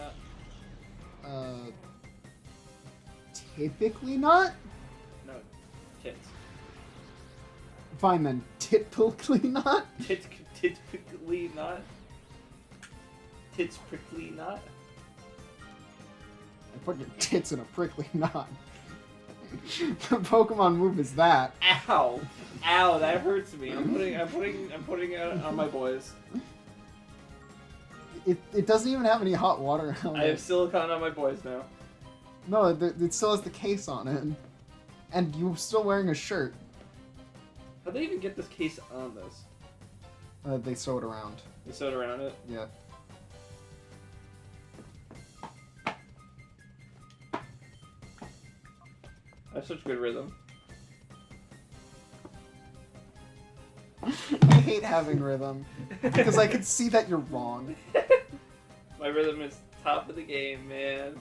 not. Typically not? No. Tits. Fine then, typically not? Tits prickly not? Tits prickly not? I put your tits in a prickly knot. The Pokemon move is that. Ow! Ow, that hurts me. I'm putting it on my boys. It doesn't even have any hot water on I have it. silicone on my boys now. No, it still has the case on it. And you're still wearing a shirt. How'd they even get this case on this? They sew it around. They sewed around it? Yeah. I have such good rhythm. I hate having rhythm. Because I can see that you're wrong. My rhythm is top of the game, man.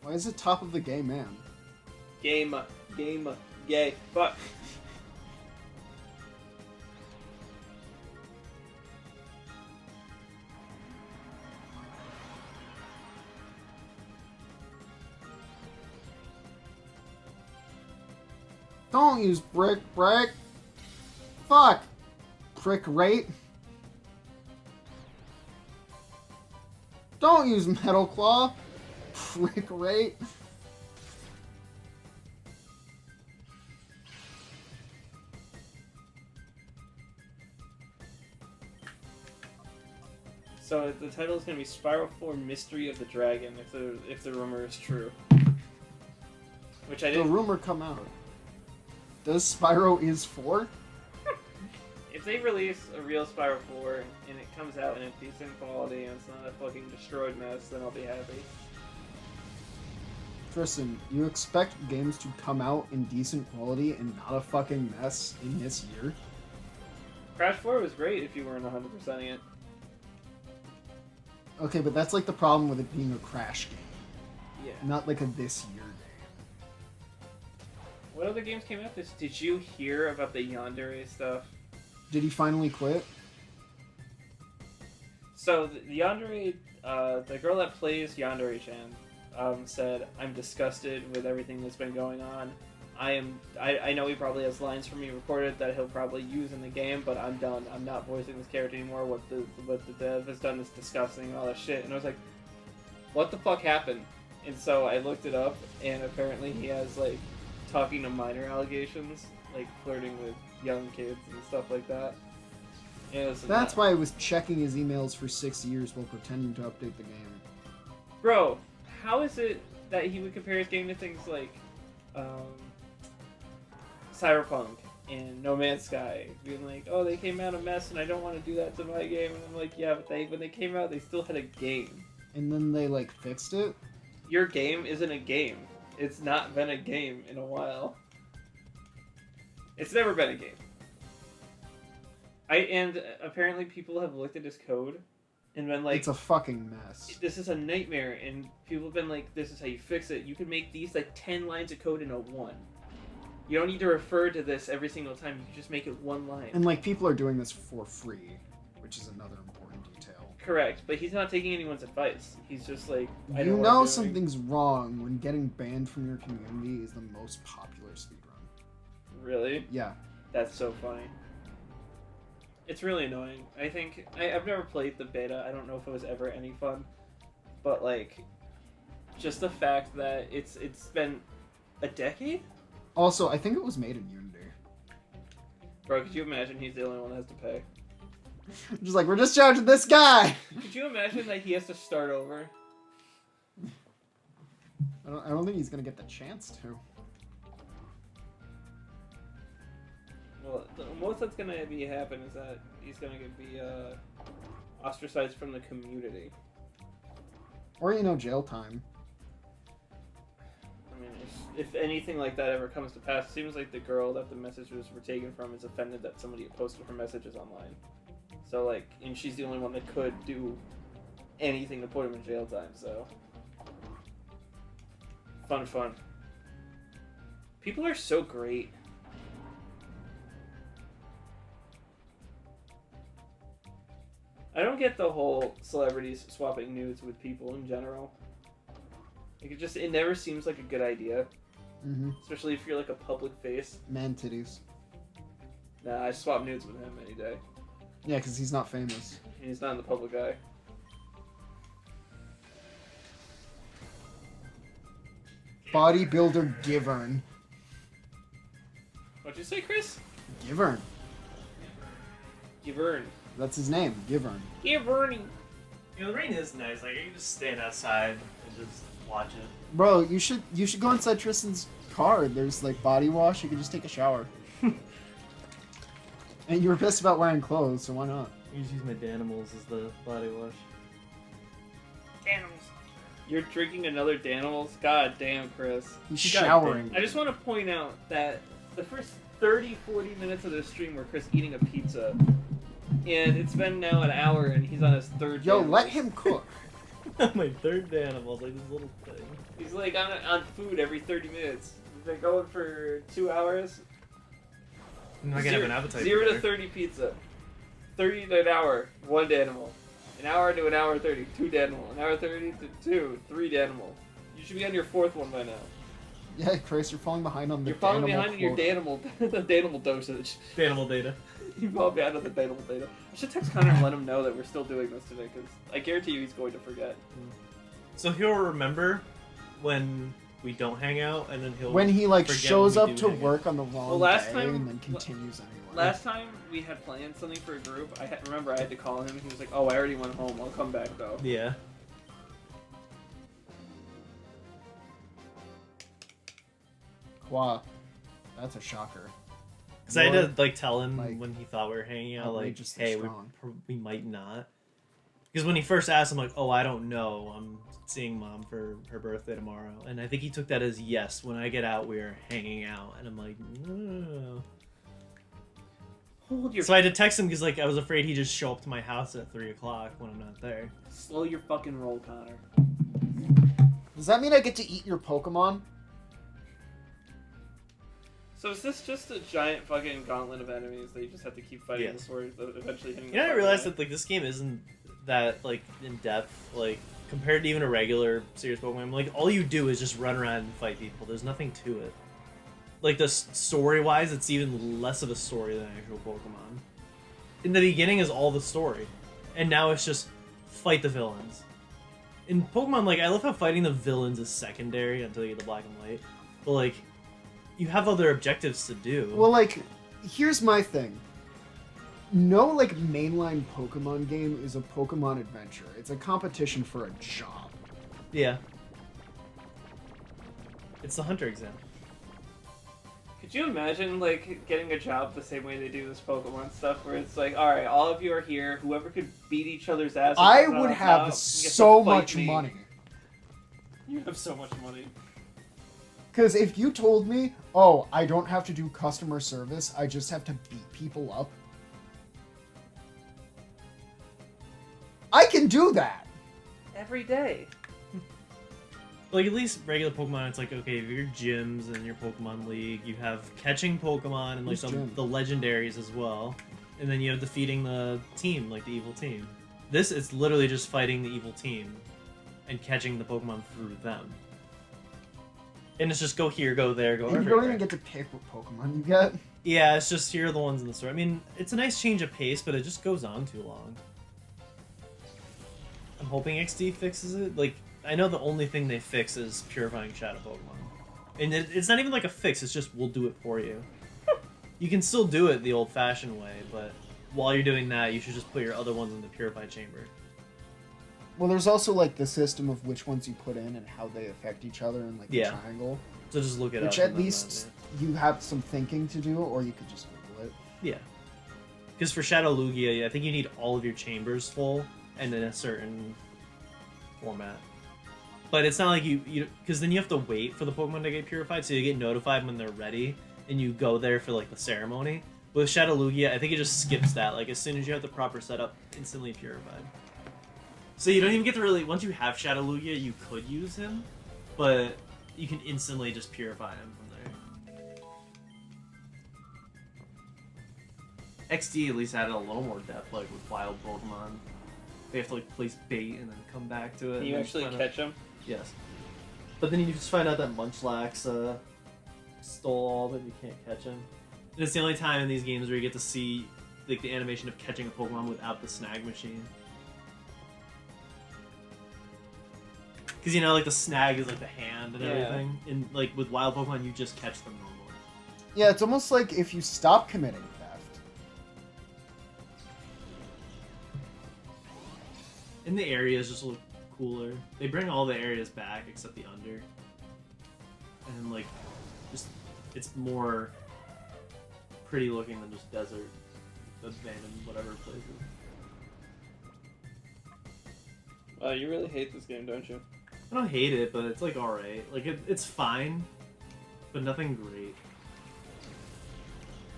Why is it top of the game, man? Game, gay, fuck. Don't use brick. Fuck. Prick rate. Don't use Metal Claw. Prick rate. So the title is going to be Spiral 4 Mystery of the Dragon, if the rumor is true. Which I The didn't... rumor come out. Does Spyro is 4? If they release a real Spiral 4 and it comes out in a decent quality and it's not a fucking destroyed mess, then I'll be happy. Tristan, you expect games to come out in decent quality and not a fucking mess in this year? Crash 4 was great if you weren't 100%ing it. Okay, but that's like the problem with it being a Crash game. Yeah. Not like a this year game. What other games came out this? Did you hear about the Yandere stuff? Did he finally quit? So the Yandere, the girl that plays Yandere-chan, said, "I'm disgusted with everything that's been going on. I know he probably has lines for me recorded that he'll probably use in the game, but I'm done. I'm not voicing this character anymore. What the dev has done is disgusting, all that shit. And I was like, what the fuck happened? And so I looked it up, and apparently he has like talking to minor allegations, like flirting with young kids and stuff like that. And it was That's why I was checking his emails for 6 years while pretending to update the game. Bro, how is it that he would compare his game to things like Cyberpunk and No Man's Sky, being like, oh, they came out a mess and I don't want to do that to my game? And I'm like, yeah, but when they came out, they still had a game. And then they, like, fixed it? Your game isn't a game. It's not been a game in a while. It's never been a game. And apparently people have looked at his code and been like, it's a fucking mess. this is a nightmare, and people have been like, this is how you fix it. You can make these like 10 lines of code in a one. You don't need to refer to this every single time. You can just make it one line. And like people are doing this for free, which is another important detail. Correct, but he's not taking anyone's advice. He's just like, I You know what know I'm doing. something's wrong when getting banned from your community is the most popular speedrun. Really? Yeah. That's so funny. It's really annoying. I think I've never played the beta. I don't know if it was ever any fun, but like, just the fact that it's been a decade. Also, I think it was made in Unity. Bro, could you imagine he's the only one that has to pay? Just like, we're just charging this guy! Could you imagine that he has to start over? I don't think he's gonna get the chance to. Well, the most that's gonna happen is that he's gonna be ostracized from the community. Or, jail time. I mean, if anything like that ever comes to pass, it seems like the girl that the messages were taken from is offended that somebody had posted her messages online. So, like, and she's the only one that could do anything to put him in jail time, so. Fun. People are so great. I don't get the whole celebrities swapping nudes with people in general. Like, it never seems like a good idea. Mm-hmm. Especially if you're like a public face. Man titties. Nah, I swap nudes with him any day. Yeah, because he's not famous. He's not in the public eye. Bodybuilder Givern. What'd you say, Chris? Givern. Givern. That's his name, Givern. Giverny. The rain is nice. Like, you can just stand outside and just watch it. Bro, you should go inside Tristan's car. There's like body wash. You can just take a shower. And you were pissed about wearing clothes, so why not? I just use my Danimals as the body wash. Danimals. You're drinking another Danimals? God damn, Chris. He's showering. I just want to point out that the first 30-40 minutes of this stream were Chris eating a pizza. And it's been now an hour and he's on his third Yo, Danimals. let him cook. My third Danimal, like this little thing. He's like on food every 30 minutes. He's been going for 2 hours. I'm not gonna have an appetite. 0 for to dinner. 30 pizza. 30 to an hour, 1 Danimal. An hour to an hour 30, 2 Danimal. An hour 30 to 2, 3 Danimal. You should be on your 4th one by now. Yeah, Chris, you're falling behind on the You're falling Danimal behind in your quota. Danimal, the Danimal dosage. Danimal data. You fall behind on the Danimal data. I should text Connor and let him know that we're still doing this today, because I guarantee you he's going to forget. So he'll remember when we don't hang out, and then he'll When he like forget shows when we up do to hang work on the wrong Well, last day time- and then continues anyway. Last time we had planned something for a group, remember I had to call him. He was like, "Oh, I already went home. I'll come back though." out. Yeah. Wow, that's a shocker. Because I had to More like tell him like, when he thought we were hanging out, like, outrageously hey, strong. we might not. Because when he first asked, I'm like, oh, I don't know. I'm seeing mom for her birthday tomorrow, and I think he took that as yes. When I get out, we're hanging out, and I'm like, no. Hold your So I had to text him because like I was afraid he'd just show up to my house at 3 o'clock when I'm not there. slow your fucking roll, Connor. Does that mean I get to eat your Pokemon? So is this just a giant fucking gauntlet of enemies that you just have to keep fighting Yes. before eventually hitting? You know, I realized that like this game isn't that like in depth, like compared to even a regular serious Pokemon. Like all you do is just run around and fight people. There's nothing to it. Like the story-wise, it's even less of a story than actual Pokemon. In the beginning is all the story, and now it's just fight the villains. In Pokemon, like, I love how fighting the villains is secondary until you get the black and white. But, like, you have other objectives to do. Well, like, here's my thing. No, like, mainline Pokemon game is a Pokemon adventure. It's a competition for a job. Yeah. It's the hunter exam. Could you imagine, like, getting a job the same way they do this Pokemon stuff, where it's like, all right, all of you are here. Whoever could beat each other's ass. I would have so much money. You have so much money. Because if you told me, oh, I don't have to do customer service, I just have to beat people up, I can do that. Every day. Like, at least regular Pokemon, it's like, okay, your gyms and your Pokemon League, you have catching Pokemon and, like, the legendaries as well. And then you have defeating the team, like the evil team. This is literally just fighting the evil team and catching the Pokemon through them. And it's just go here, go there, go And everywhere. you don't even get to pick what Pokemon you get. Yeah, it's just here are the ones in the story. I mean, it's a nice change of pace, but it just goes on too long. I'm hoping XD fixes it. Like, I know the only thing they fix is purifying Shadow Pokemon. And it's not even like a fix, it's just we'll do it for you. You can still do it the old-fashioned way, but while you're doing that, you should just put your other ones in the purified chamber. Well, there's also, like, the system of which ones you put in and how they affect each other in, like, the triangle. So just look it up. Which at least you have some thinking to do, or you could just Google it. Yeah. Because for Shadow Lugia, I think you need all of your chambers full and in a certain format. But it's not like you because then you have to wait for the Pokemon to get purified, so you get notified when they're ready, and you go there for, like, the ceremony. With Shadow Lugia, I think it just skips that. Like, as soon as you have the proper setup, instantly purified. So you don't even get to really... Once you have Shadow Lugia, you could use him, but you can instantly just purify him from there. XD at least added a little more depth, like with wild Pokemon. They have to, like, place bait and then come back to it. Can you actually catch them? Yes. But then you just find out that Munchlax stole all that you can't catch him. And it's the only time in these games where you get to see, like, the animation of catching a Pokemon without the snag machine. Because, you know, like, the snag is, like, the hand and everything. And, like, with wild Pokemon, you just catch them normally. Yeah, it's almost like if you stop committing theft. And the areas just look cooler. They bring all the areas back except the under. And, like, just, it's more pretty looking than just desert, abandoned whatever places. You really hate this game, don't you? I don't hate it, but it's, like, alright. Like, it's fine, but nothing great.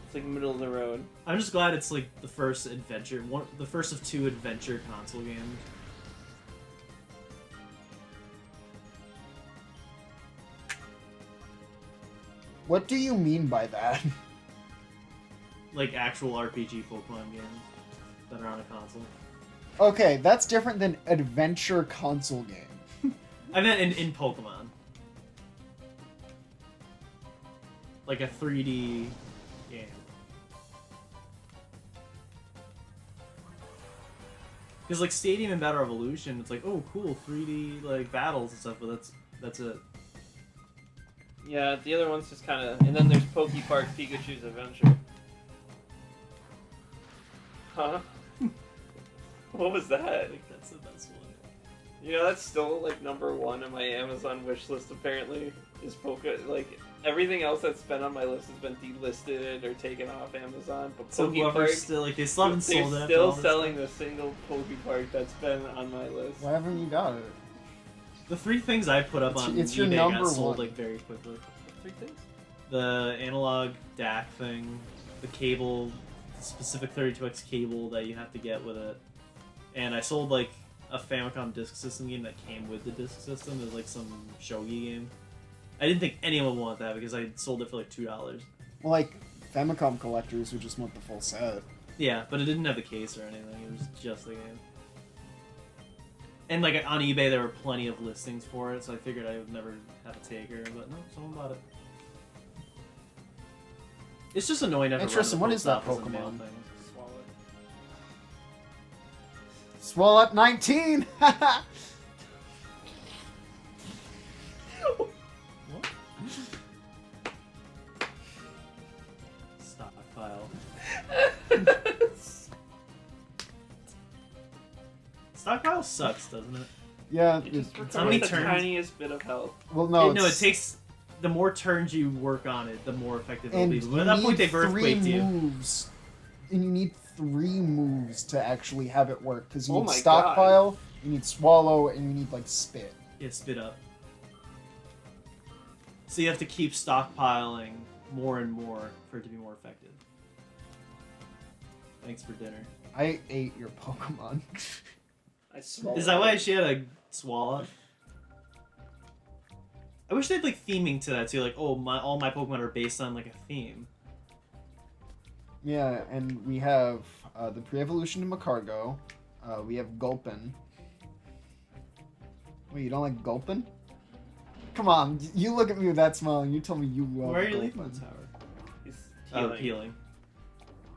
It's like middle of the road. I'm just glad it's, like, the first adventure, the first of 2 adventure console games. What do you mean by that? Like, actual RPG Pokemon games that are on a console. Okay, that's different than adventure console game. I meant in Pokemon. Like a 3D game. Because, like, Stadium and Battle Revolution, it's like, oh, cool, 3D, like, battles and stuff, but that's it. Yeah, the other one's just kind of... And then there's Pokepark Pikachu's Adventure. Huh? What was that? I think that's the best one. You know, that's still, like, #1 on my Amazon wish list, apparently, is like, everything else that's been on my list has been delisted or taken off Amazon, but So whoever's still, like, they still haven't sold it. They're still selling the single Pokepark that's been on my list. Why haven't you got it? The 3 things I put up on It's your eBay number got sold, one. like, very quickly. 3 things? The analog DAC thing, the cable, the specific 32X cable that you have to get with it, and I sold, like, a Famicom Disk System game that came with the Disk System. It was, like, some shogi game. I didn't think anyone would want that because I sold it for, like, $2. Well, like, Famicom collectors who just want the full set. Yeah, but it didn't have the case or anything. It was just the game. And, like, on eBay there were plenty of listings for it, so I figured I would never have a taker, but no, someone bought it. It's just annoying to have to run to Interesting, the what post is that office and mail Pokemon? things. Swallow it. Swallow 19! What? Stockpile. Stockpile sucks, doesn't it? Yeah, You just How many recover the turns? tiniest bit of health. well, no, No, it it's- takes the more turns you work on it, the more effective it'll and be. you But at that point, need they've 3 earthquaked you. moves. And you need 3 moves to actually have it work. Because you Oh need my Stockpile, you need Swallow, and you need, like, Spit. Yeah, spit up. So you have to keep stockpiling more and more for it to be more effective. Thanks for dinner. I ate your Pokemon. I swallowed Is that why it. she had a swallow? I wish they'd like theming to that too. Like, oh, all my Pokemon are based on like a theme. Yeah, and we have the pre-evolution to Macargo. We have Gulpin. Wait, you don't like Gulpin? Come on, you look at me with that smile and you tell me you love Where are you Gulpin. leaving the tower? He's Oh, healing. healing.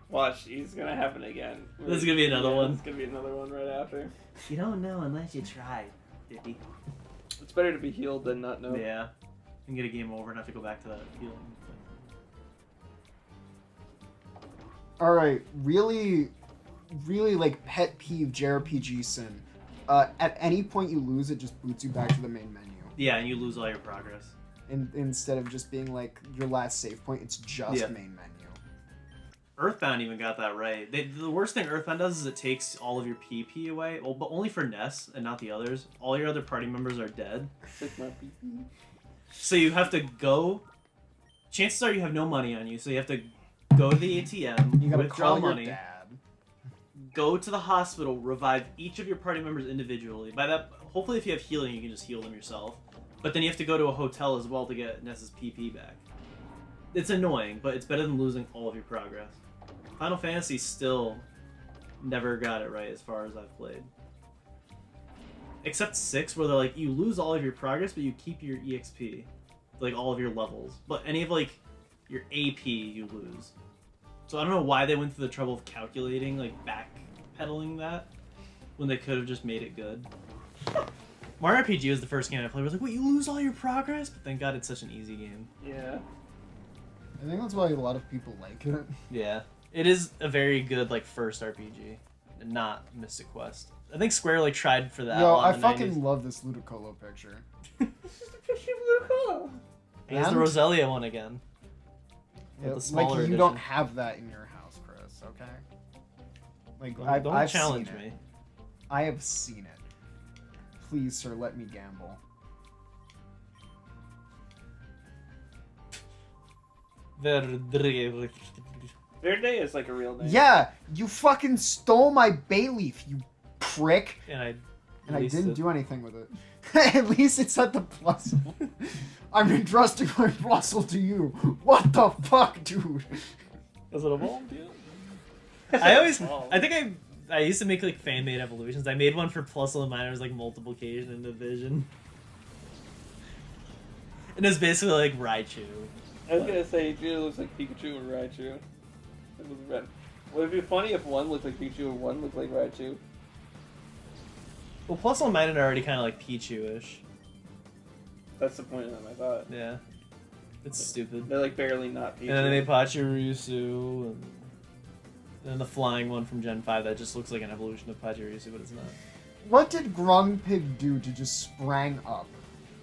Watch, he's gonna happen again. This is gonna be another one. It's gonna be another one right after. You don't know unless you try, Dippy. It's better to be healed than not know. Yeah. And get a game over and have to go back to that healing thing. Alright, really, like pet peeve JRPG sin. At any point you lose, it just boots you back to the main menu. Yeah, and you lose all your progress. Instead of just being like your last save point, it's just Yeah. main menu. Earthbound even got that right. The worst thing Earthbound does is it takes all of your PP away, well, but only for Ness and not the others. All your other party members are dead. Sigma PP. So you have to go. Chances are you have no money on you, so you have to go to the ATM, You gotta withdraw call money, your dad. go to the hospital, revive each of your party members individually. By that, hopefully, if you have healing, you can just heal them yourself. But then you have to go to a hotel as well to get Ness's PP back. It's annoying, but it's better than losing all of your progress. Final Fantasy still never got it right as far as I've played. Except 6, where they're like, you lose all of your progress, but you keep your EXP. Like, all of your levels. But any of, like, your AP, you lose. So I don't know why they went through the trouble of calculating, like, backpedaling that, when they could have just made it good. Mario RPG was the first game I played. I was like, wait, you lose all your progress? But thank God it's such an easy game. Yeah. I think that's why a lot of people like it. Yeah. It is a very good, like, first RPG. And not Mystic Quest. I think Square, like, tried for that. Yo, a lot I in the fucking 90s. love this Ludicolo picture. It's just a picture of Ludicolo. Here's the And- Roselia one again. Yeah, With the like smaller you edition. don't have that in your house, Chris. Okay. Like Don't I've challenge seen me. It. I have seen it. Please, sir, let me gamble. Verde Verde is like a real name. Yeah, you fucking stole my bay leaf, you prick. And I And I released didn't it. do anything with it. At least it's at the plus. I'm entrusting my Russell to you. What the fuck, dude? Is it a ball? I always, Wow. I think I used to make like fan made evolutions. I made one for plus and minors like multiplication and division. And it's basically like Raichu. I was gonna say, it looks like Pikachu and Raichu. It was red. Would it be funny if one looked like Pikachu and one looked like Raichu? Well, plus and minor are already kind of like Pichu-ish. That's the point of them, I thought. Yeah. It's stupid. They're like barely not Pikachu. And then they made Pachirisu, and then the flying one from Gen 5 that just looks like an evolution of Pachirisu, but it's not. What did Grungpig do to just sprang up?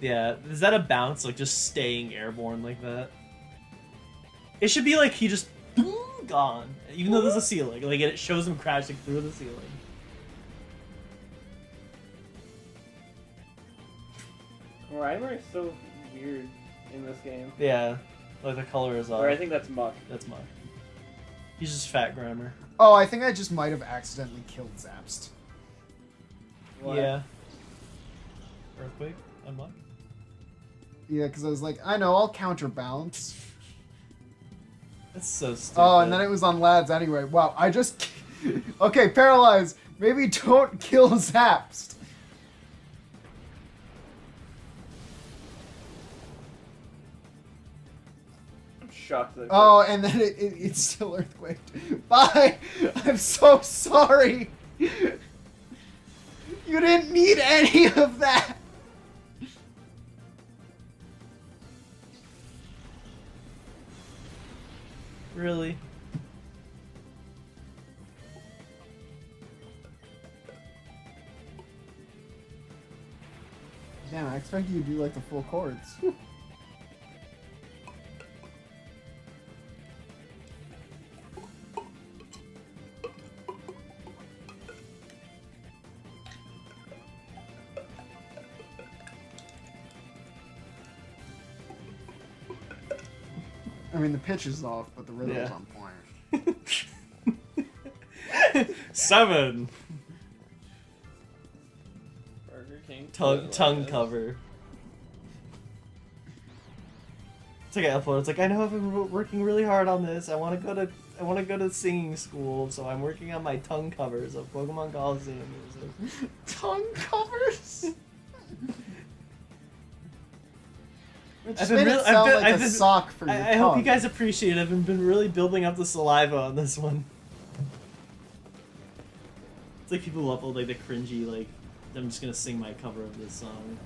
Yeah, is that a bounce, like just staying airborne like that? It should be like he just gone, even though there's a ceiling. Like it shows him crashing through the ceiling. Grimer is so weird in this game. Yeah, like the color is off. Or I think that's Muck. That's mine. He's just fat Grimer. Oh, I think I just might have accidentally killed Zapst. What? Yeah. Earthquake? Unlock? Yeah, because I was like, I know, I'll counterbalance. That's so stupid. Oh, and then it was on lads anyway. Wow, I just... Okay, Paralyze. Maybe don't kill Zapst. shocked that. Oh, and then it still earthquaked. Bye! I'm so sorry! You didn't need any of that! Really? Damn, I expected you to do like the full chords. I mean, the pitch is off, but the rhythm's Yeah. on point. 7. Burger King. Tongue cover. It's like I upload. It's like I know I've been working really hard on this. I want to go to singing school, so I'm working on my tongue covers of Pokemon Colosseum music. Tongue covers? It just I've made been it real- sound I've been- like I've a been- sock for your I hope you tongue. guys appreciate it. I've been really building up the saliva on this one. It's like people upload like the cringy like I'm just gonna sing my cover of this song.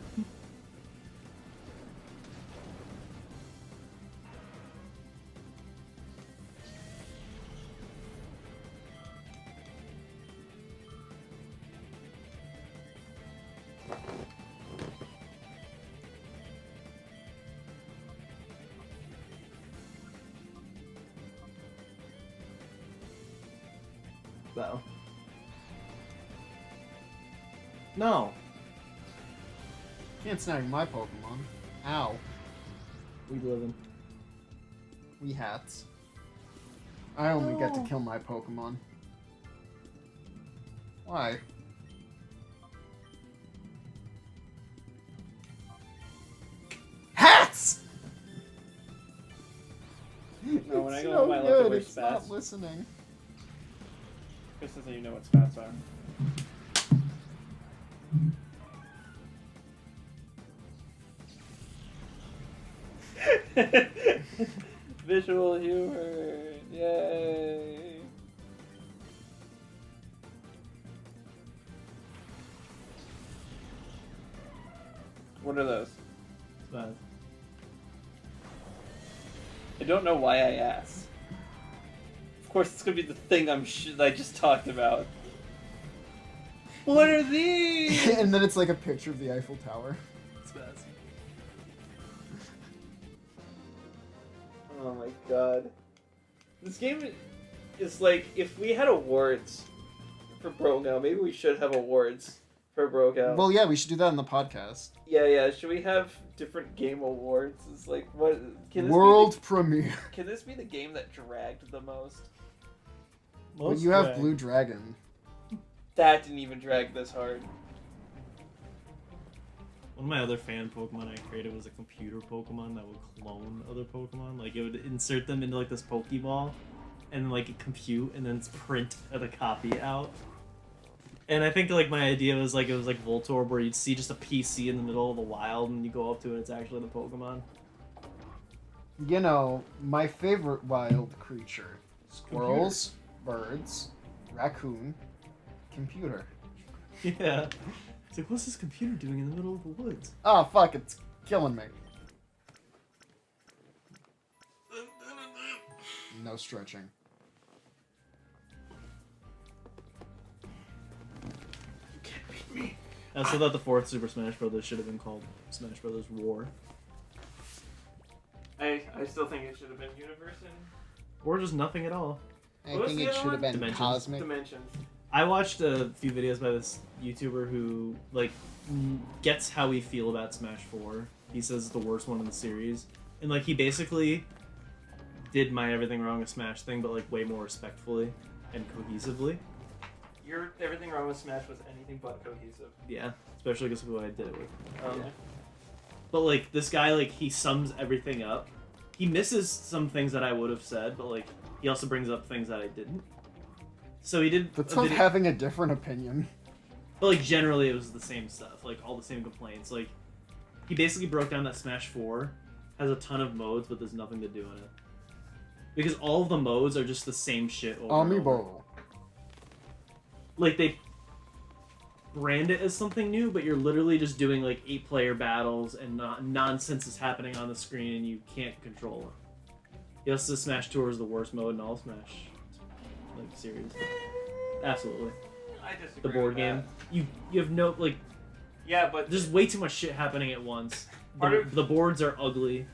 Wow. No. Can't snag my Pokemon. Ow. We live in. We hats. I only get to kill my Pokemon. Why? Hats! No, when I It's go so home, I love to good, wear it's not spats. listening. Just so you know what spats are. Visual humor. Yay. What are those? Bad. I don't know why I asked. Of course, it's gonna be the thing I just talked about. What are these? And then it's like a picture of the Eiffel Tower. It's bad. Oh my god. This game is like, if we had awards for Brogo, maybe we should have awards for Brogo. Well, yeah, we should do that in the podcast. Yeah, should we have different game awards? It's like, what? Can this World premiere. Can this be the game that dragged the most? But you have Blue Dragon. That didn't even drag this hard. One of my other fan Pokemon I created was a computer Pokemon that would clone other Pokemon. Like, it would insert them into, like, this Pokeball, and, like, it compute, and then print the copy out. And I think, like, my idea was, like, it was like Voltorb, where you'd see just a PC in the middle of the wild, and you go up to it, and it's actually the Pokemon. You know, my favorite wild creature. Squirrels, birds, raccoon, computer. Yeah. It's like, what's this computer doing in the middle of the woods? Oh, fuck, it's killing me. No stretching. I also thought the fourth Super Smash Bros. Should have been called Smash Bros. War. I still think it should have been Universe and Or just nothing at all. I What was think the it other should have one? been Dimensions. Cosmic. Dimensions. I watched a few videos by this YouTuber who, like, gets how we feel about Smash 4. He says it's the worst one in the series. And, like, he basically did my everything wrong with Smash thing, but, like, way more respectfully and cohesively. Your everything wrong with Smash was anything but cohesive. Yeah, especially because of who I did it with. Yeah. But, like, this guy, like, he sums everything up. He misses some things that I would have said, but, like, he also brings up things that I didn't. So he did That's a not video- having a different opinion. But, like, generally it was the same stuff. Like, all the same complaints. Like, he basically broke down that Smash 4 has a ton of modes, but there's nothing to do in it. because all of the modes are just the same shit over and over. Amiibo. Like they brand it as something new, but you're literally just doing like 8-player battles and nonsense is happening on the screen and you can't control it. Yes, the Smash Tour is the worst mode in all Smash like series. Absolutely. I disagree. The board with game. that. You have no like. Yeah, but There's way too much shit happening at once. Part of- The boards are ugly.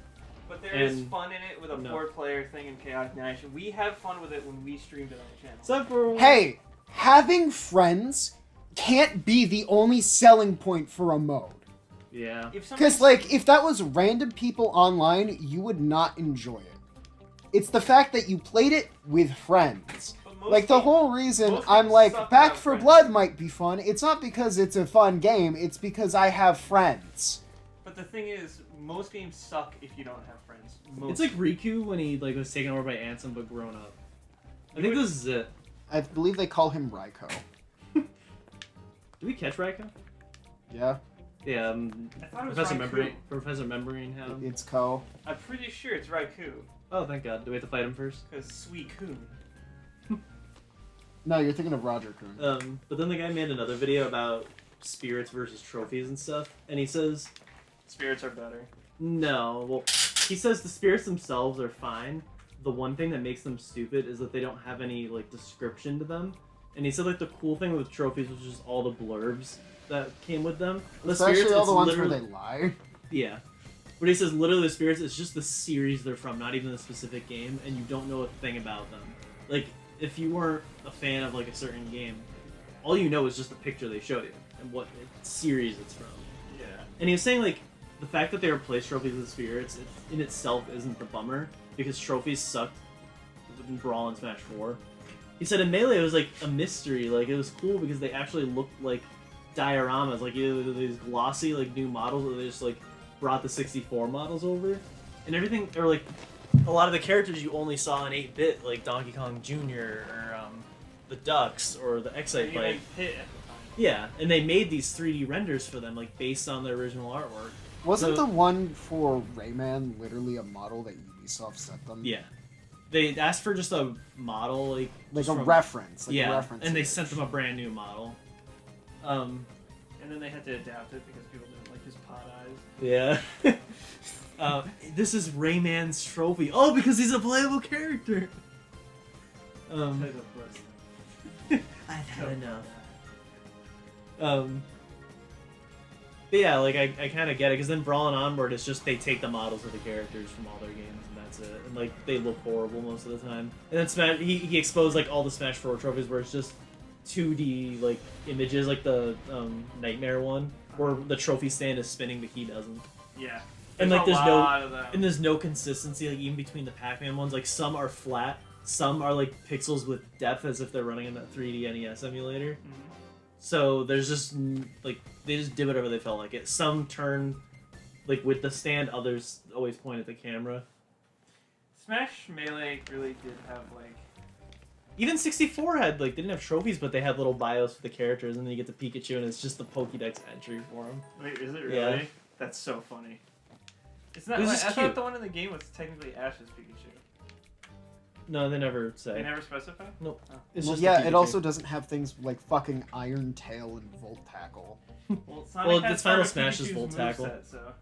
But there is And- fun in it with a no. 4-player thing in Chaotic Nation. We have fun with it when we streamed it on the channel. Except for Hey, having friends can't be the only selling point for a mode. yeah. If somebody- Because, like, if that was random people online, you would not enjoy it. It's the fact that you played it with friends. but most Like, the games- whole reason most I'm games like, suck Back without 4 friends. Blood might be fun, it's not because it's a fun game, it's because I have friends. But the thing is, most games suck if you don't have friends. Most. It's like Riku when he like was taken over by Ansem but grown up. I You think would- this is it. I believe they call him Raiko. Did we catch Raiko? Yeah, Yeah, I thought it was Professor Raikou. Membrane. Professor Membrane had him. it's Ko. I'm pretty sure it's Raikou. Oh, thank God. Do we have to fight him first? Because Suicune. No, you're thinking of Roger Kun. But then the guy made another video about spirits versus trophies and stuff, and he says, Spirits are better. no, well, he says the spirits themselves are fine. The one thing that makes them stupid is that they don't have any, like, description to them. And he said, like, the cool thing with trophies was just all the blurbs that came with them. The Especially all it's the ones where literally- they lie. Yeah. But he says literally the spirits, it's just the series they're from, not even the specific game, and you don't know a thing about them. Like, if you weren't a fan of, like, a certain game, all you know is just the picture they showed you, and what series it's from. Yeah. And he was saying, like, the fact that they replaced trophies with spirits in itself isn't the bummer, because trophies sucked in Brawl and Smash 4. He said in Melee it was, like, a mystery, like, it was cool because they actually looked like dioramas, like, either these glossy, like, new models, or they just, like, brought the 64 models over, and everything, or, like, a lot of the characters you only saw in 8-bit, like Donkey Kong Jr., or, the Ducks, or the Excite Even Bike. Hit at the time. Yeah, and they made these 3D renders for them, like, based on the original artwork. Wasn't So- the one for Rayman literally a model that Ubisoft sent them? Yeah. They asked for just a model, like Like just a from- reference. Like yeah, a reference. and they image. sent them a brand new model. And then they had to adapt it because people didn't like his pot eyes. Yeah. This is Rayman's trophy. Oh, because he's a playable character. Type of person. I've had enough. But yeah, like I kind of get it, because then Brawl and Onward, it's just they take the models of the characters from all their games, and that's it. And like they look horrible most of the time. And then Smash, he exposed like all the Smash 4 trophies where it's just 2D like images, like the Nightmare one, where the trophy stand is spinning but he doesn't. Yeah. And like a there's no lot of that. and there's no consistency, like even between the Pac-Man ones. Like some are flat, some are like pixels with depth as if they're running in that 3D NES emulator. Mhm. So there's just like they just did whatever they felt like it. Some turn like with the stand, others always point at the camera. Smash Melee really did have like. Even 64 had like they didn't have trophies, but they had little bios for the characters, and then you get the Pikachu, and it's just the Pokédex entry for him. Wait, is it really? Yeah. That's so funny. It's not. It was Like, just I cute. thought the one in the game was technically Ash's Pikachu. No, they never say. They never specify. Nope. Oh. It's Well, just yeah, the it Pikachu. also doesn't have things like fucking Iron Tail and Volt Tackle. Well, Sonic Well, has it's Final part of Smash's Pikachu's Volt Tackle. moveset, so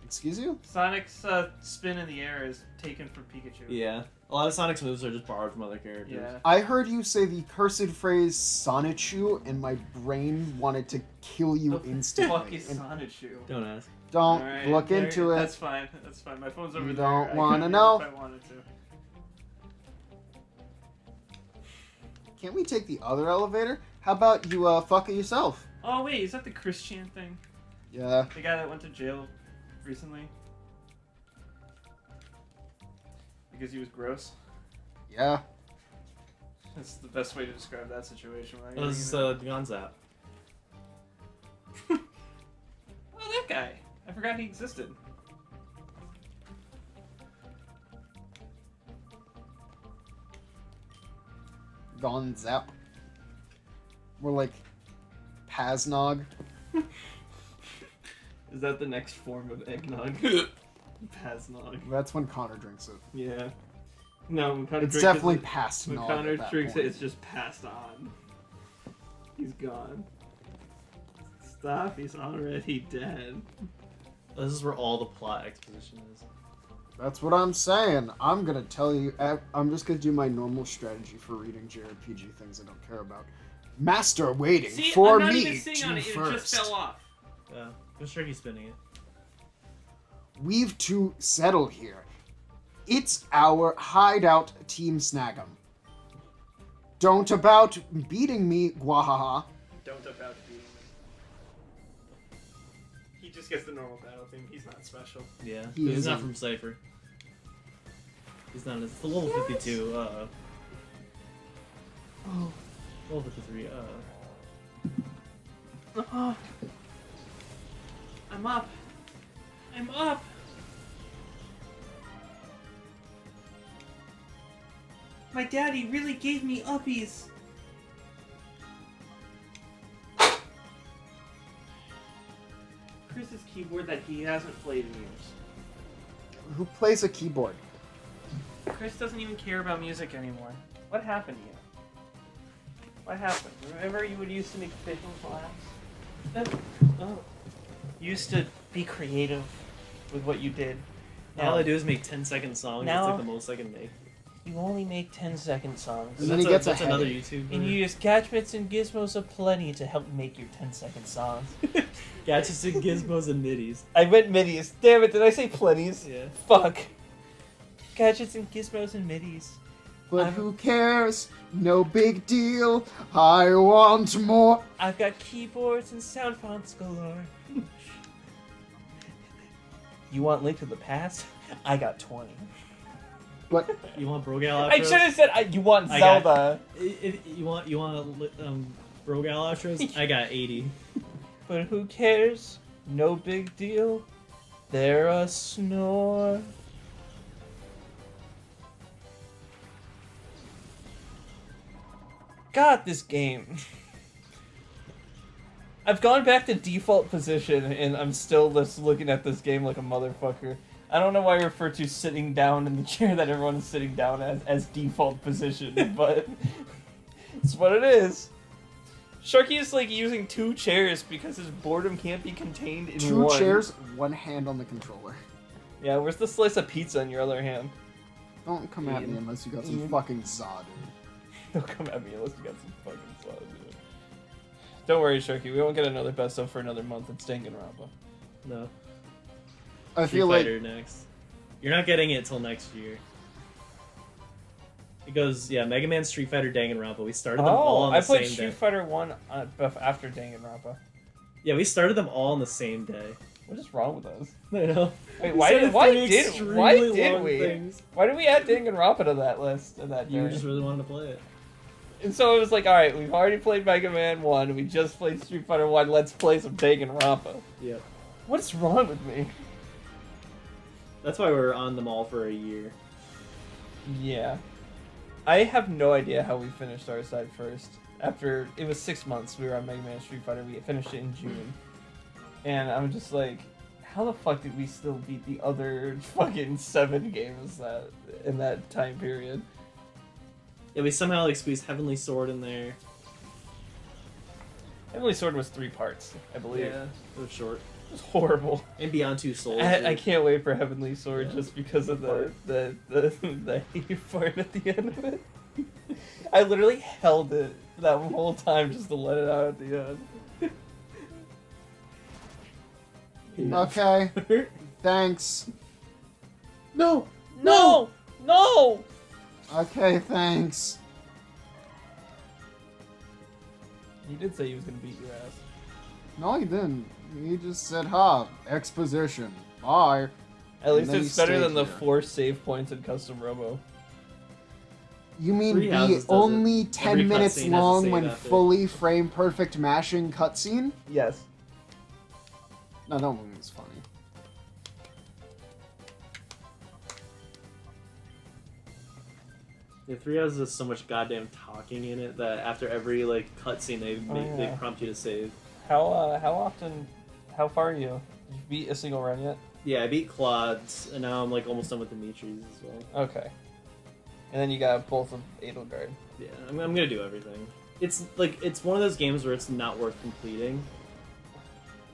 Excuse you? Sonic's spin in the air is taken from Pikachu. Yeah, a lot of Sonic's moves are just borrowed from other characters. Yeah. I heard you say the cursed phrase Sonichu, and my brain wanted to kill you What the instantly. fuck is And Sonichu? Don't ask. don't Alright, look there- into it. That's fine. That's fine. My phone's over You there. don't I wanna couldn't know? If I wanted to. Can't we take the other elevator? How about you fuck it yourself? Oh wait, is that the Christian thing? Yeah. The guy that went to jail recently because he was gross. Yeah. That's the best way to describe that situation. Right? Oh, this is Gonzap. Oh, that guy. I forgot he existed. Gone zap. We're like Paznog. Is that the next form of eggnog? Past nog. That's when Connor drinks it. Yeah. No, when Connor It's drinks definitely it, past when nog Connor at that drinks point. it, it's just passed on. He's gone. Stop, he's already dead. This is where all the plot exposition is. That's what I'm saying. I'm gonna tell you. I'm just gonna do my normal strategy for reading JRPG things I don't care about. Master waiting See, for I'm not me even sitting to on it, first. it just fell off. Yeah. Go Sharky spinning it. We've to settle here. It's our hideout, Team Snag'em. Don't about beating me, Gwahaha. Don't about beating me. He just gets the normal battle thing. He's not special. Yeah. He He's not isn't. from Cypher. He's not. It's the level 52. Oh. Level 53. I'm up. I'm up. My daddy really gave me uppies. Chris's keyboard that he hasn't played in years. Who plays a keyboard? Chris doesn't even care about music anymore. What happened to you? What happened? Remember you would used to make fishing collabs? Oh. You used to be creative with what you did. All I do is make 10-second songs. Now- That's like the most I can make. You only make 10-second songs. And then he gets that's ahead. another YouTube. And you use gadgets and gizmos aplenty to help make your 10-second songs. Gadgets and gizmos and middies. I meant middies. Damn it, did I say plenties? Yeah. Fuck. Gadgets and gizmos and middies. But who cares? No big deal. I want more. I've got keyboards and sound fonts galore. You want Link to the Past? I got 20. But You want Brogal outros? I should have said you want I got- Zelda. You want Brogal outros? I got 80. But who cares? No big deal. They're a snore. God, this game. I've gone back to default position and I'm still just looking at this game like a motherfucker. I don't know why I refer to sitting down in the chair that everyone is sitting down as default position, but it's what it is. Sharky is like using 2 chairs because his boredom can't be contained in 2 one. chairs, 1 hand on the controller. Yeah, where's the slice of pizza in your other hand? Don't come at me unless you got some Ian. fucking Zod. Don't come at me unless you got some fucking sauce, dude. Don't worry, Sharky. We won't get another best of for another month. It's Danganronpa. No. I Street feel like Fighter next. You're not getting it till next year. It goes, yeah, Mega Man, Street Fighter, Danganronpa. We started them all on the I played same Street day. Fighter 1 after Danganronpa. Yeah, we started them all on the same day. What is wrong with us? I know. Wait, We why started did why three did extremely why did long we? things. Why did we add Danganronpa to that list in that You day? just really wanted to play it. And so it was like, all right, we've already played Mega Man 1. We just played Street Fighter 1. Let's play some Danganronpa. Yep. What's wrong with me? That's why we were on them all for a year. Yeah. I have no idea how we finished our side first. After, it was 6 months we were on Mega Man Street Fighter. We finished it in June. And I'm just like, how the fuck did we still beat the other fucking 7 games that in that time period? Yeah, we somehow like squeezed Heavenly Sword in there. Heavenly Sword was 3 parts, I believe. Yeah, it was short. It was horrible. And Beyond Two Souls. I can't wait for Heavenly Sword Yeah. just because of the part at the end of it. I literally held it that whole time just to let it out at the end. okay, thanks. No! No! No! Okay, thanks. He did say he was gonna beat your ass. No, he didn't. He just said, "Ha, exposition. Bye." At least then he it's better stayed than the here. 4 save points in Custom Robo. You mean Three the Houses does only it. 10 Every minutes cutscene has a long save when after. fully frame perfect mashing cutscene? Yes. No, that one was funny. Yeah, 3 has just so much goddamn talking in it that after every like cutscene they Oh, they yeah. prompt you to save. How far are you? Did you beat a single run yet? Yeah, I beat Claude's, and now I'm like almost done with Dimitri's as well. Okay. And then you got both of Edelgard. Yeah, I'm gonna do everything. It's like it's one of those games where it's not worth completing,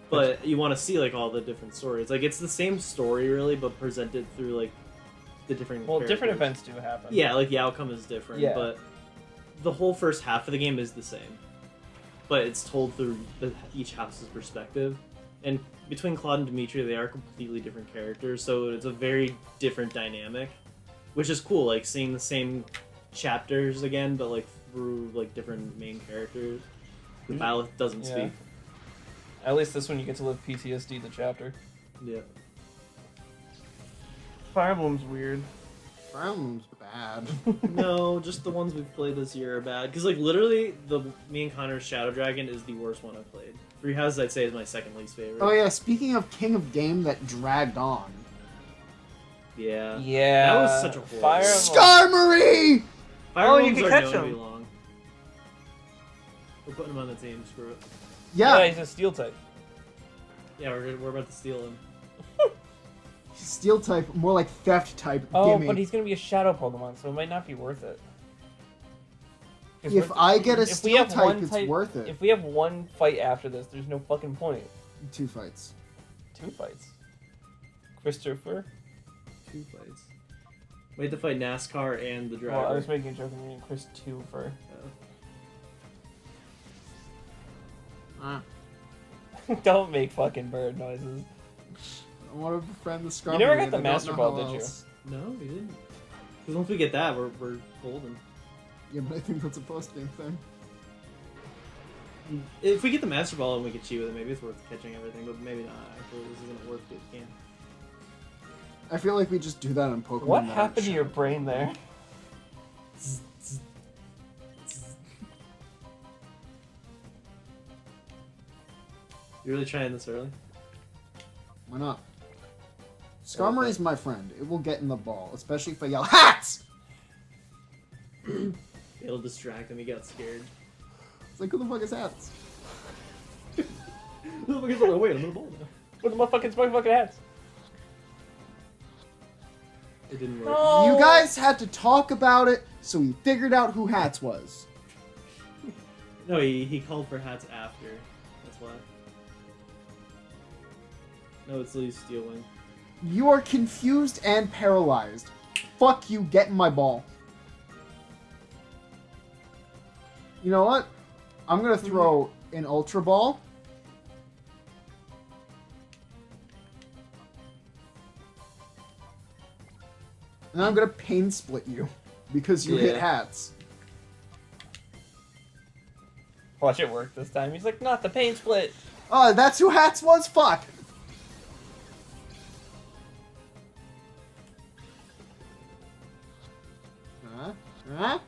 but you want to see like all the different stories. Like it's the same story really, but presented through like the different. Well, characters. different events do happen. Yeah, like the outcome is different, Yeah. but the whole first half of the game is the same, but it's told through each house's perspective. And between Claude and Dimitri, they are completely different characters, so it's a very different dynamic, which is cool. Like seeing the same chapters again, but like through like different main characters. The Byleth doesn't Yeah. speak. At least this one you get to live PTSD the chapter. Yeah. Fire Emblem's weird. Fire Emblem's bad. No, just the ones we've played this year are bad. Because like literally, me and Connor's Shadow Dragon is the worst one I've played. Three Houses I'd say is my second least favorite. Oh yeah, speaking of King of Game that dragged on. Yeah. Yeah. That was such a horror. Fire Emblem. Skarmory! Fire Oh, you Emblems can are catch known to be them. long. We're putting him on the team. Screw it. Yeah, Yeah, he's a steel type. Yeah, we're about to steal him. Steel type, more like theft type. Oh, Gimme. but he's gonna be a shadow Pokemon, so it might not be worth it. 'Cause If we're- I get a if we steel have type, one it's worth it. If we have one fight after this, there's no fucking point. 2 fights. 2 fights. Christopher? 2 fights. We had to fight NASCAR and the driver. Well, I was making a joke and meaning Chris 2 for. Don't make fucking bird noises. I want to befriend the Skarmory. You never got and the I don't Master know Ball, how did you? else. No, we didn't. Because once we get that, we're golden. Yeah, but I think that's a post-game thing. If we get the Master Ball and we get cheat with it, maybe it's worth catching everything, but maybe not. Actually, this isn't worth it. Can't. I feel like we just do that on Pokemon. What that happened to shit. your brain there? You really trying this early? Why not? Skarmory is my friend. It will get in the ball, especially if I yell HATS! It'll distract him. He got scared. It's like, who the fuck is HATS? Wait, I'm in the ball now. What the motherfucking hats? It didn't work. No! You guys had to talk about it, so we figured out who HATS was. No, he called for hats after. That's why. No, it's Lee's stealing. You are confused and paralyzed. Fuck you, get in my ball. You know what? I'm gonna throw an Ultra Ball. And I'm gonna pain split you. Because you hit Yeah. HATS. Watch it work this time. He's like, not the pain split. Oh, that's who HATS was? Fuck! Huh?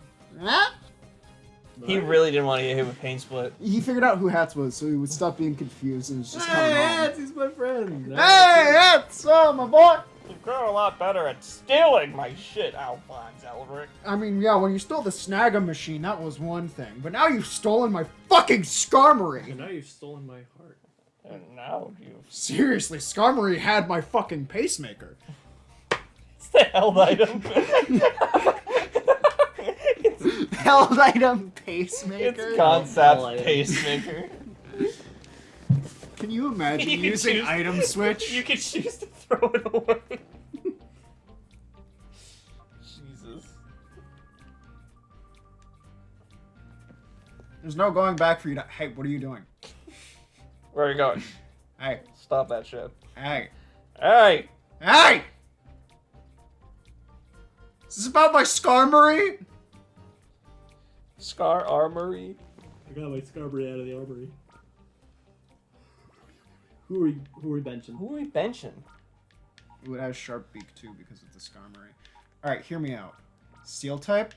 He really didn't want to get hit with pain split. He figured out who HATS was, so he would stop being confused and was just coming Hey, home. hats! He's my friend. Hey, HATS! Oh, my boy! You've grown a lot better at stealing my shit, Alphonse Elric. I mean, yeah, when you stole the Snagga machine, that was one thing. But now you've stolen my fucking Skarmory! And now you've stolen my heart. And now you've... Seriously, Skarmory had my fucking pacemaker. It's the held item. Held item pacemaker? It's concept Held item. pacemaker. Can you imagine You can using choose- item switch? You can choose to throw it away. Jesus. There's no going back for you to. Hey, what are you doing? Where are you going? Hey, Stop that shit. hey, Hey! hey! Is this about my Skarmory? Scar Armory. I got my Skarmory out of the armory. Who are we benching? Who are we benching? Ooh, it has Sharp Beak too because of the Skarmory. Alright, hear me out. Steel type?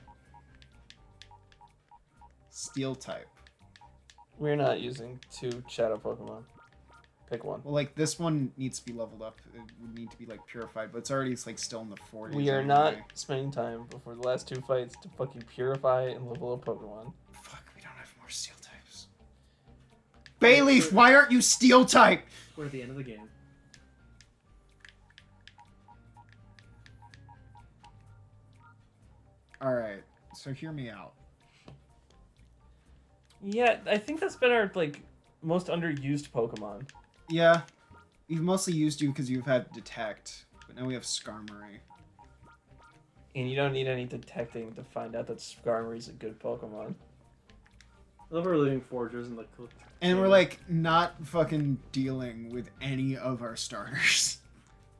Steel type. We're not using 2 shadow Pokemon. Pick one. Well, like, this one needs to be leveled up. It would need to be, like, purified, but it's already, like, still in the 40s. We are anyway. not spending time before the last 2 fights to fucking purify and level up Pokemon. Fuck, we don't have more steel types. Bayleaf, why aren't you steel type? We're at the end of the game. Alright, so hear me out. Yeah, I think that's been our like most underused Pokemon. Yeah, we've mostly used you because you've had Detect, but now we have Skarmory. And you don't need any detecting to find out that Skarmory's a good Pokemon. I love our living fortress and the cool. And we're like not fucking dealing with any of our starters.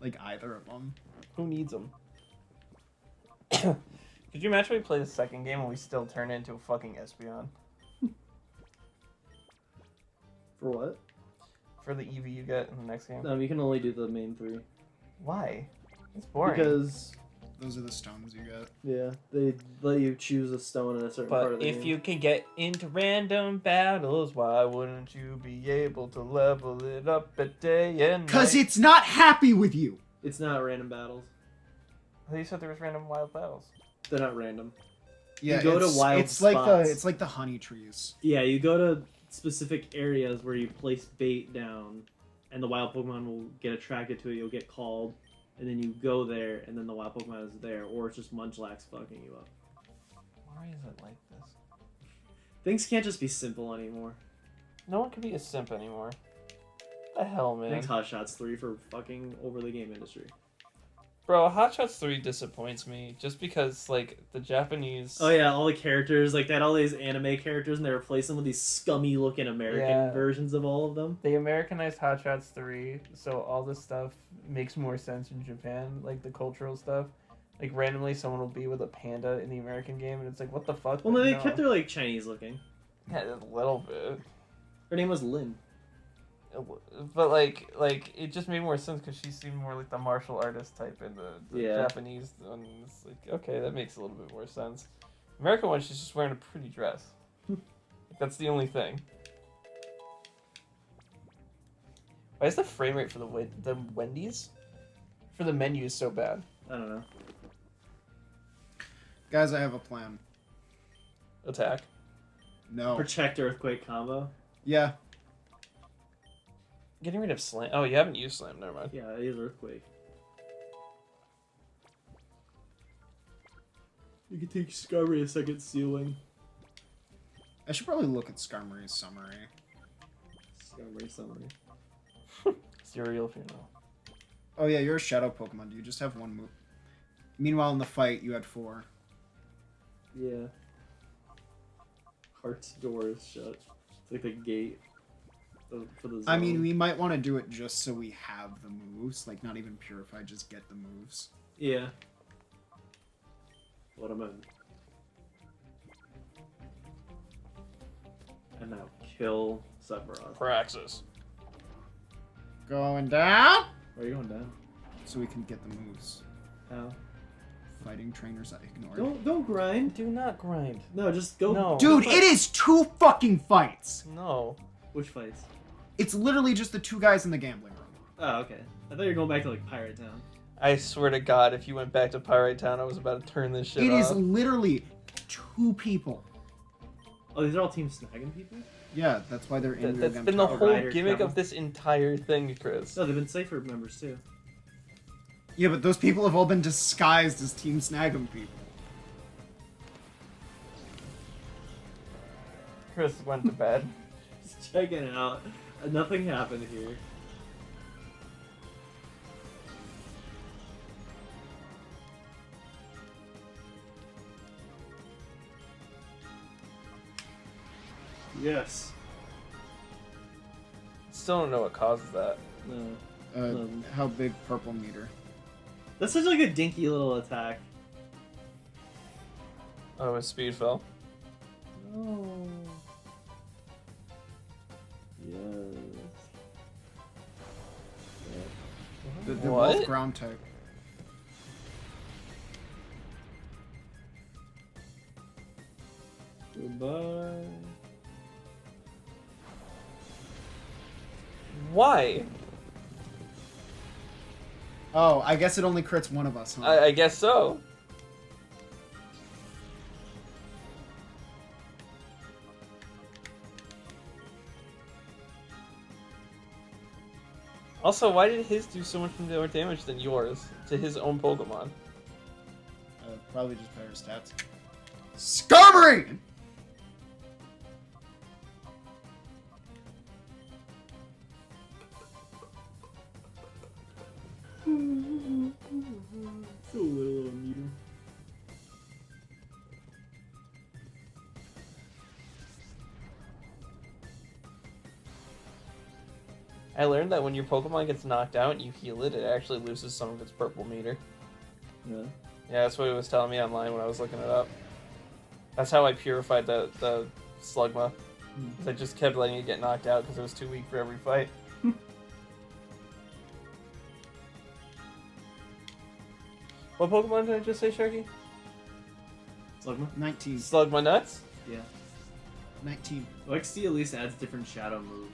Like either of them. Who needs them? Could you imagine we play the second game and we still turn it into a fucking Espeon? For what? For the EV you get in the next game? You can only do the main 3. Why? It's boring. Because, Those are the stones you get. yeah, they let you choose a stone in a certain part of But the if game. you can get into random battles, why wouldn't you be able to level it up a day and night? Cause it's not happy with you! It's not random battles. I thought you said there was random wild battles. They're not random. Yeah, go to wild it's like spots. it's like the honey trees. Yeah, you go to specific areas where you place bait down, and the wild Pokemon will get attracted to it. You'll get called, and then you go there, and then the wild Pokemon is there, or it's just Munchlax fucking you up. Why is it like this? Things can't just be simple anymore. No one can be a simp anymore. What the hell, man? Thanks Hot Shots 3 for fucking over the game industry. Bro, Hot Shots 3 disappoints me just because, like, the Japanese... Oh yeah, all the characters, like they had all these anime characters, and they replaced them with these scummy looking American Yeah. versions of all of them. They Americanized Hot Shots 3, so all this stuff makes more sense in Japan, like the cultural stuff. Like, randomly someone will be with a panda in the American game, and it's like, what the fuck? Well, no, they No. kept her like Chinese looking. Yeah, a little bit. Her name was Lin. But, like it just made more sense because she seemed more like the martial artist type in the Yeah. Japanese one. It's like, okay, that makes a little bit more sense. American one, she's just wearing a pretty dress. That's the only thing. Why is the frame rate for the Wendy's? For the menu so bad? I don't know. Guys, I have a plan. Attack. No. Protect Earthquake combo. Yeah. Getting rid of Slam. Oh, you haven't used Slam. Never mind. Yeah, it is Earthquake. You can take Skarmory a second sealing. I should probably look at Skarmory's summary. Skarmory summary. Cereal funeral. Oh yeah, you're a shadow Pokemon. Do you just have one move? Meanwhile, in the fight, you had 4. Yeah. Heart's door is shut. It's like the gate for the zone. I mean, we might want to do it just so we have the moves. Like, not even Purify, just get the moves. Yeah. What am I? And now kill Sephiroth. Praxis. Going down! Where are you going down? So we can get the moves. How? Fighting trainers I ignored. Don't grind. Do not grind. No, just go. No. Dude, it is 2 fucking fights! No. Which fights? It's literally just the 2 guys in the gambling room. Oh, okay. I thought you were going back to like Pirate Town. I swear to God, if you went back to Pirate Town, I was about to turn this shit It off. is literally 2 people. Oh, these are all Team Snagging people? Yeah, that's why they're in That's Rhythm been the Tower. whole Rider gimmick Trouble. of this entire thing, Chris. No, they've been Cypher members too. Yeah, but those people have all been disguised as Team Snag'em people. Chris went to bed. Just checking it out. Nothing happened here. Yes. Still don't know what causes that. No. How big purple meter? That's such like a dinky little attack. Oh, his speed fell. No. Yes. They're What? both ground type. Goodbye. Why? Oh, I guess it only crits one of us, huh? I guess so. Also, why did his do so much more damage than yours to his own Pokemon? Probably just better stats. Skarmory! So little of a meter. I learned that when your Pokemon gets knocked out and you heal it, it actually loses some of its purple meter. Really? Yeah, that's what it was telling me online when I was looking it up. That's how I purified the Slugma. I just kept letting it get knocked out because it was too weak for every fight. What Pokemon did I just say, Sharky? Slugma? 19. Slugma nuts? Yeah. 19. XD at least adds different shadow moves.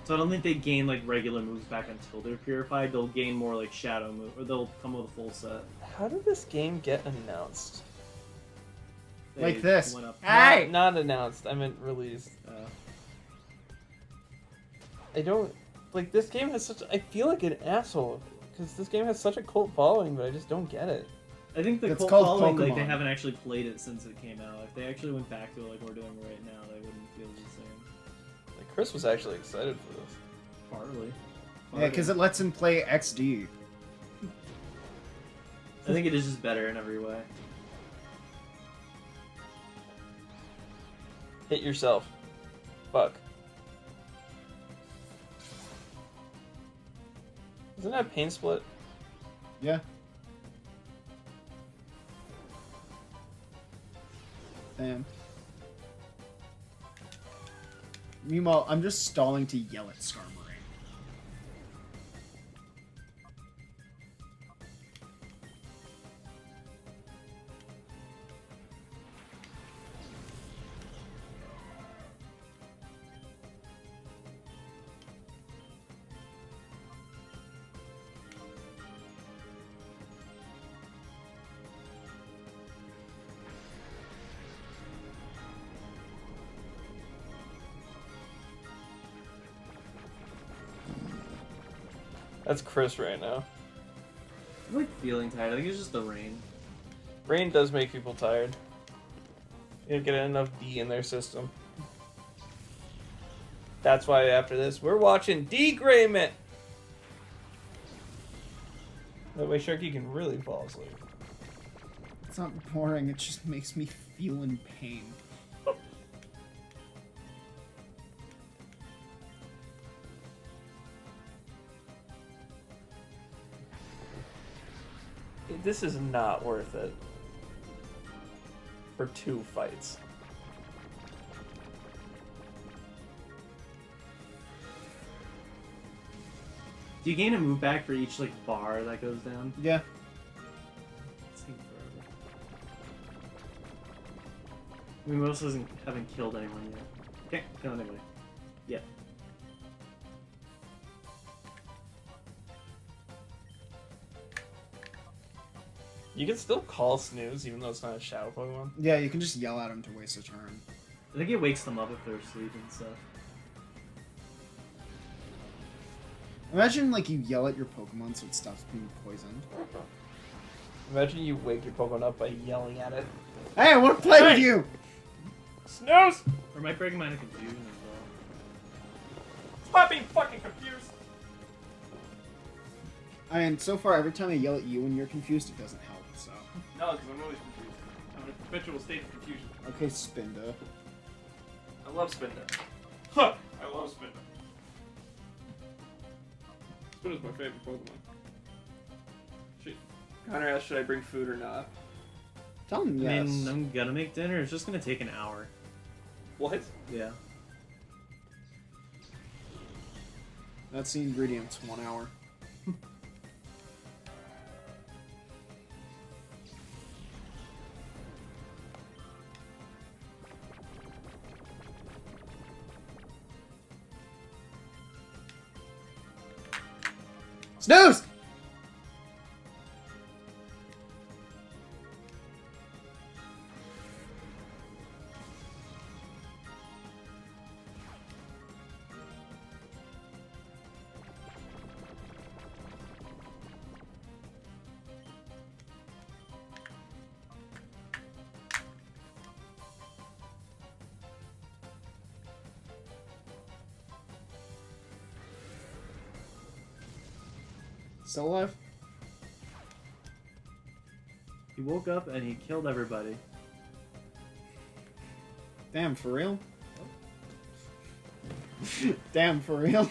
So I don't think they gain like regular moves back until they're purified. They'll gain more like shadow move, or they'll come with a full set. How did this game get announced? They Like this. went up. Hey! Not announced. I meant released. I don't like this game has such. I feel like an asshole because this game has such a cult following, but I just don't get it. I think the It's cult called following, like they Pokemon. haven't actually played it since it came out. If they actually went back to it like we're doing right now, they wouldn't feel the same. Like Chris was actually excited for this. Partly. Yeah, because it lets him play XD. I think it is just better in every way. Hit yourself. Fuck. Isn't that pain split? Yeah. Damn. Meanwhile, I'm just stalling to yell at Skarmory. That's Chris right now. I'm like feeling tired. I think it's just the rain. Rain does make people tired. You don't get enough D in their system. That's why after this, we're watching Degrayment! That way Sharky can really fall asleep. It's not boring, it just makes me feel in pain. This is not worth it. For 2 fights. Do you gain a move back for each like bar that goes down? Yeah. It's taking forever. I mean, most haven't killed anyone yet. Can't kill anybody. Yet. You can still call Snooze even though it's not a Shadow Pokemon. Yeah, you can just yell at him to waste a turn. I think it wakes them up if they're asleep and stuff. Imagine, like, you yell at your Pokemon so it stops being poisoned. Imagine you wake your Pokemon up by yelling at it. Hey, I want to play with you! Snooze! Or it might break mind of confusion as well. Stop being fucking confused! I mean, so far, every time I yell at you when you're confused, it doesn't help, so... No, because I'm always confused. I'm in a perpetual state of confusion. Okay, Spinda. I love Spinda. Huh! I love Spinda. Spinda's my favorite Pokemon. Connor asked, should I bring food or not? Tell him I yes. mean, I'm gonna make dinner. It's just gonna take an hour. What? Yeah. That's the ingredients, 1 hour. Snooze! Still alive? He woke up and he killed everybody. Damn, for real? Damn, for real?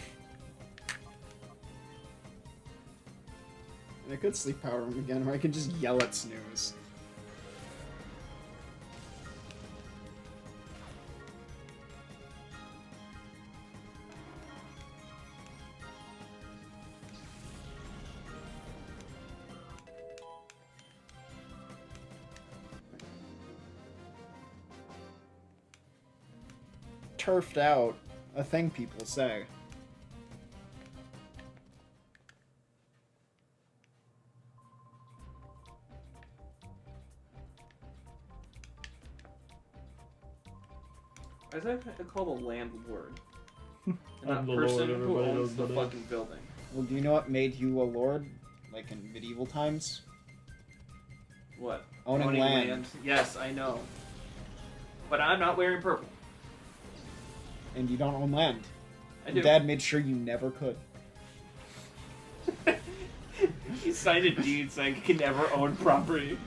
And I could sleep power him again, or I could just yell at Snooze. Turfed out, a thing people say. Why is that called a landlord? And I'm not the person lord, who everybody owns knows the that. fucking building. Well, do you know what made you a lord? Like in medieval times? What? Owning land. Yes, I know. But I'm not wearing purple. And you don't own land. I do. Dad made sure you never could. He signed a deed saying he can never own property.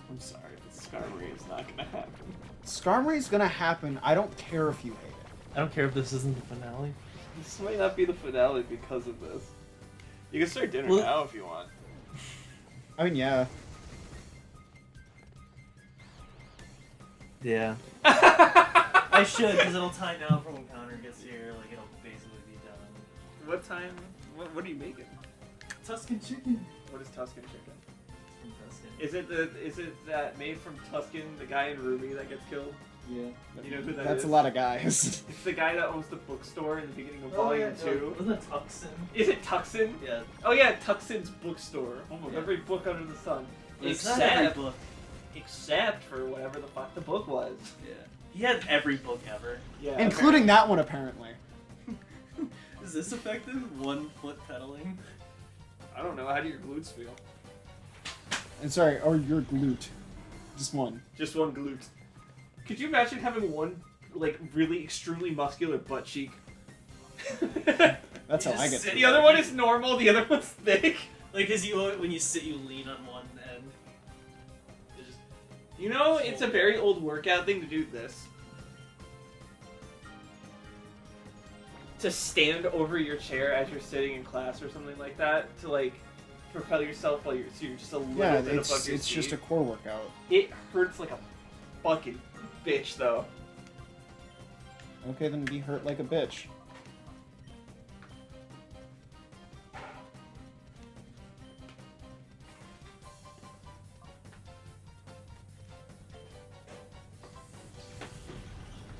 I'm sorry, but Skarmory is not gonna happen. Skarmory's gonna happen. I don't care if you hate it. I don't care if this isn't the finale. This might not be the finale because of this. You can start dinner Well- now if you want. I mean, yeah. Yeah. I should, because it'll tie down for when Connor gets here. Like, it'll basically be done. What time? What are you making? Tuscan chicken. What is Tuscan chicken? From Tuscan. Is it that made from Tuscan, the guy in Ruby that gets killed? Yeah. You know who that That's is? a lot of guys. It's the guy that owns the bookstore in the beginning of Volume 2. Wasn't that Tuxin? Is it Tuxin? Yeah. Oh yeah, Tuxin's bookstore. Home of Yeah. every book under the sun. It's not every book. Except for whatever the fuck the book was. Yeah. He had every book ever. Yeah. Including that one, apparently. Is this effective? 1 foot pedaling? I don't know. How do your glutes feel? And sorry, or your glute. Just one. Just one glute. Could you imagine having one, like, really extremely muscular butt cheek? That's how I get. The other one is normal, the other one's thick. Like, cause you when you sit, you lean on one end. It just You know, it's a very old workout thing to do this. To stand over your chair as you're sitting in class or something like that. To, like, propel yourself while you're just a little Yeah, bit above your it's just a seat. core workout. It hurts like a fucking bitch, though. Okay, then be hurt like a bitch.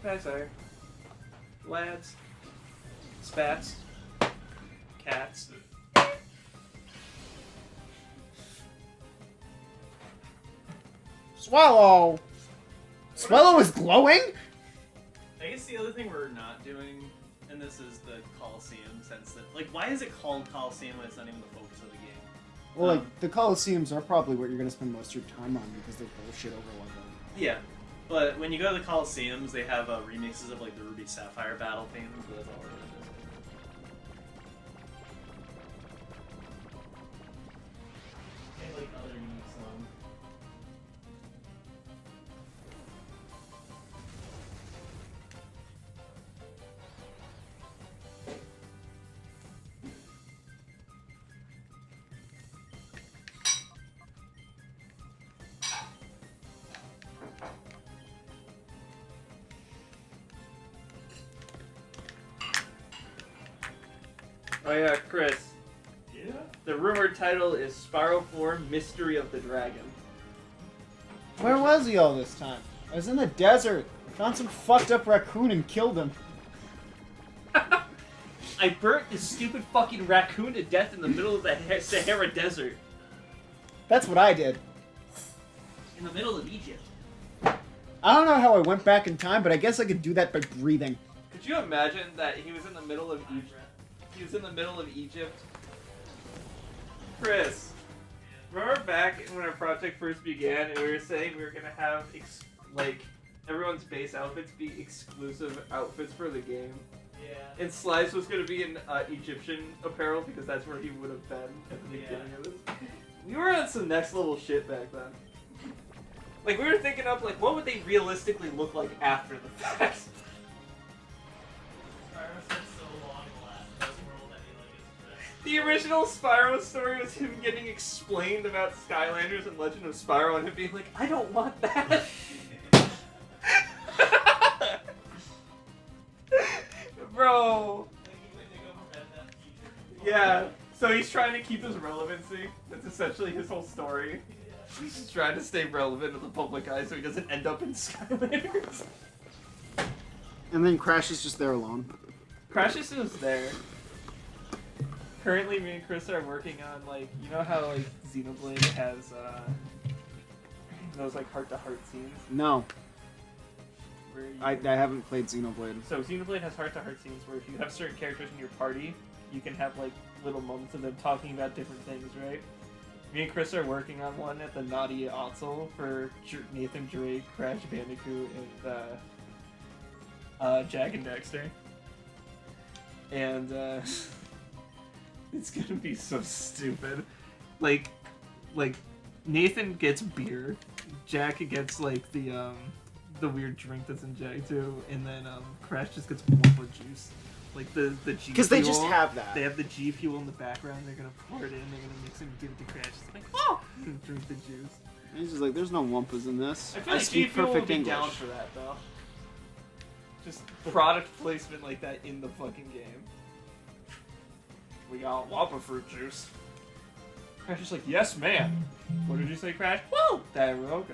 Hi, sir. Lads. Spats. Cats. Swallow! Swallow is glowing? I guess the other thing we're not doing, and this is the Colosseum sense that, like, why is it called Colosseum when it's not even the focus of the game? Well, like, the Colosseums are probably what you're gonna spend most of your time on because they're bullshit overlevel. Yeah, but when you go to the Colosseums, they have remixes of, like, the Ruby Sapphire battle themes, but that's all it is. And, like, other unique songs. Oh yeah, Chris. Yeah? The rumored title is Spiral 4 Mystery of the Dragon. Where was he all this time? I was in the desert. I found some fucked up raccoon and killed him. I burnt this stupid fucking raccoon to death in the middle of the Sahara Desert. That's what I did. In the middle of Egypt. I don't know how I went back in time, but I guess I could do that by breathing. Could you imagine that he was in the middle of Egypt? He was in the middle of Egypt. Chris, remember back when our project first began and we were saying we were gonna have like everyone's base outfits be exclusive outfits for the game? Yeah. And Slice was gonna be in Egyptian apparel because that's where he would have been at the beginning of this. We were on some next level shit back then. Like, we were thinking up, like, what would they realistically look like after the fact? The original Spyro story was him getting explained about Skylanders and Legend of Spyro and him being like, I don't want that. Bro. Yeah. So he's trying to keep his relevancy. That's essentially his whole story. He's just trying to stay relevant to the public eye so he doesn't end up in Skylanders. And then Crash is just there alone. Crash is just there. Currently, me and Chris are working on, like, you know how, like, Xenoblade has, those, like, heart-to-heart scenes? No, Where you... I haven't played Xenoblade. So, Xenoblade has heart-to-heart scenes where if you have certain characters in your party, you can have, like, little moments of them talking about different things, right? Me and Chris are working on one at the Naughty Otzel for Nathan Drake, Crash Bandicoot, and, Jak and Daxter. And, it's gonna be so stupid. Like, Nathan gets beer, Jak gets, like, the weird drink that's in Jak too, and then, Crash just gets Wumpa juice. Like, the G Because they just Fuel. have that. They have the G Fuel in the background, they're gonna pour it in, they're gonna mix it and give it to Crash. It's like, oh! And drink the juice. And he's just like, there's no Wumpas in this. I feel like G speak Fuel would perfect be English. down for that, though. Just product placement like that in the fucking game. We got Wumpa fruit juice. Crash is like, yes, ma'am. What did you say, Crash? Woo! Okay.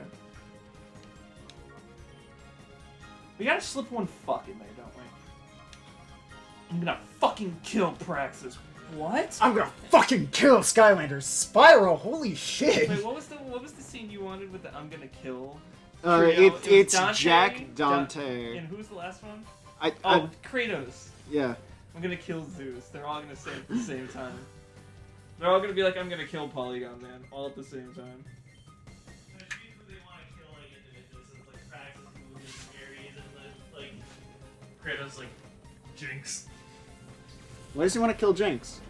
We gotta slip one fuck in there, don't we? I'm gonna fucking kill Praxis. What? I'm gonna fucking kill Skylanders. Spyro, holy shit. Wait, what was the scene you wanted with the I'm gonna kill? It's Dante, Jak, Dante. And who's the last one? I Kratos. yeah. I'm gonna kill Zeus. They're all gonna say it at the same time. They're all gonna be like, I'm gonna kill Polygon Man, all at the same time. Kratos like Jinx. Why does he want to kill Jinx?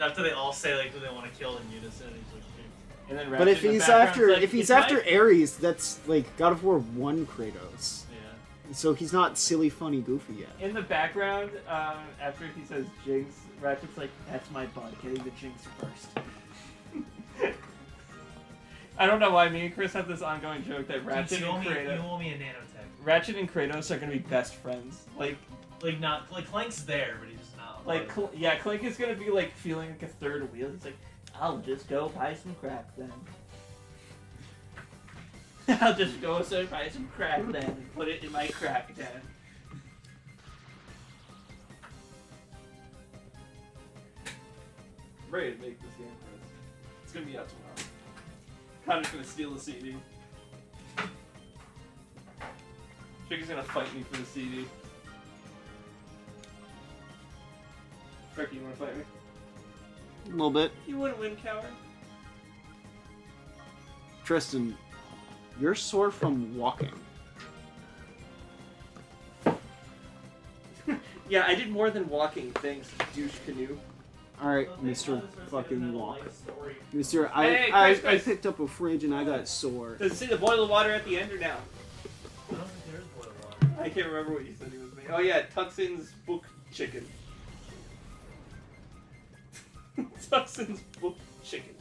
After they all say like who they want to kill in unison, he's like Jinx. And then But if Ratchet in the he's background's after like, if he's "It's after my-" Ares, that's like God of War 1 Kratos. Yeah. So he's not silly, funny, goofy yet. In the background, after he says Jinx, Ratchet's like, that's my bud, getting the Jinx first. I don't know why me and Chris have this ongoing joke that Ratchet you and Kratos... You owe me a nanotech. Ratchet and Kratos are gonna be best friends. Like Not like Clank's there, but he's just not. yeah, Clank is gonna be like feeling like a third wheel. He's like, I'll just go buy some crack then. I'll just go buy some crack then and put it in my crack den. I'm ready to make this game, Chris. It's gonna be out tomorrow. Connor's gonna steal the CD. Trigger's gonna fight me for the CD. Fricky, you wanna fight me? A little bit. You wouldn't win, coward. Tristan, you're sore from walking. Yeah, I did more than walking, thanks, douche canoe. Alright, Mr. Fucking Walk. Mr. Hey, I Chris. picked up a fridge and I got sore. Does it say the boil of water at the end or now? I don't think there is boiled water. I can't remember what you said he was making. Oh yeah, Tuxin's book chicken. Tuxin's book chicken.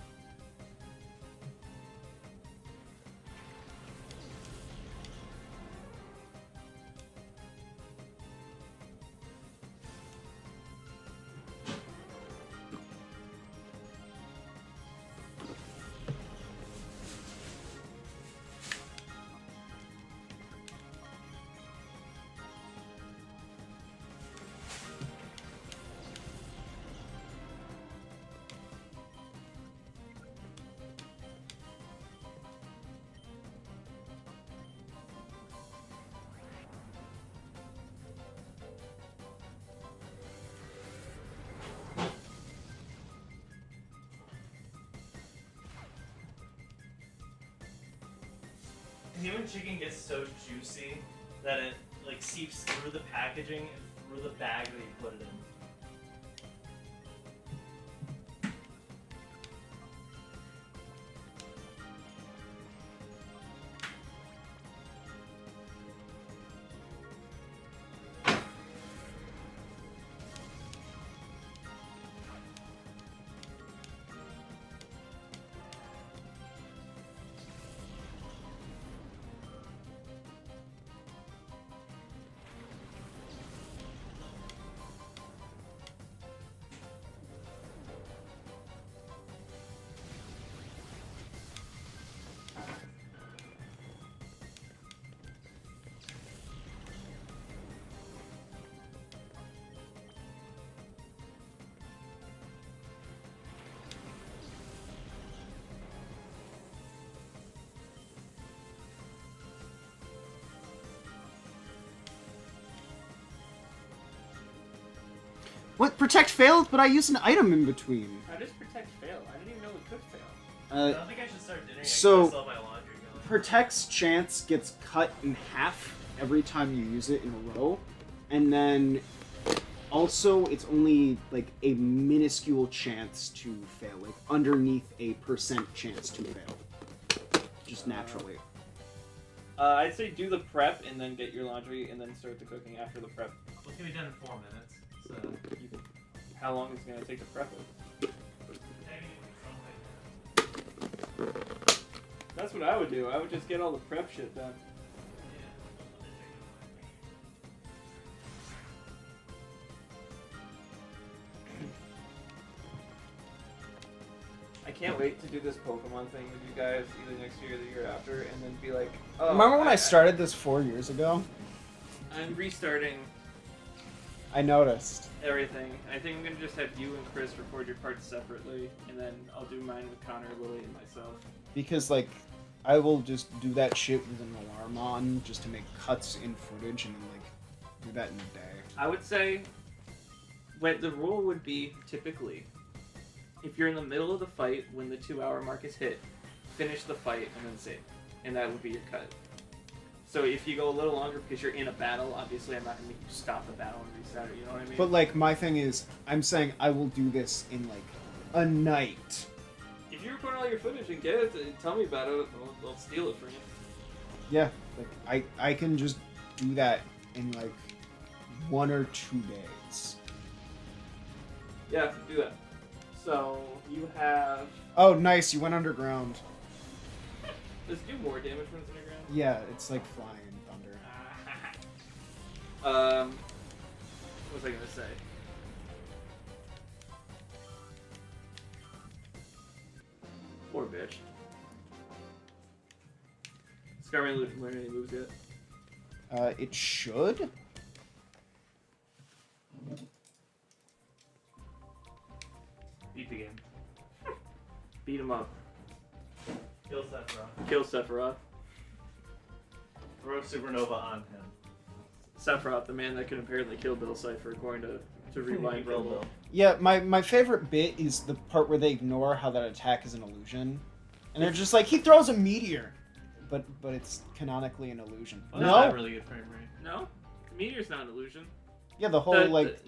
Human chicken gets so juicy that it like seeps through the packaging and through the bag that you put it in. What? Protect failed, but I used an item in between. How does protect fail? I didn't even know it could fail. I don't think I should start dinner yet. so- 'Cause I still have my laundry going. Protect's chance gets cut in half every time you use it in a row, and then also it's only like a minuscule chance to fail, like underneath a % chance to fail, just naturally. I'd say do the prep and then get your laundry and then start the cooking after the prep. Well, it's gonna be done in 4 minutes. So How long is it gonna take to prep it? That's what I would do. I would just get all the prep shit done. I can't wait to do this Pokemon thing with you guys either next year or the year after, and then be like, oh. Remember when I started this 4 years ago? I'm restarting I noticed. everything. I think I'm gonna just have you and Chris record your parts separately, and then I'll do mine with Connor, Lily, and myself. Because, like, I will just do that shit with an alarm on just to make cuts in footage and then, like, do that in a day. I would say, what the rule would be typically, if you're in the middle of the fight when the 2-hour mark is hit, finish the fight and then save, and that would be your cut. So if you go a little longer because you're in a battle, obviously I'm not going to make you stop the battle and restart it, you know what I mean? But, like, my thing is, I'm saying I will do this in, like, a night. if you record all your footage and get it, tell me about it, I'll steal it from you. Yeah, like, I can just do that in, like, 1 or 2 days. Yeah, do that. So, you have... Oh, nice, you went underground. Does it do more damage when it's underground? Yeah, it's like flying thunder. What was I gonna say? Poor bitch. Skyrim didn't learn any moves yet. It should? beat the game. Beat him up. Kill Sephiroth. Kill Sephiroth. Throw Supernova on him. Sephiroth, the man that can apparently kill Bill Cipher, according to Rewind Bill. Bill. Yeah, my favorite bit is the part where they ignore how that attack is an illusion. And they're just like, he throws a meteor! But it's canonically an illusion. Oh, No? that's a really good frame rate. No? The meteor's not an illusion. Yeah, the whole,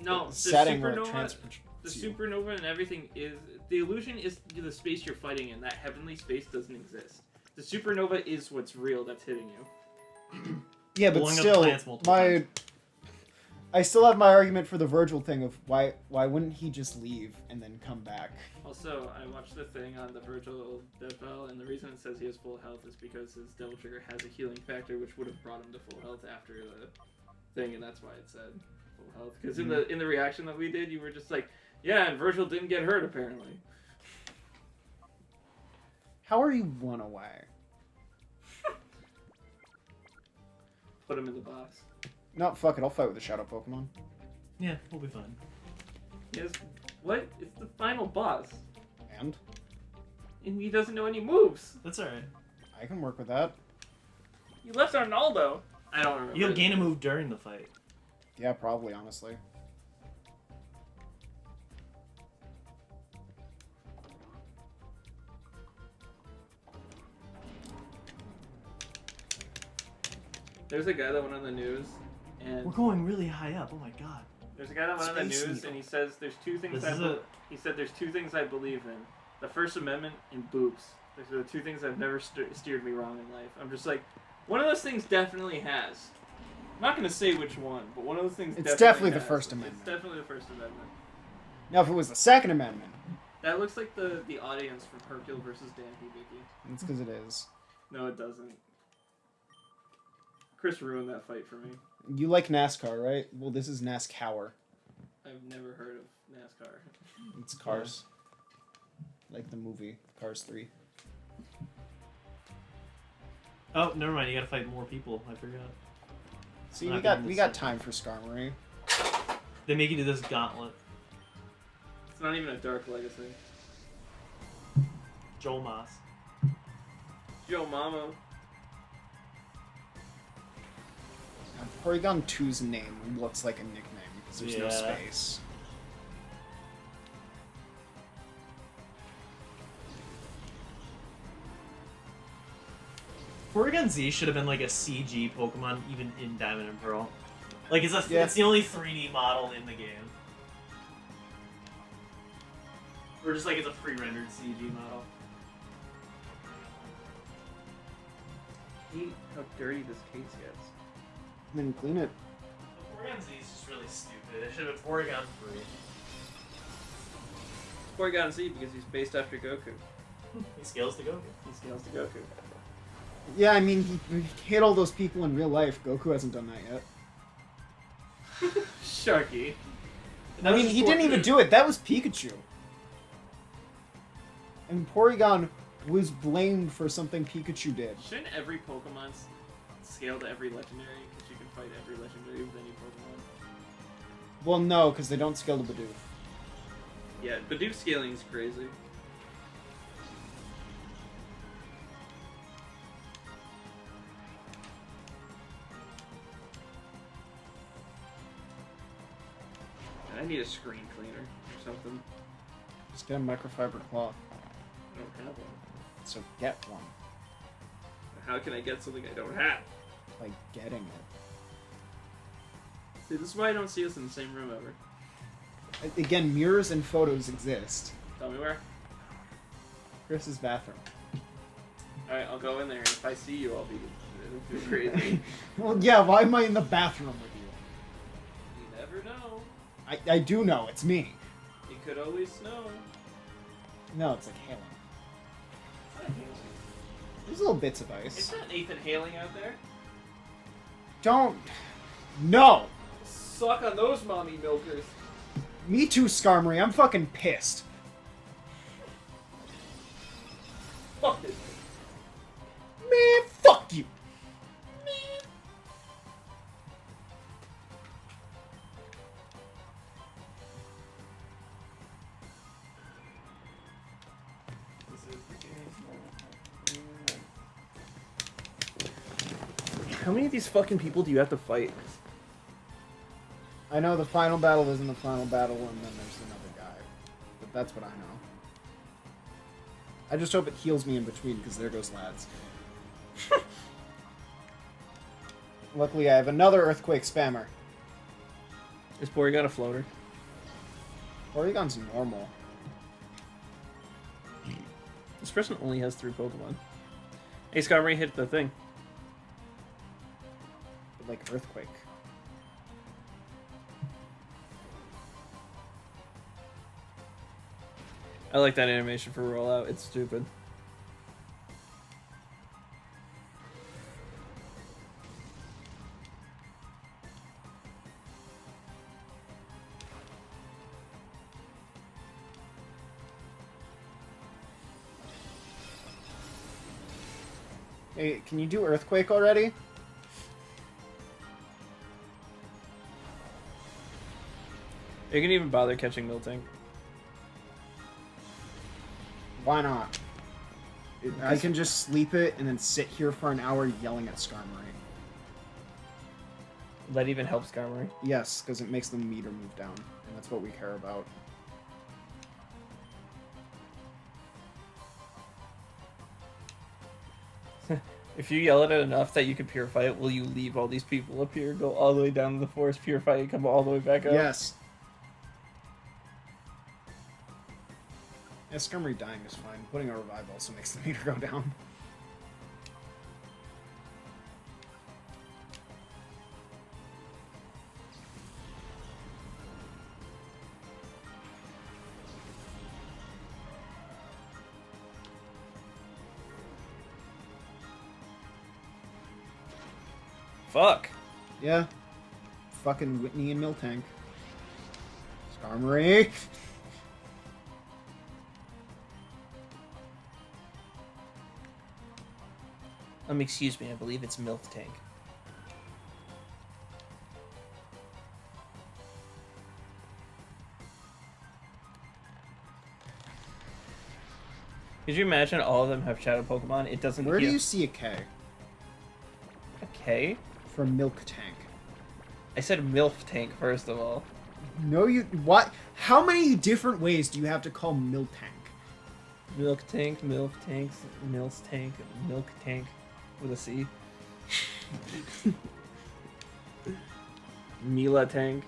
No, the setting where it supernova- transports The you. supernova and everything is... The illusion is the space you're fighting in. That heavenly space doesn't exist. The supernova is what's real that's hitting you. Yeah, but Blowing up still, plants multiple times. I still have my argument for the Virgil thing of why wouldn't he just leave and then come back? Also, I watched the thing on the Virgil Devil, and the reason it says he has full health is because his Devil Trigger has a healing factor, which would have brought him to full health after the thing, and that's why it said full health. Because in the reaction that we did, you were just like, yeah, and Virgil didn't get hurt apparently. How are you 1 away? Put him in the box. No, fuck it, I'll fight with the Shadow Pokemon. Yeah, we'll be fine. Yes. What? It's the final boss, And? and he doesn't know any moves. That's alright. I can work with that. You left Arnaldo. I don't remember. You'll gain a move during the fight. Yeah, probably, honestly. There's a guy that went on the news, and We're going really high up. Oh my god. there's a guy that went on the Space news, needle. and he says there's two things. This is a He said there's two things I believe in: the First Amendment and boobs. Those are the two things that have never steered me wrong in life. I'm just like, one of those things definitely has. I'm not gonna say which one, but one of those things. It's definitely the has. First Amendment. It's definitely the First Amendment. Now, if it was the Second Amendment, That looks like the audience from Hercule versus Dan Hibiki. it's because it is. No, it doesn't. Chris ruined that fight for me. You like NASCAR, right? Well, this is NASCAR. I've never heard of NASCAR. It's Cars. Like the movie Cars 3. Oh, never mind. You gotta fight more people. I forgot. See, Not we got being we the got second. time for Skarmory. They make you do this gauntlet. It's not even a Dark Legacy. Joel Moss. Joe Mama. Porygon 2's name looks like a nickname because there's no Yeah. space. Porygon Z should have been like a CG Pokemon even in Diamond and Pearl. Like it's Yeah. it's the only 3D model in the game. Or just like it's a pre-rendered CG model. I hate how dirty this case gets. Then clean it. Porygon Z is just really stupid. It should have been Porygon 3. Porygon Z because he's based after Goku. He scales to Goku. He scales to Goku. Yeah, I mean, he hit all those people in real life. Goku hasn't done that yet. Sharky. I mean, he didn't even do it. That was Pikachu. And Porygon was blamed for something Pikachu did. Shouldn't every Pokemon scale to every legendary? Because you can fight every legendary with any Pokemon. Well, no, because they don't scale to Bidoof. Yeah, Bidoof scaling is crazy. I need a screen cleaner or something. Just get a microfiber cloth. I don't have one. So get one. How can I get something I don't have? By getting it. See, this is why I don't see us in the same room ever. Again, mirrors and photos exist. Tell me where. Chris's bathroom. Alright, I'll go in there, and if I see you, it'll be crazy. Well, yeah, why am I in the bathroom with you? You never know. I do know, it's me. It could always snow. No, it's like hailing. It's not hailing. There's little bits of It's ice. not Nathan hailing out there. Don't. No! Suck on those mommy milkers. Me too, Skarmory. I'm fucking pissed. Fuck it. Man, fuck you. How many of these fucking people do you have to fight? I know the final battle isn't the final battle, and then there's another guy. But that's what I know. I just hope it heals me in between, because there goes lads. Luckily, I have another Earthquake spammer. Is Porygon a floater? Porygon's normal. This person only has 3 Pokemon. Hey, Skarmory hit the thing. But like Earthquake. I like that animation for rollout. It's stupid. Hey, can you do Earthquake already? You can even bother catching Miltank. Why not? I can just sleep it and then sit here for an hour yelling at Skarmory. That even helps Skarmory. Yes, because it makes the meter move down, and that's what we care about. If you yell at it enough that you can purify it, will you leave all these people up here, go all the way down to the forest, purify it, come all the way back up? Yes. Yeah, Skirmery dying is fine. Putting a revive also makes the meter go down. Fuck. Yeah. Fucking Whitney and Miltank. Skirmery. Excuse me, I believe it's MILF Tank. Could you imagine all of them have shadow Pokemon? It doesn't Where do heal. you see a K? A K? For Milk Tank. I said MILF Tank, first of all. No, you... What? How many different ways do you have to call Milk Tank? Milk Tank, MILF Tanks, Mills Tank, Milk Tank with a C. Mila Tank,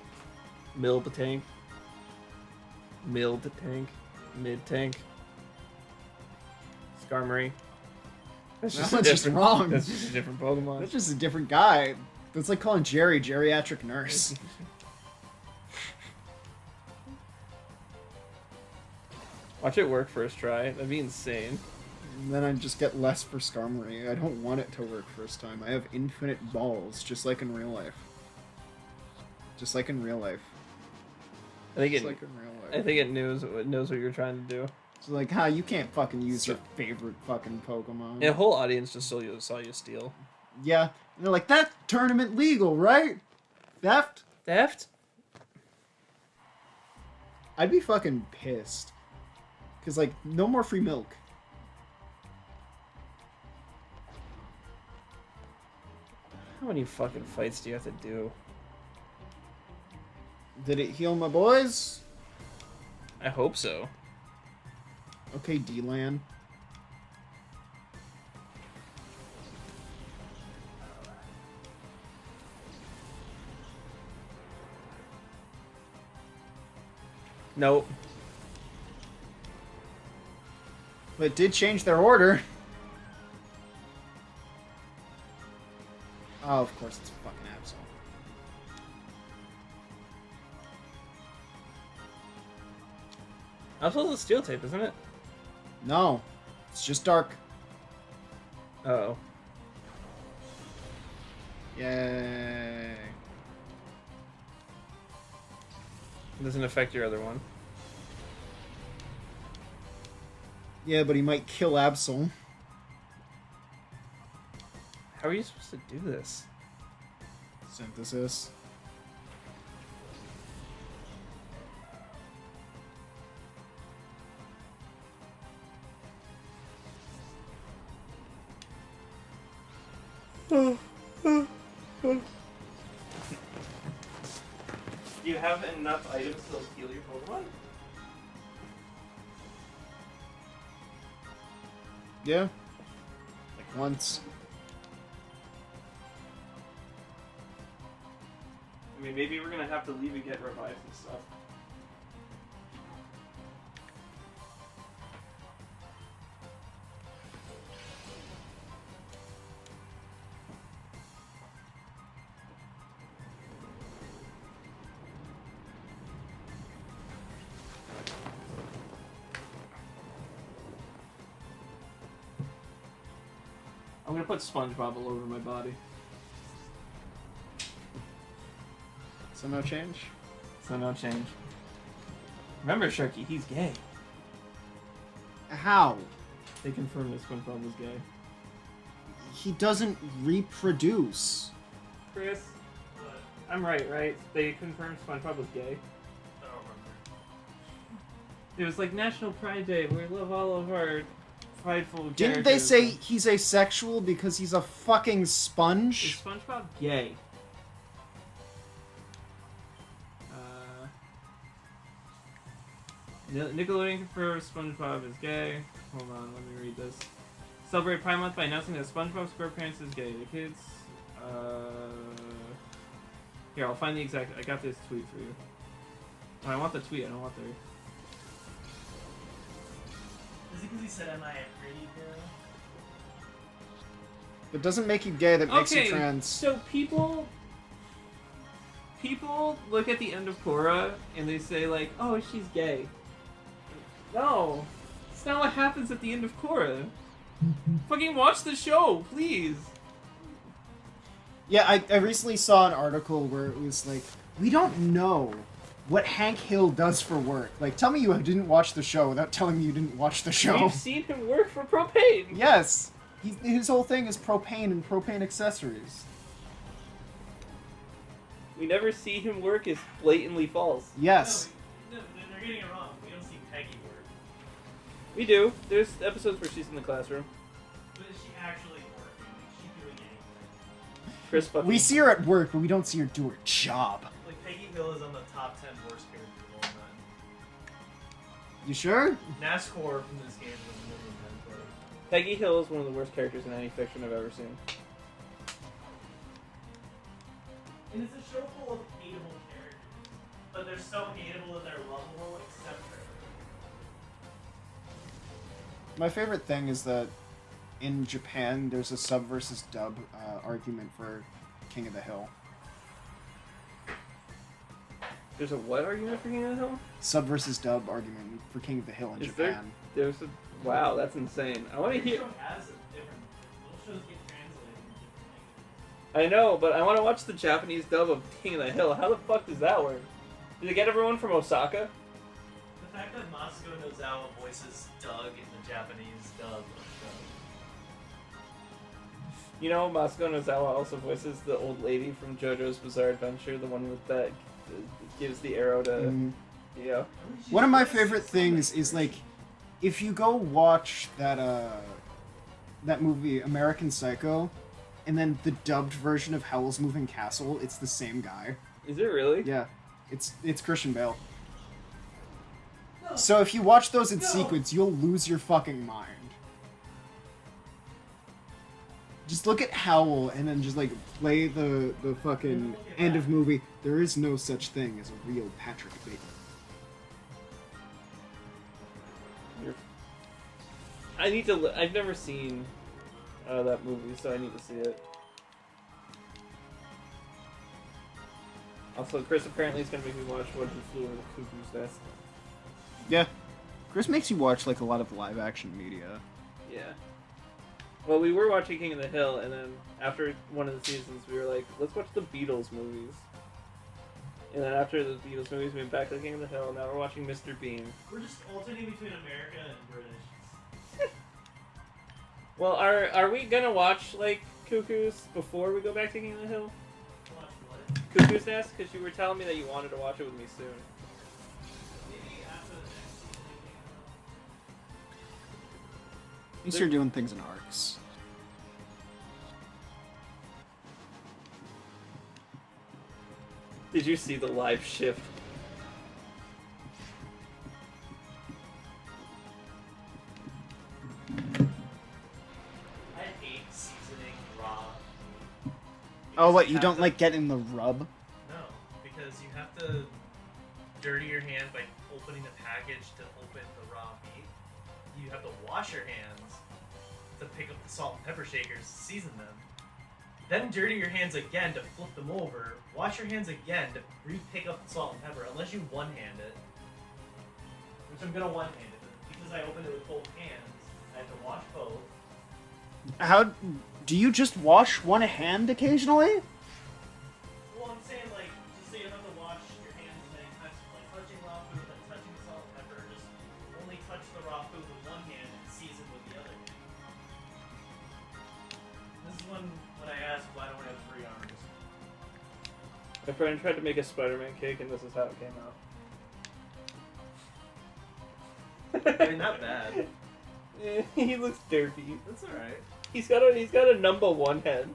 Milb Tank, Mild Tank, Mid Tank, Skarmory. That's That one's just wrong. That's just a different Pokemon. That's just a different guy. That's like calling Jerry geriatric nurse. Watch it work first try. That'd be insane. And then I just get less for Skarmory. I don't want it to work first time. I have infinite balls, just like in real life. Just like in real life. I think Just it. like in real life. I think it knows what you're trying to do. It's like, you can't fucking use your favorite fucking Pokemon. And the whole audience just saw you steal. Yeah. And they're like, that tournament legal, right? Theft? Theft? I'd be fucking pissed. Because, like, no more free milk. How many fucking fights do you have to do? Did it heal my boys? I hope so. Okay, D-Lan. Nope. But it did change their order. Oh, of course, it's fucking Absol. Absol's a steel tape, isn't it? No. It's just dark. Uh-oh. Yay. It doesn't affect your other one. Yeah, but he might kill Absol. How are you supposed to do this? Synthesis. Do you have enough items to heal your Pokemon? Yeah. Like once. I mean, maybe we're gonna have to leave and get revives and stuff. I'm gonna put SpongeBob all over my body. So no change? So no change. Remember, Sharky, he's gay. How? They confirmed that SpongeBob was gay. He doesn't reproduce. Chris, I'm right? They confirmed SpongeBob was gay. I don't remember. It was like National Pride Day. We love all of our prideful Didn't they characters. say he's asexual because he's a fucking Is sponge? SpongeBob gay? Nickelodeon confirms SpongeBob is gay. Hold on, let me read this. celebrate Pride Month by announcing that SpongeBob SquarePants is gay. The kids. Here, I'll find the exact. I got this tweet for you. Oh, I want the tweet. I don't want the. Is it because he said, "Am I a pretty girl?" It doesn't make you gay. That makes you Okay, trans. so people look at the end of Korra and they say like, "Oh, she's gay." No, it's not what happens at the end of Korra. Fucking watch the show, please. Yeah, I recently saw an article where it was like, we don't know what Hank Hill does for work. Like, tell me you didn't watch the show without telling me you didn't watch the show. We've seen him work for propane. Yes! His whole thing is propane and propane accessories. We never see him work is blatantly false. Yes. No, they're getting it wrong. We don't see Peggy work. We do. There's episodes where she's in the classroom. But is she actually working? Is she doing anything? Chris fucking... We see her at work, but we don't see her do her job. Like, Peggy Hill is on the top 10 worst characters of all time. You sure? NASCAR from this game is a million times better. Peggy Hill is one of the worst characters in any fiction I've ever seen. And it's a show full of hateable characters. But they're so hateable that they're lovable, except for her. My favorite thing is that in Japan, there's a sub versus dub argument for King of the Hill. There's a what argument for King of the Hill? Sub versus dub argument for King of the Hill in Is Japan. There's a... Wow, that's insane. I want to hear... Show has a different... Those shows get translated in different languages. I know, but I want to watch the Japanese dub of King of the Hill. How the fuck does that work? Did they get everyone from Osaka? The fact that Masuko Nozawa voices Doug in the Japanese dub of You know, Masuko Nozawa also voices the old lady from JoJo's Bizarre Adventure, the one with that gives the arrow to... Mhm. Yeah. Doug. One of my favorite things is like, if you go watch that movie American Psycho, and then the dubbed version of Howl's Moving Castle, it's the same guy. Is it really? Yeah, it's Christian Bale. So if you watch those in sequence, you'll lose your fucking mind. Just look at Howl and then just like play the fucking end of movie. There is no such thing as a real Patrick Bateman. I need to... I've never seen that movie, so I need to see it. Also, Chris apparently is going to make me watch What He Flew Over the Cuckoo's Nest. Yeah. Chris makes you watch like a lot of live action media. Yeah. Well, we were watching King of the Hill, and then after one of the seasons, we were like, let's watch the Beatles movies. And then after the Beatles movies, we went back to King of the Hill, and now we're watching Mr. Bean. We're just alternating between America and British. Well, are we gonna watch, like, Cuckoos before we go back to King of the Hill? Watch what? Cuckoo's Nest? Because you were telling me that you wanted to watch it with me soon. Maybe after the next season. You start doing things in arcs. Did you see the live shift? I hate seasoning raw. Oh, what, you have don't to- like getting the rub? No, because you have to dirty your hands by opening the package to open the raw meat. You have to wash your hands to pick up the salt and pepper shakers, season them. Then dirty your hands again to flip them over. Wash your hands again to re-pick up the salt and pepper, unless you one-hand it. Which I'm gonna one-hand it, because I opened it with both hands. I have to wash both. How do you just wash one hand occasionally? Well, I'm saying, like, just so you don't have to wash your hands as many times, like touching raw food, like touching the salt and pepper, just only touch the raw food with one hand and season with the other hand. This is when I asked, why don't we have 3 arms? My friend tried to make a Spider-Man cake, and this is how it came out. I mean, not bad. He looks dirty. That's alright. He's got a number 1 head.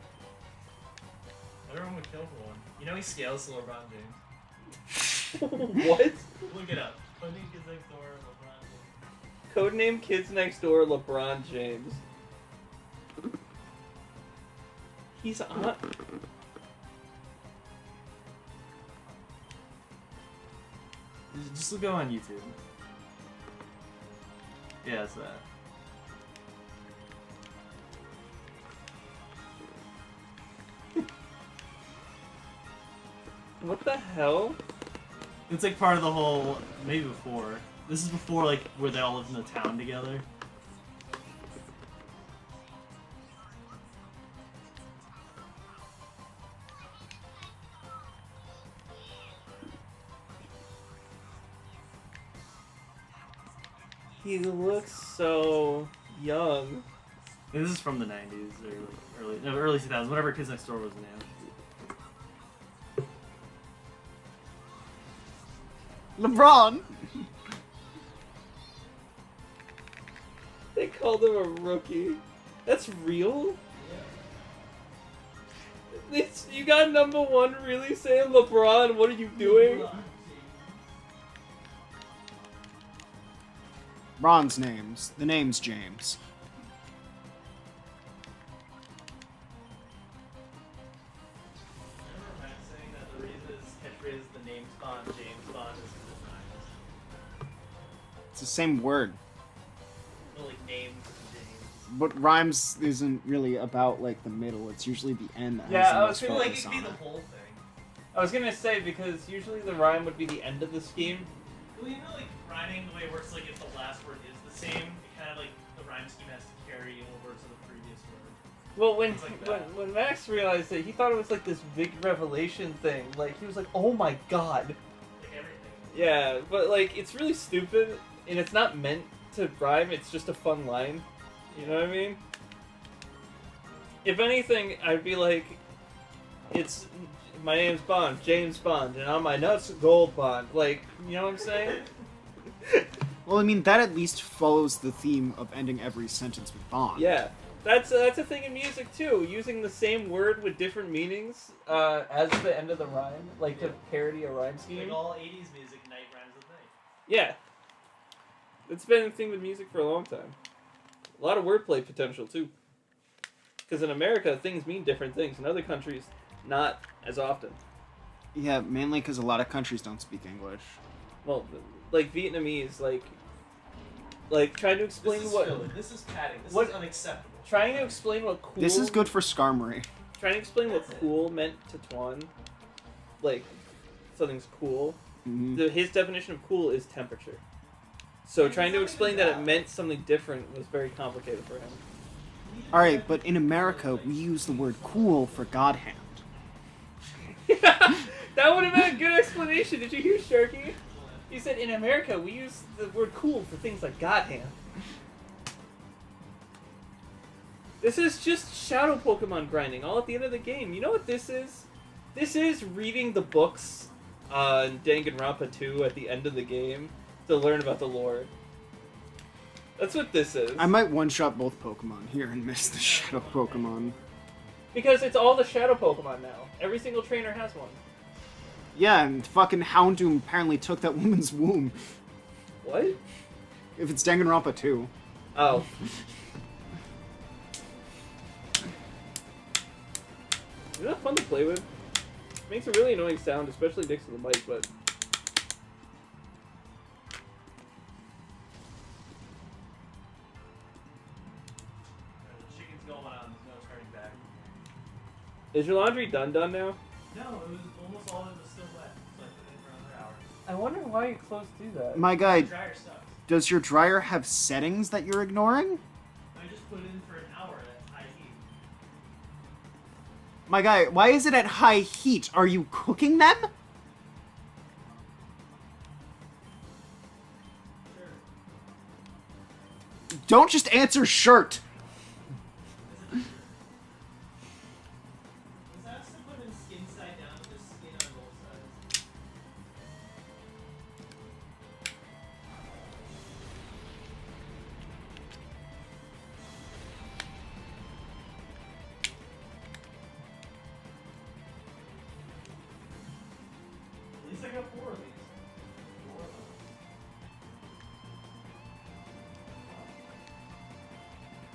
Everyone would kill for one. You know he scales to LeBron James. What? Look it up. Codename Kids Next Door, LeBron James. Codename Kids Next Door, LeBron James. He's on. Just go on YouTube. Yeah, it's that. What the hell? It's like part of the whole. Maybe before. This is before like where they all live in the town together. He looks so young. This is from the 90s or early 2000s, whenever Kids Next Door was new. LeBron. They called him a rookie. That's real? You got number one really saying LeBron, what are you doing? Ron's names. The name's James. Remember Matt saying that the reason his catchphrase is the name's Bond, James Bond is It's the same word. like names James. But rhymes isn't really about like the middle. It's usually the end that Yeah, has the I was most feeling Like focus it could be on the it. whole thing. I was gonna say, because usually the rhyme would be the end of the scheme. Well, you know, like rhyming the way it works, like if the last word is the same, it kind of like the rhyme scheme has to carry over to the previous word. Well, It's like that. when Max realized it, he thought it was like this big revelation thing. Like, he was like, oh my god. Like everything. Yeah, but like, it's really stupid, and it's not meant to rhyme, it's just a fun line. You know what I mean? If anything, I'd be like, my name's Bond, James Bond, and on my nuts, Gold Bond. Like, you know what I'm saying? Well, I mean, that at least follows the theme of ending every sentence with Bond. Yeah. That's a thing in music too, using the same word with different meanings as the end of the rhyme, like to parody a rhyme scheme. Like all 80s music, night rhymes with night. Yeah. It's been a thing with music for a long time. A lot of wordplay potential too. Because in America, things mean different things. In other countries, not as often. Yeah, mainly because a lot of countries don't speak English. Well, like Vietnamese, like trying to explain This is what filler. This is padding. This what- is unacceptable. trying to explain what cool. This is good for Skarmory. Trying to explain what That's it. cool meant to Tuan, like something's cool. Mhm. His definition of cool is temperature. So trying to explain that it meant something different was very complicated for him. Alright, but in America, we use the word cool for God hand. That would have been a good explanation. Did you hear Sharky? He said in America we use the word cool for things like God hand. This is just shadow Pokemon grinding all at the end of the game. You know what this is? This is reading the books on Danganronpa 2 at the end of the game to learn about the lore. That's what this is. I might one-shot both Pokemon here and miss the Shadow Pokemon. Because it's all the shadow Pokemon now. Every single trainer has one. Yeah, and fucking Houndoom apparently took that woman's womb. What? If it's Danganronpa 2. Oh. Isn't that fun to play with? Makes a really annoying sound, especially next to the mic, but... The chicken's going on. There's no turning back. Is your laundry done now? No, it was almost all of it was still wet. So I put it in for another hour. I wonder why your clothes do that. My guy, The dryer sucks. does your dryer have settings that you're ignoring? I just put it in for an hour at high heat. My guy, why is it at high heat? Are you cooking them? Sure. Don't just answer shirt. Was that to put in skin side down with the skin on both sides? At least I got 4 of these. 4 of them.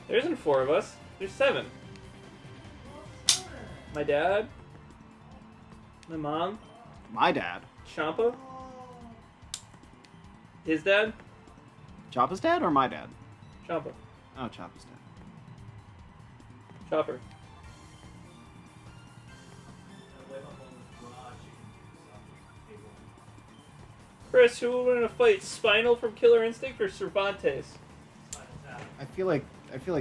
There isn't 4 of us. There's 7. Well, it's 4. My dad. My mom. My dad. Champa. His dad. Choppa's dad or my dad? Champa. Oh, Choppa's dad. Chopper. Chris, who will win in a fight? Spinal from Killer Instinct or Cervantes? I feel like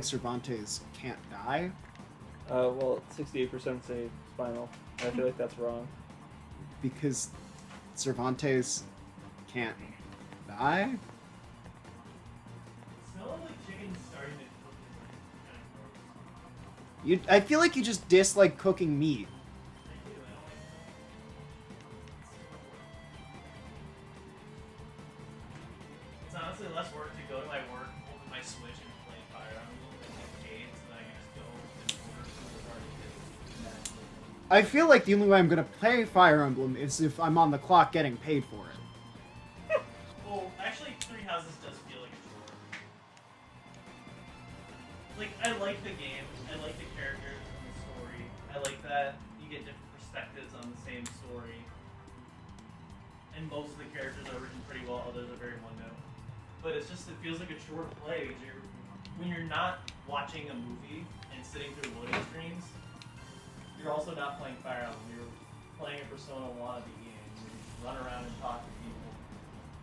Cervantes can't die. Well, 68% say Spinal. I feel like that's wrong. Because Cervantes can't die? I feel like you just dislike cooking meat. It's honestly less work to go to my work, open my Switch, and play Fire Emblem and get paid so that I can just go and order food already. I feel like the only way I'm gonna play Fire Emblem is if I'm on the clock getting paid for it. Well, actually, Three Houses does feel like a chore. Like, I like the game, I like the characters and the story. I like that you get different perspectives on the same story. And most of the characters are written pretty well, others are very one-note. But it's just, it feels like a chore to play, because when you're not watching a movie and sitting through loading screens, you're also not playing Fire Emblem. You're playing a Persona wannabe game. You run around and talk to people.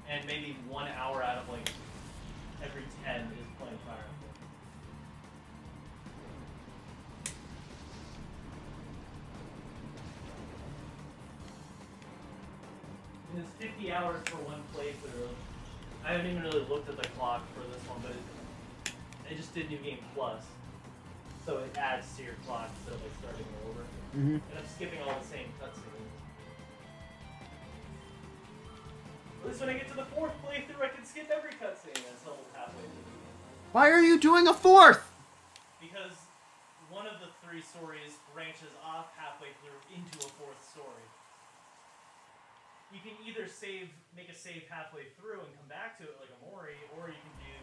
And maybe 1 hour out of like every 10 is playing Fire Emblem. And it's 50 hours for one playthrough. I haven't even really looked at the clock for this one, but it just did New Game Plus. So it adds to your clock instead of like starting over. Mm-hmm. And I'm skipping all the same cutscenes. At least when I get to the 4th playthrough, I can skip every cutscene until halfway through the game. Why are you doing a 4th? Because one of the 3 stories branches off halfway through into a 4th story. You can either make a save halfway through and come back to it like a Mori, or you can do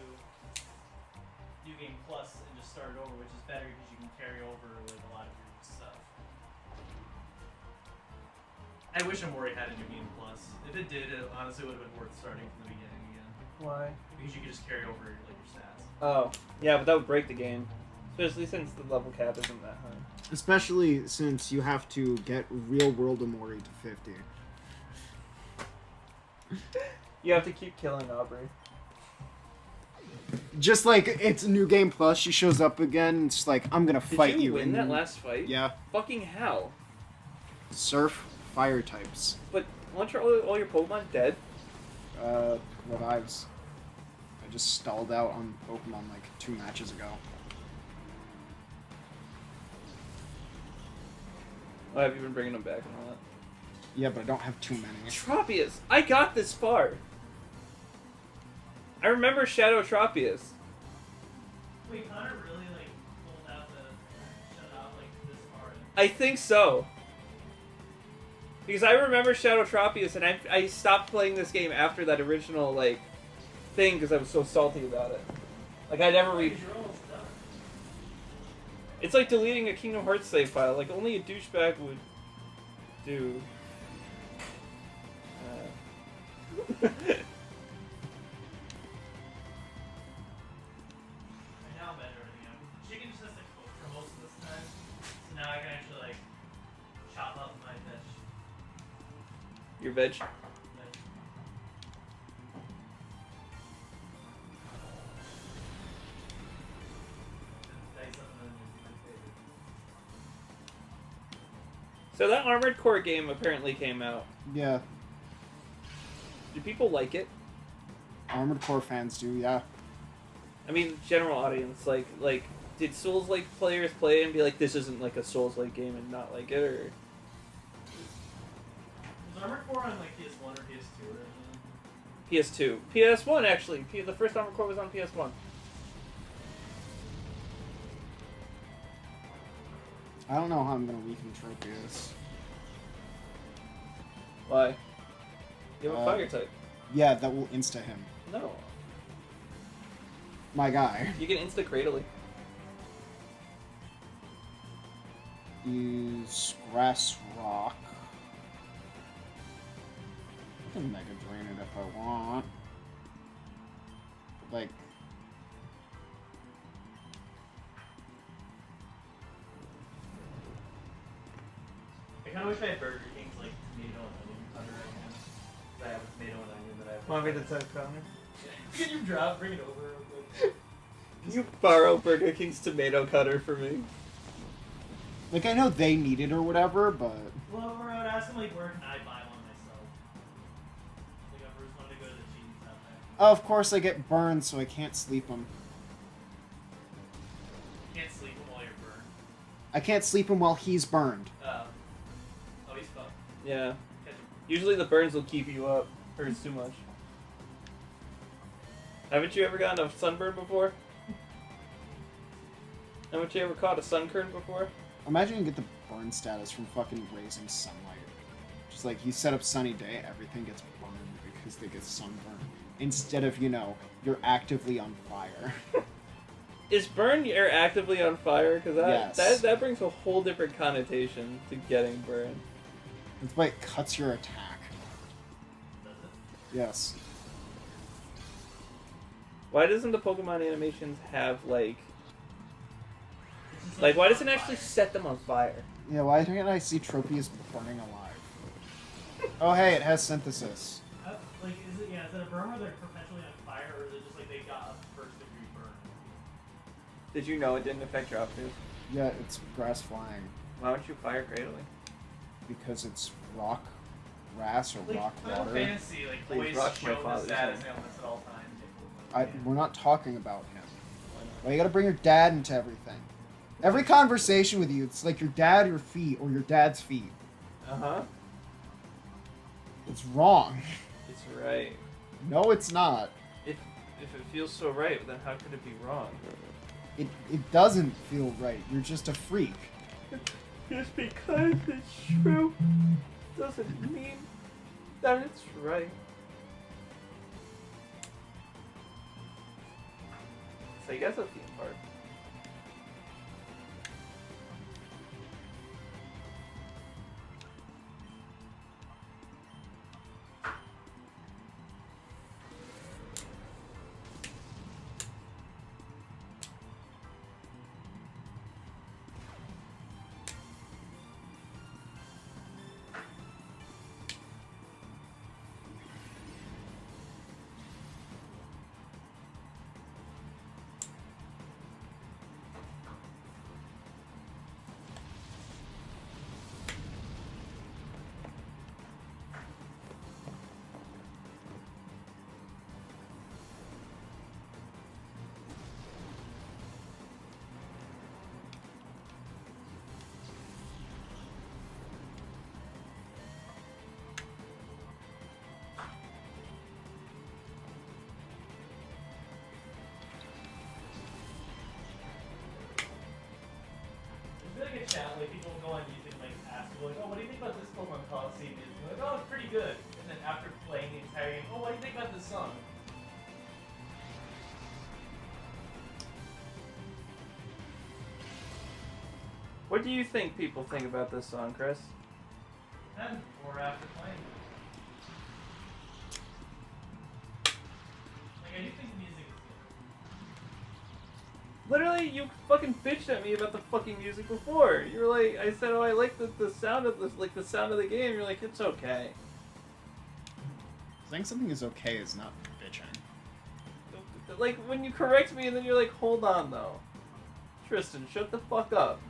New Game Plus and just start it over, which is better because you can carry over like a lot of your stuff. I wish Amori had a New Game Plus. If it did, it honestly would have been worth starting from the beginning again. Why? Because you could just carry over like your stats. Oh, yeah, but that would break the game. Especially since the level cap isn't that high. Especially since you have to get real world Amori to 50. You have to keep killing Aubrey. Just like it's New Game Plus, she shows up again. It's like I'm gonna fight Did you you. win and that last fight? Yeah. Fucking how? Surf, fire types. But aren't all your Pokemon dead? Revives. I just stalled out on Pokemon like 2 matches ago. Oh, have you been bringing them back and all that? Yeah, but I don't have too many. Tropius! I got this far! I remember Shadow Tropius. Wait, Connor really like pulled out the shut off like this hard? I think so. Because I remember Shadow Tropius, and I stopped playing this game after that original, like, thing because I was so salty about it. Like, I never read. You're almost done. It's like deleting a Kingdom Hearts save file. Like, only a douchebag would do. Right now I'm better everything out. Chicken just has to cook for most of this time, so now I can actually like chop up my veg. Your veg. Dice up and then my favorite. So that Armored Core game apparently came out. Yeah, Do people like it? Armored Core fans do. Yeah. I mean, general audience, like, did Souls-like players play it and be like, this isn't like a Souls-like game and not like it, or? Was Armored Core on like PS1 or PS2 or PS2. anything? PS1, actually. The first Armored Core was on PS1. I don't know how I'm gonna weaken Tropius. Why? You have a Uh, fire type. Yeah, that will insta him. No. My guy. You can insta Cradily. is Grass Rock. I can Mega Drain it if I want. Like... I kind of wish I had Burger King's like tomato and onion cutter right now. I have a tomato and onion that I have. Want me to test counter? Can you drop? Bring it over. Can you borrow Burger King's tomato cutter for me? Like, I know they need it or whatever, but... Well, or I would ask them like, where can I buy one myself? Like, if Bruce wanted to go to the cheese out there. Oh, of course I get burned, so I can't sleep them. You can't sleep while you're burned. I can't sleep him while he's burned. Oh, he's fucked. Yeah. Catch him. Usually the burns will keep you up. Hurts too much. Haven't you ever gotten a sunburn before? Haven't you ever caught a sunkern before? Imagine you get the burn status from fucking raising sunlight. Just like, you set up sunny day, everything gets burned because they get sunburned. Instead of, you know, you're actively on fire. Is burn you're actively on fire? Because Yes. that brings a whole different connotation to getting burned. That's why it cuts your attack. Does it? Yes. Why doesn't the Pokemon animations have, like, It's just, why doesn't it on actually fire. set them on fire? Yeah, why can't I see Tropius burning alive? Oh, hey, it has synthesis. Like, is it a burn where they're perpetually on fire, or is it just like they got a first degree burn? Did you know it didn't affect your optics? Yeah, it's grass flying. Why don't you fire Cradling? Because it's rock, grass, or Like, rock Final water. Fantasy, like, Please always rock my show the father's status name. ailments at all times. We're not talking about him. Well, you gotta bring your dad into everything. Every conversation with you, it's like your dad, your feet, or your dad's feet. Uh-huh. It's wrong. It's right. No, it's not. If it feels so right, then how could it be wrong? It doesn't feel right. You're just a freak. Just because it's true doesn't mean that it's right. So you guys have theme park. I feel like a chat, like people go on YouTube and like ask people like, oh, what do you think about this Pokemon Colosseum? And they're like, oh, it's pretty good. And then after playing the entire game, oh, what do you think about this song? What do you think people think about this song, Chris? Then, or after playing. Like, I do think the music is good. Literally, you fucking bitched at me about the fucking music before. You were like, I said, oh, I like the sound of this, like the sound of the game. You're like, it's okay. Saying something is okay is not bitching. Like when you correct me, and then you're like, hold on though, Tristan, shut the fuck up.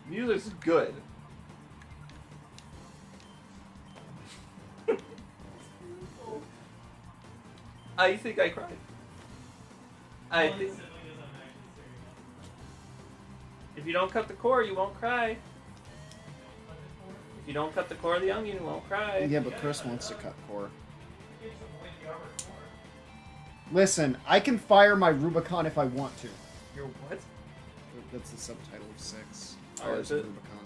Music's good. I think I cried. I Well, think it's simply because I'm actually serious. if you don't cut the core, you won't cry. If you don't cut the core of the onion, you won't cry. Yeah, but Chris wants to cut core. It's avoid the armor core. Listen, I can fire my Rubicon if I want to. You're what? That's the subtitle of 6. Oh, Fires is a it? Rubicon.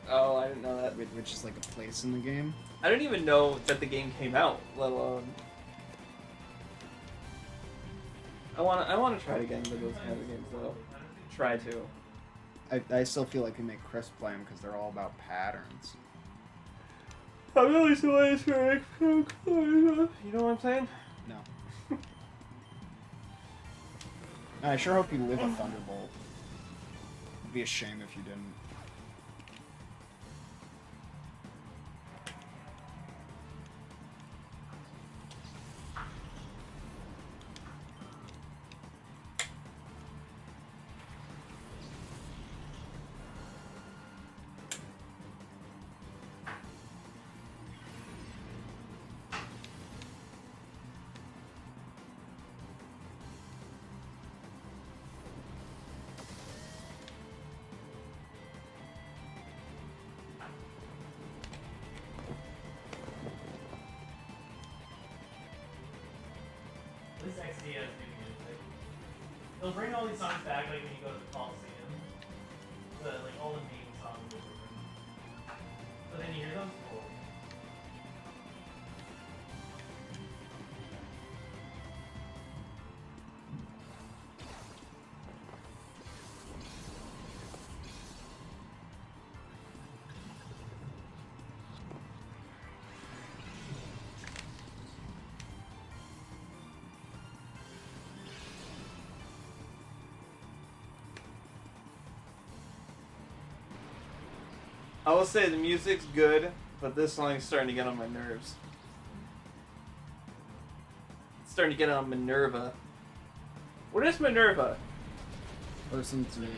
Oh, I didn't know that. Which is like a place in the game. I didn't even know that the game came out, let alone. I wanna try to get into those kind of games though. Try to. I still feel like we make Chris play them because they're all about patterns. I'm always the one for you know what I'm saying? No. I sure hope you live a Thunderbolt. It'd be a shame if you didn't. This XD has new music. They'll bring all these songs back like when you go to the Colosseum. Like all the main songs will be different. But then you hear those? Cool. I will say the music's good, but this song's starting to get on my nerves. It's starting to get on Minerva. What is Minerva? Person's name.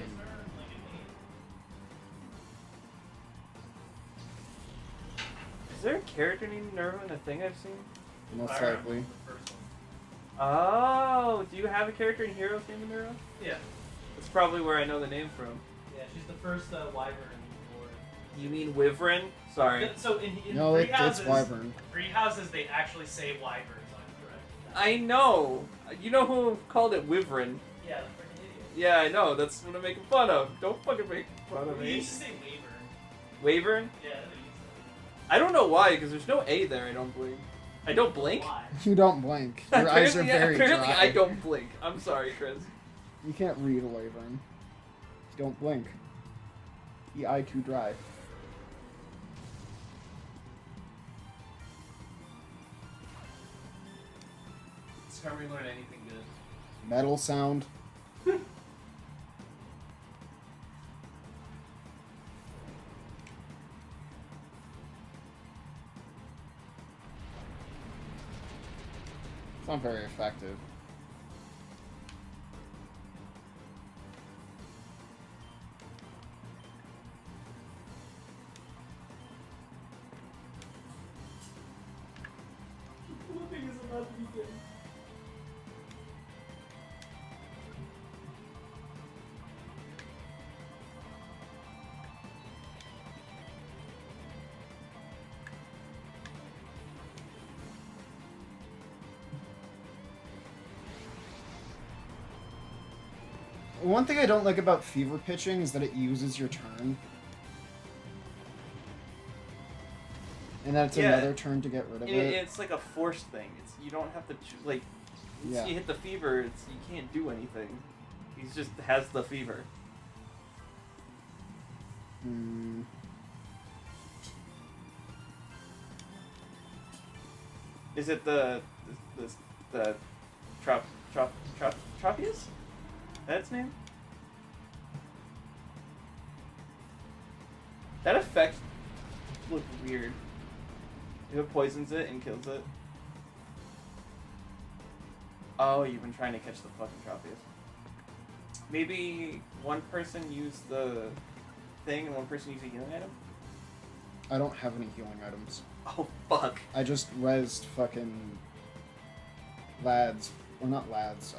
Is there a character named Minerva in a thing I've seen? Most likely. The first one. Oh, do you have a character in Heroes named Minerva? Yeah. That's probably where I know the name from. Yeah, she's the first wyvern lord. You mean Wyvern? Sorry. So in No, three it's houses, Wyvern. Three houses, they actually say wyverns, I'm correct. I know. You know who called it Wyvern? Yeah, the freaking idiot. Yeah, I know. That's what I'm making fun of. Don't fucking make fun of We me. used to say wyvern. Wyvern? Yeah, that's what you I don't know why, because there's no A there. I don't blink. I don't said. blink. Why? You don't blink. Your eyes are very apparently dry. I don't blink. I'm sorry, Chris. You can't read a Wyvern. You don't blink. The eye too dry. It's how we learn anything good. Metal sound. It's not very effective. Flipping is about to begin. One thing I don't like about fever pitching is that it uses your turn. And then it's Yeah. another turn to get rid of it. It's like a forced thing. It's you don't have to like. Once Yeah. you hit the fever, you can't do anything. He just has the fever. Hmm. Is it the Tropius? That's its name? That effect looked weird. If it poisons it and kills it. Oh, you've been trying to catch the fucking Tropius. Maybe one person used the thing and one person used a healing item? I don't have any healing items. Oh, fuck. I just rezzed fucking lads. Or not lads,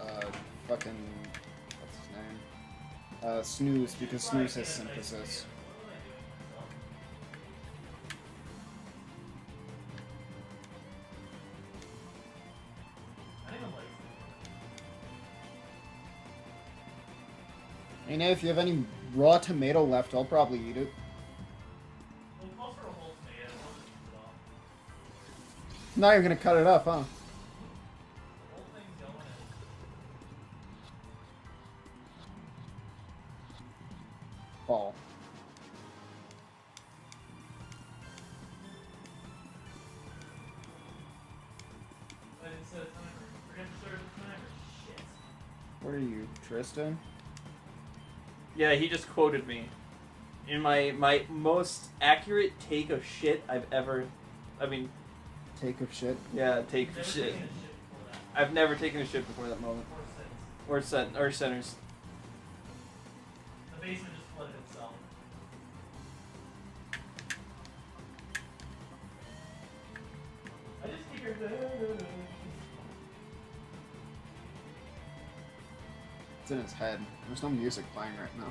fucking what's his name? Snooze, because Snooze has synthesis. Hey, Nate, if you have any raw tomato left, I'll probably eat it. Now you're gonna cut it up, huh? What are you, Tristan? Yeah, he just quoted me. In my most accurate take of shit I've ever... I mean... Take of shit. Yeah, take of shit. I've never taken a shit before that moment. Or centers. The basement just flooded itself. I just hear It's in his head. There's no music playing right now.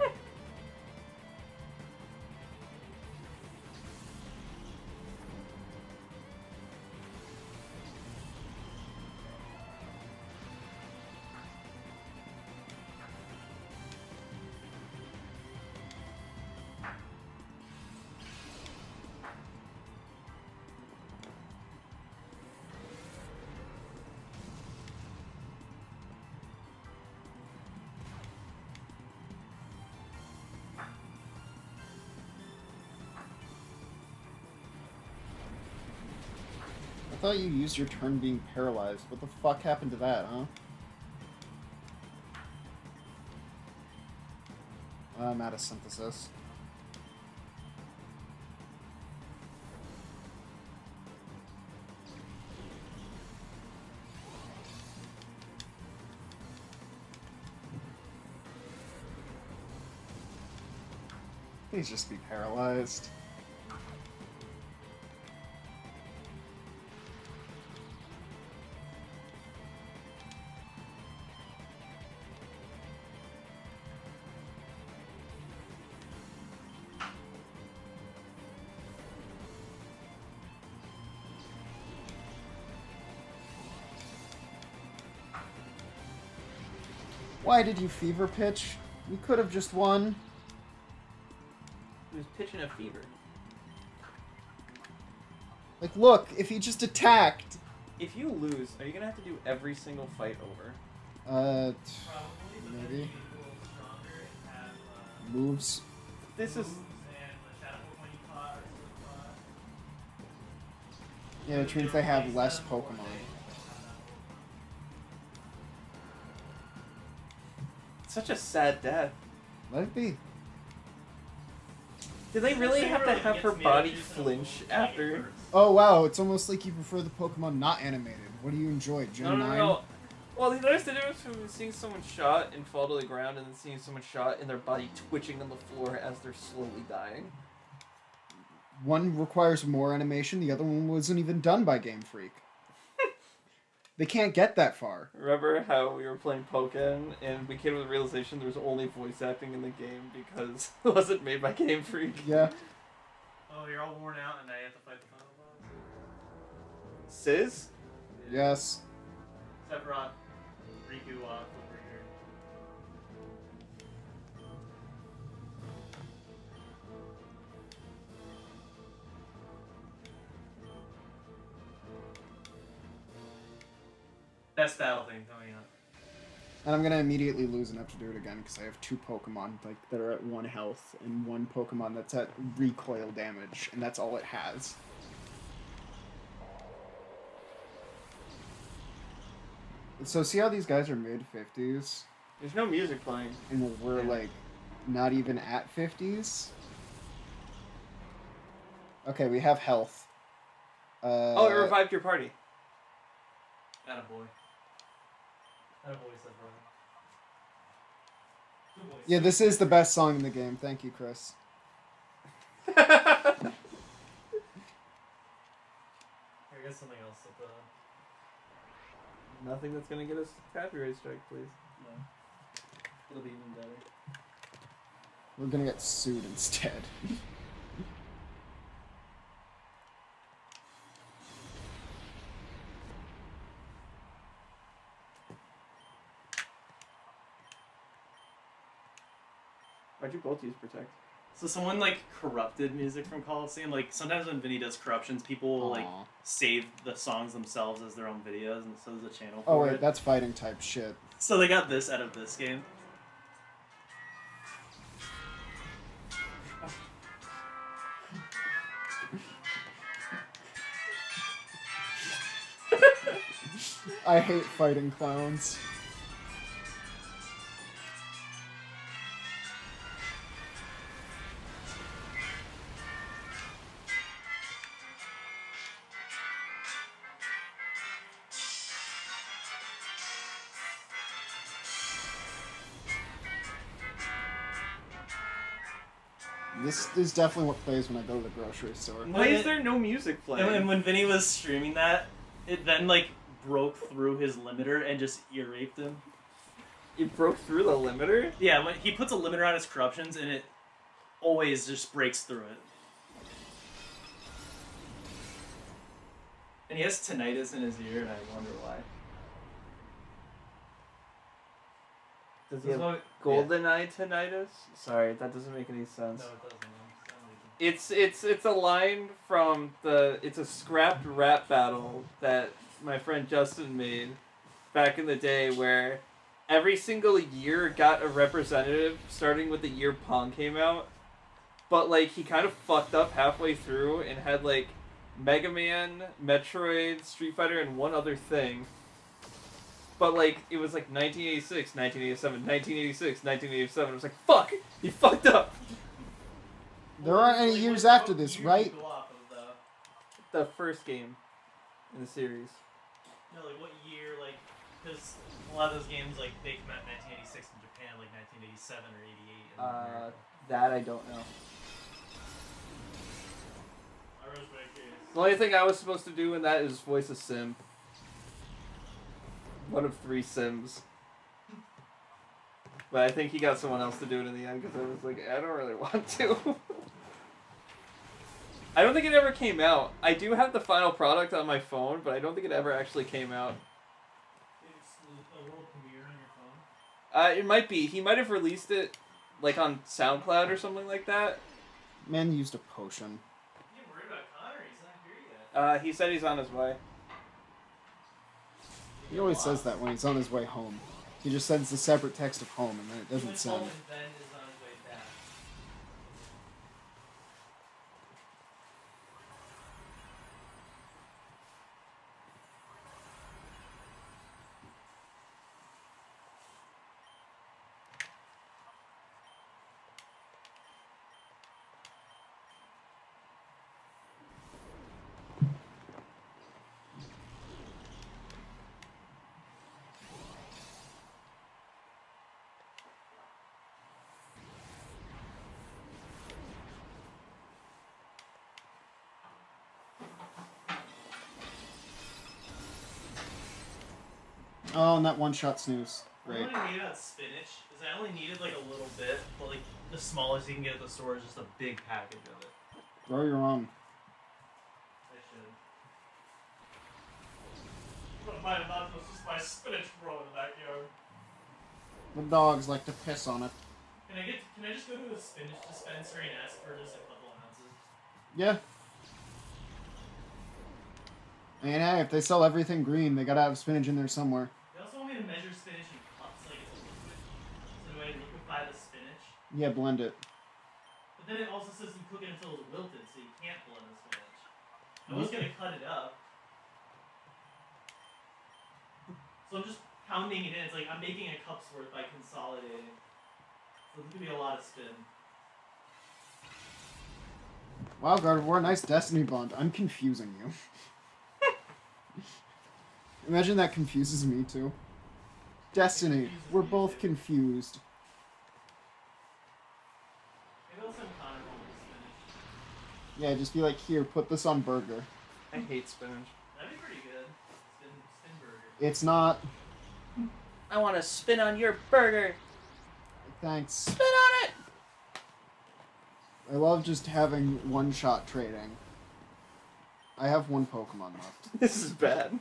I thought you used your turn being paralyzed. What the fuck happened to that, huh? I'm out of synthesis. Please just be paralyzed. Why did you fever pitch? We could have just won. He was pitching a fever. Like, look, if he just attacked. If you lose, are you gonna have to do every single fight over? Maybe. Moves. This is... Yeah, which means they have less Pokemon. Such a sad death. Let it be. Did they really have to have her body flinch after? Oh wow, it's almost like you prefer the Pokemon not animated. What do you enjoy, Gen 9? No. Well, there's the difference between seeing someone shot and fall to the ground and then seeing someone shot and their body twitching on the floor as they're slowly dying. One requires more animation, the other one wasn't even done by Game Freak. They can't get that far. Remember how we were playing Pokken and we came to the realization there was only voice acting in the game because it wasn't made by Game Freak? Yeah. Oh, you're all worn out and now you have to fight the final boss? Sizz? Yes. Sephiroth, Riku over here. Best battle thing coming up. And I'm gonna immediately lose enough to do it again because I have two Pokemon that are at 1 health and one Pokemon that's at recoil damage, and that's all it has. So see how these guys are mid-50s? There's no music playing. And we're like not even at 50s? Okay, we have health. Oh, it revived your party. Attaboy. Attaboy, Sephiroth. Yeah, this is the best song in the game. Thank you, Chris. Here, I guess something else to put on. Nothing that's gonna get us copyright strike, please. No. It'll be even better. We're gonna get sued instead. Why'd you both use Protect? So someone like corrupted music from Colosseum. Like sometimes when Vinny does corruptions, people will like Aw. save the songs themselves as their own videos, and so there's a channel for Oh wait, it. that's fighting type shit. So they got this out of this game. I hate fighting clowns. this is definitely what plays when I go to the grocery store. Why is there no music playing? And when Vinny was streaming that, it then like broke through his limiter and just ear raped him. It broke through the limiter? Yeah, when he puts a limiter on his corruptions and it always just breaks through it. And he has tinnitus in his ear, and I wonder why. Does he have GoldenEye tinnitus? Sorry, that doesn't make any sense. No, it doesn't. It's a line from it's a scrapped rap battle that my friend Justin made back in the day where every single year got a representative starting with the year Pong came out, but like he kind of fucked up halfway through and had like Mega Man, Metroid, Street Fighter, and one other thing. But like it was like 1986, 1987, 1986, 1987. I was like, fuck, he fucked up. There aren't any years after this, right? The first game in the series. No, like what year, like, because a lot of those games, like, they come out in 1986 in Japan, like 1987 or 88 in America. That I don't know. I was very curious. The only thing I was supposed to do in that is voice a sim. One of 3 sims. But I think he got someone else to do it in the end because I was like, I don't really want to. I don't think it ever came out. I do have the final product on my phone, but I don't think it ever actually came out. It's a world premiere on your phone? It might be. He might have released it like on SoundCloud or something like that. Man used a potion. You worried about Connor? He's not here yet. He said he's on his way. He always says that when he's on his way home. He just sends the separate text of home and then it doesn't send. Ben is on his way back. Oh, and that one-shot snooze. Great. What I need about spinach is I only needed like a little bit, but like the smallest you can get at the store is just a big package of it. Grow your own. I should. What am I not supposed to buy spinach grow in the backyard? The dogs like to piss on it. Can I just go to the spinach dispensary and ask for just a couple ounces? Yeah. I mean, hey, if they sell everything green, they gotta have spinach in there somewhere. They also want me to measure spinach in cups like it's a liquid. So do I liquefy the spinach? Yeah, blend it. But then it also says you cook it until it's wilted, so you can't blend the spinach. I was gonna cut it up. So I'm just pounding it in. It's like I'm making a cup's worth by consolidating. So there's gonna be a lot of spin. Wow, God, we're a nice Destiny bond. I'm confusing you. Imagine that confuses me too. Destiny, we're both confused. Maybe I'll send Connor home with spinach. Yeah, just be like, here, put this on burger. I hate spinach. That'd be pretty good. Spin burger. It's not. I want to spin on your burger. Thanks. Spin on it. I love just having one-shot trading. I have 1 Pokemon left. This is bad.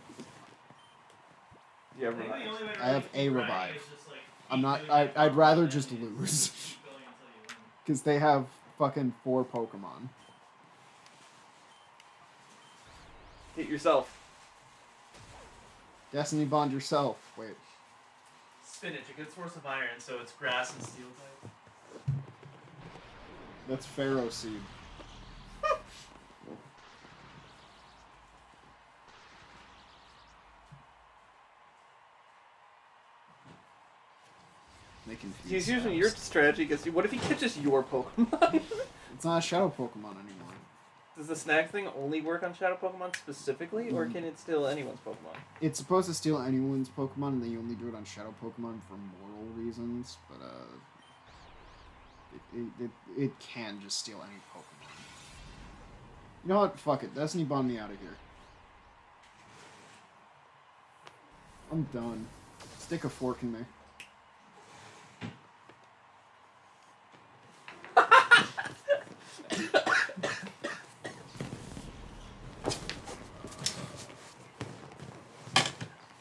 Yeah, I think the only way to I have really a keep grinding revive. is just, like, I'm keep not. doing your I'd rather Pokemon just enemies. lose. Keep going until you win. Because they have fucking 4 Pokemon. Hit yourself. Destiny bond yourself. Wait. Spinach, a good source of iron, so it's grass and steel type. That's Pharaoh Seed. They confuse. Here's your strategy. Because what if he catches your Pokemon? It's not a Shadow Pokemon anymore. Does the snag thing only work on Shadow Pokemon specifically, or can it steal anyone's Pokemon? It's supposed to steal anyone's Pokemon, and they only do it on Shadow Pokemon for moral reasons. But It can just steal any Pokemon. You know what? Fuck it. Destiny Bond me out of here. I'm done. Stick a fork in me.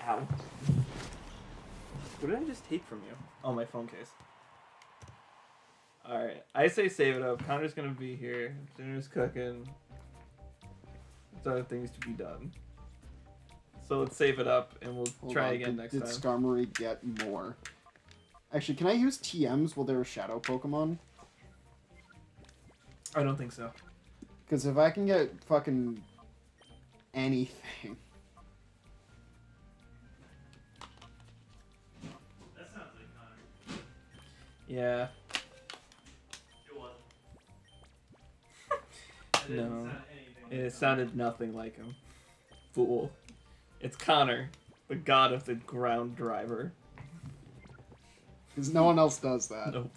Ow. What did I just take from you? Oh, my phone case. Alright, I say save it up. Connor's gonna be here. Dinner's cooking. There's other things to be done. So let's save it up and we'll try again next time. Did Skarmory get more? Actually, can I use TMs while they're a shadow Pokemon? I don't think so. Because if I can get fucking anything. That sounds like Connor. Yeah. It wasn't. That No. didn't sound anything like It sounded nothing like him. Fool. It's Connor, the god of the ground driver. Because no one else does that. Nope.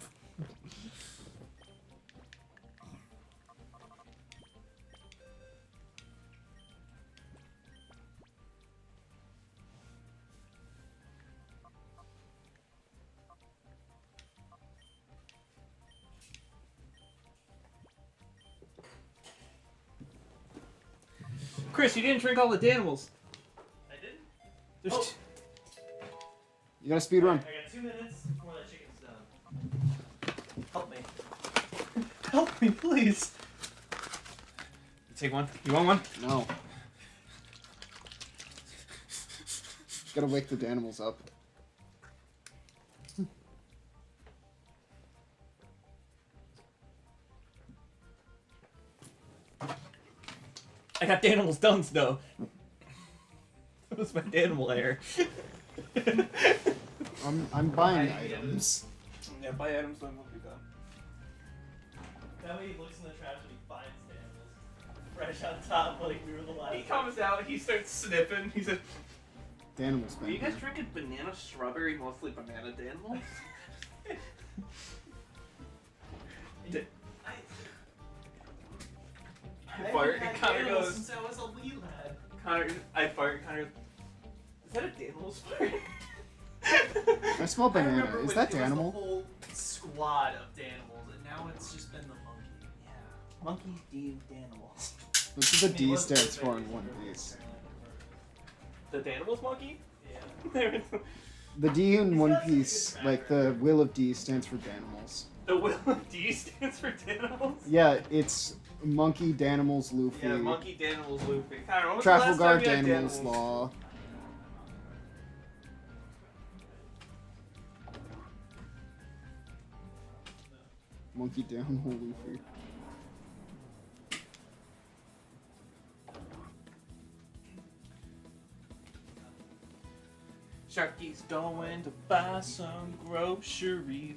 Chris, you didn't drink all the Danimals. I didn't? There's Oh. You gotta speed run. I got 2 minutes before that chicken's done. Help me. Help me, please. Take one. You want one? No. Gotta wake the Danimals up. I got Danimals dunks though. That was my Danimal hair. I'm buying items. Yeah, buy items when we'll be done. That way he looks in the trash and he finds animals. Fresh on top, like we were the last He comes out, he starts sniffing. He says, Danimals, "Are you guys drinking banana strawberry, mostly banana Danimals?" I fart and Connor goes. Since I was a wee lad. Connor, I fart and Connor goes, "Is that a Danimal's fart?" I smell banana. remember Is when that it was the Danimal? whole squad of Danimals, and now it's just been the monkey. Yeah, monkey D Danimals. This is a I mean, D what's the stands for in biggest One difference, Piece. apparently? The Danimals monkey? Yeah. There is The D in He's One got some good Piece, track like the will of D, stands for Danimals. the will of D stands for Danimals. Yeah, it's Monkey, Danimals, Luffy. Yeah, monkey Danimals Luffy. Connor, when was the last Trafalgar, time you had Danimals, Danimals? Law. Monkey, Danimal, Luffy. Sharky's going to buy some groceries.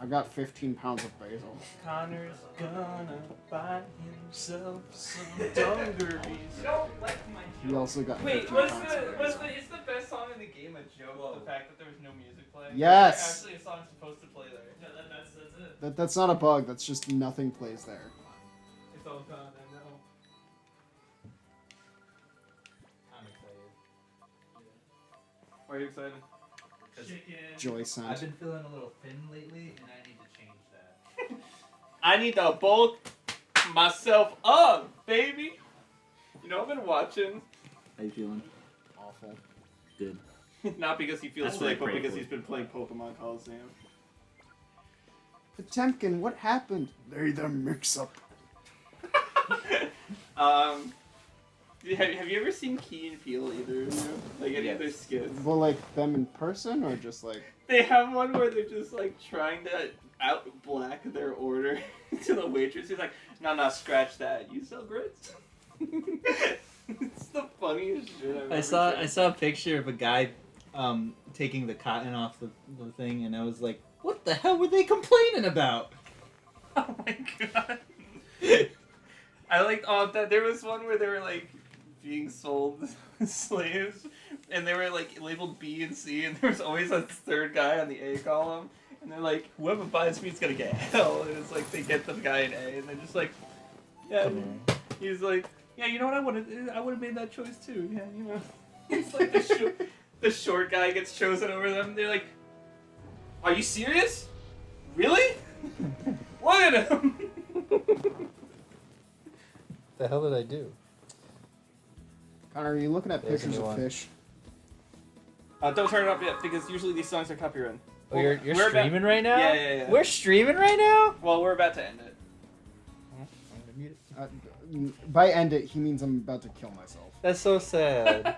I got 15 pounds of basil. Connor's gonna buy himself some dungarees. You don't like my He also got 15 Wait, pounds of basil. is the best song in the game a joke? The fact that there was no music playing? Yes! Actually, a song supposed to play there. Yeah, that's it. That's not a bug, that's just nothing plays there. It's all gone, I know. I'm excited. Why are you excited? Chicken. Joy sound. I've been feeling a little thin lately, and I need to change that. I need to bulk myself up, baby. You know, I've been watching. How you feeling? Awful. Good. Not because he feels That's what I sick, but pray because for. he's been playing Pokemon Colosseum. Potemkin, what happened? They the mix-up. Have you ever seen Key and Peele either of you? Like any of their skits? Well, like, them in person, or just like... They have one where they're just like trying to out black their order to the waitress. He's like, no, scratch that. You sell grits? It's the funniest shit I've ever I seen. saw a picture of a guy taking the cotton off the thing, and I was like, what the hell were they complaining about? Oh my god. I liked that there was one where they were like being sold slaves and they were like labeled B and C and there was always a third guy on the A column And they're like, whoever buys me is gonna get hell. And it's like they get the guy an A, and they're just like, yeah. Come here. He's like, yeah, you know what? I would have made that choice too. Yeah, you know. It's like the short guy gets chosen over them. They're like, are you serious? Really? Look at him. The hell did I do? Connor, are you looking at There's a pictures new of one. fish? Don't turn it up yet because usually these songs are copyrighted. Oh, you're We're streaming right now? Yeah. We're streaming right now? Well, we're about to end it. By end it, he means I'm about to kill myself. That's so sad.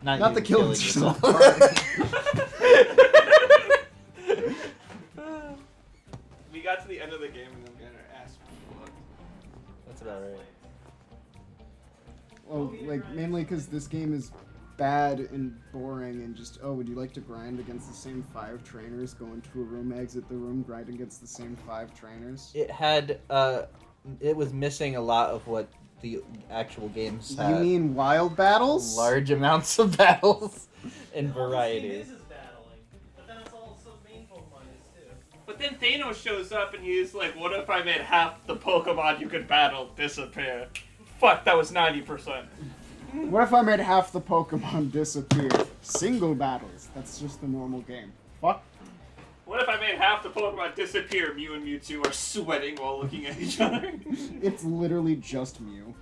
Not you the killing killing yourself. We got to the end of the game and I'm getting our ass fucked. That's about right. Well, like, mainly because this game is bad and boring and just, oh, would you like to grind against the same 5 trainers, go into a room, exit the room, grind against the same 5 trainers? It had, it was missing a lot of what the actual games had. You mean wild battles? Large amounts of battles and varieties. battling, but then it's also main Pokemon is too. But then Thanos shows up and he's like, what if I made half the Pokemon you could battle disappear? Fuck, that was 90%. What if I made half the Pokemon disappear? Single battles. That's just the normal game. Fuck. What if I made half the Pokemon disappear? Mew and Mewtwo are sweating while looking at each other. It's literally just Mew.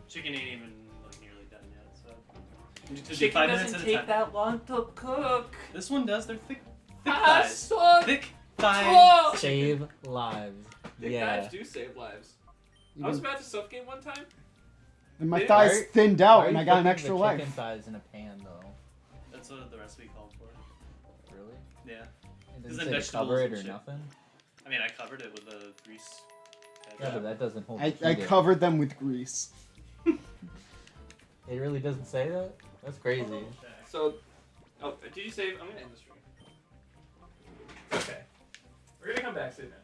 Chicken ain't even like nearly done yet, so. Just do Chicken 5 minutes doesn't at a take time. that long to cook. This one does. They're thick Ah, thighs. son. Thick thighs. Oh! Save lives. Thick Yeah. knives do save lives. I was about to suffocate one time. And my Why thighs are- thinned Why out are and you I got an cooking extra the life. chicken thighs in a pan, though. That's what the recipe called for. Really? Yeah. It Is doesn't it say to cover vegetables it and or shit? nothing? I mean, I covered it with a grease. Yeah, but that doesn't hold I the heat in. covered them with grease. It really doesn't say that? That's crazy. So, oh, did you save? I'm gonna end the stream. Okay. We're gonna come back soon now.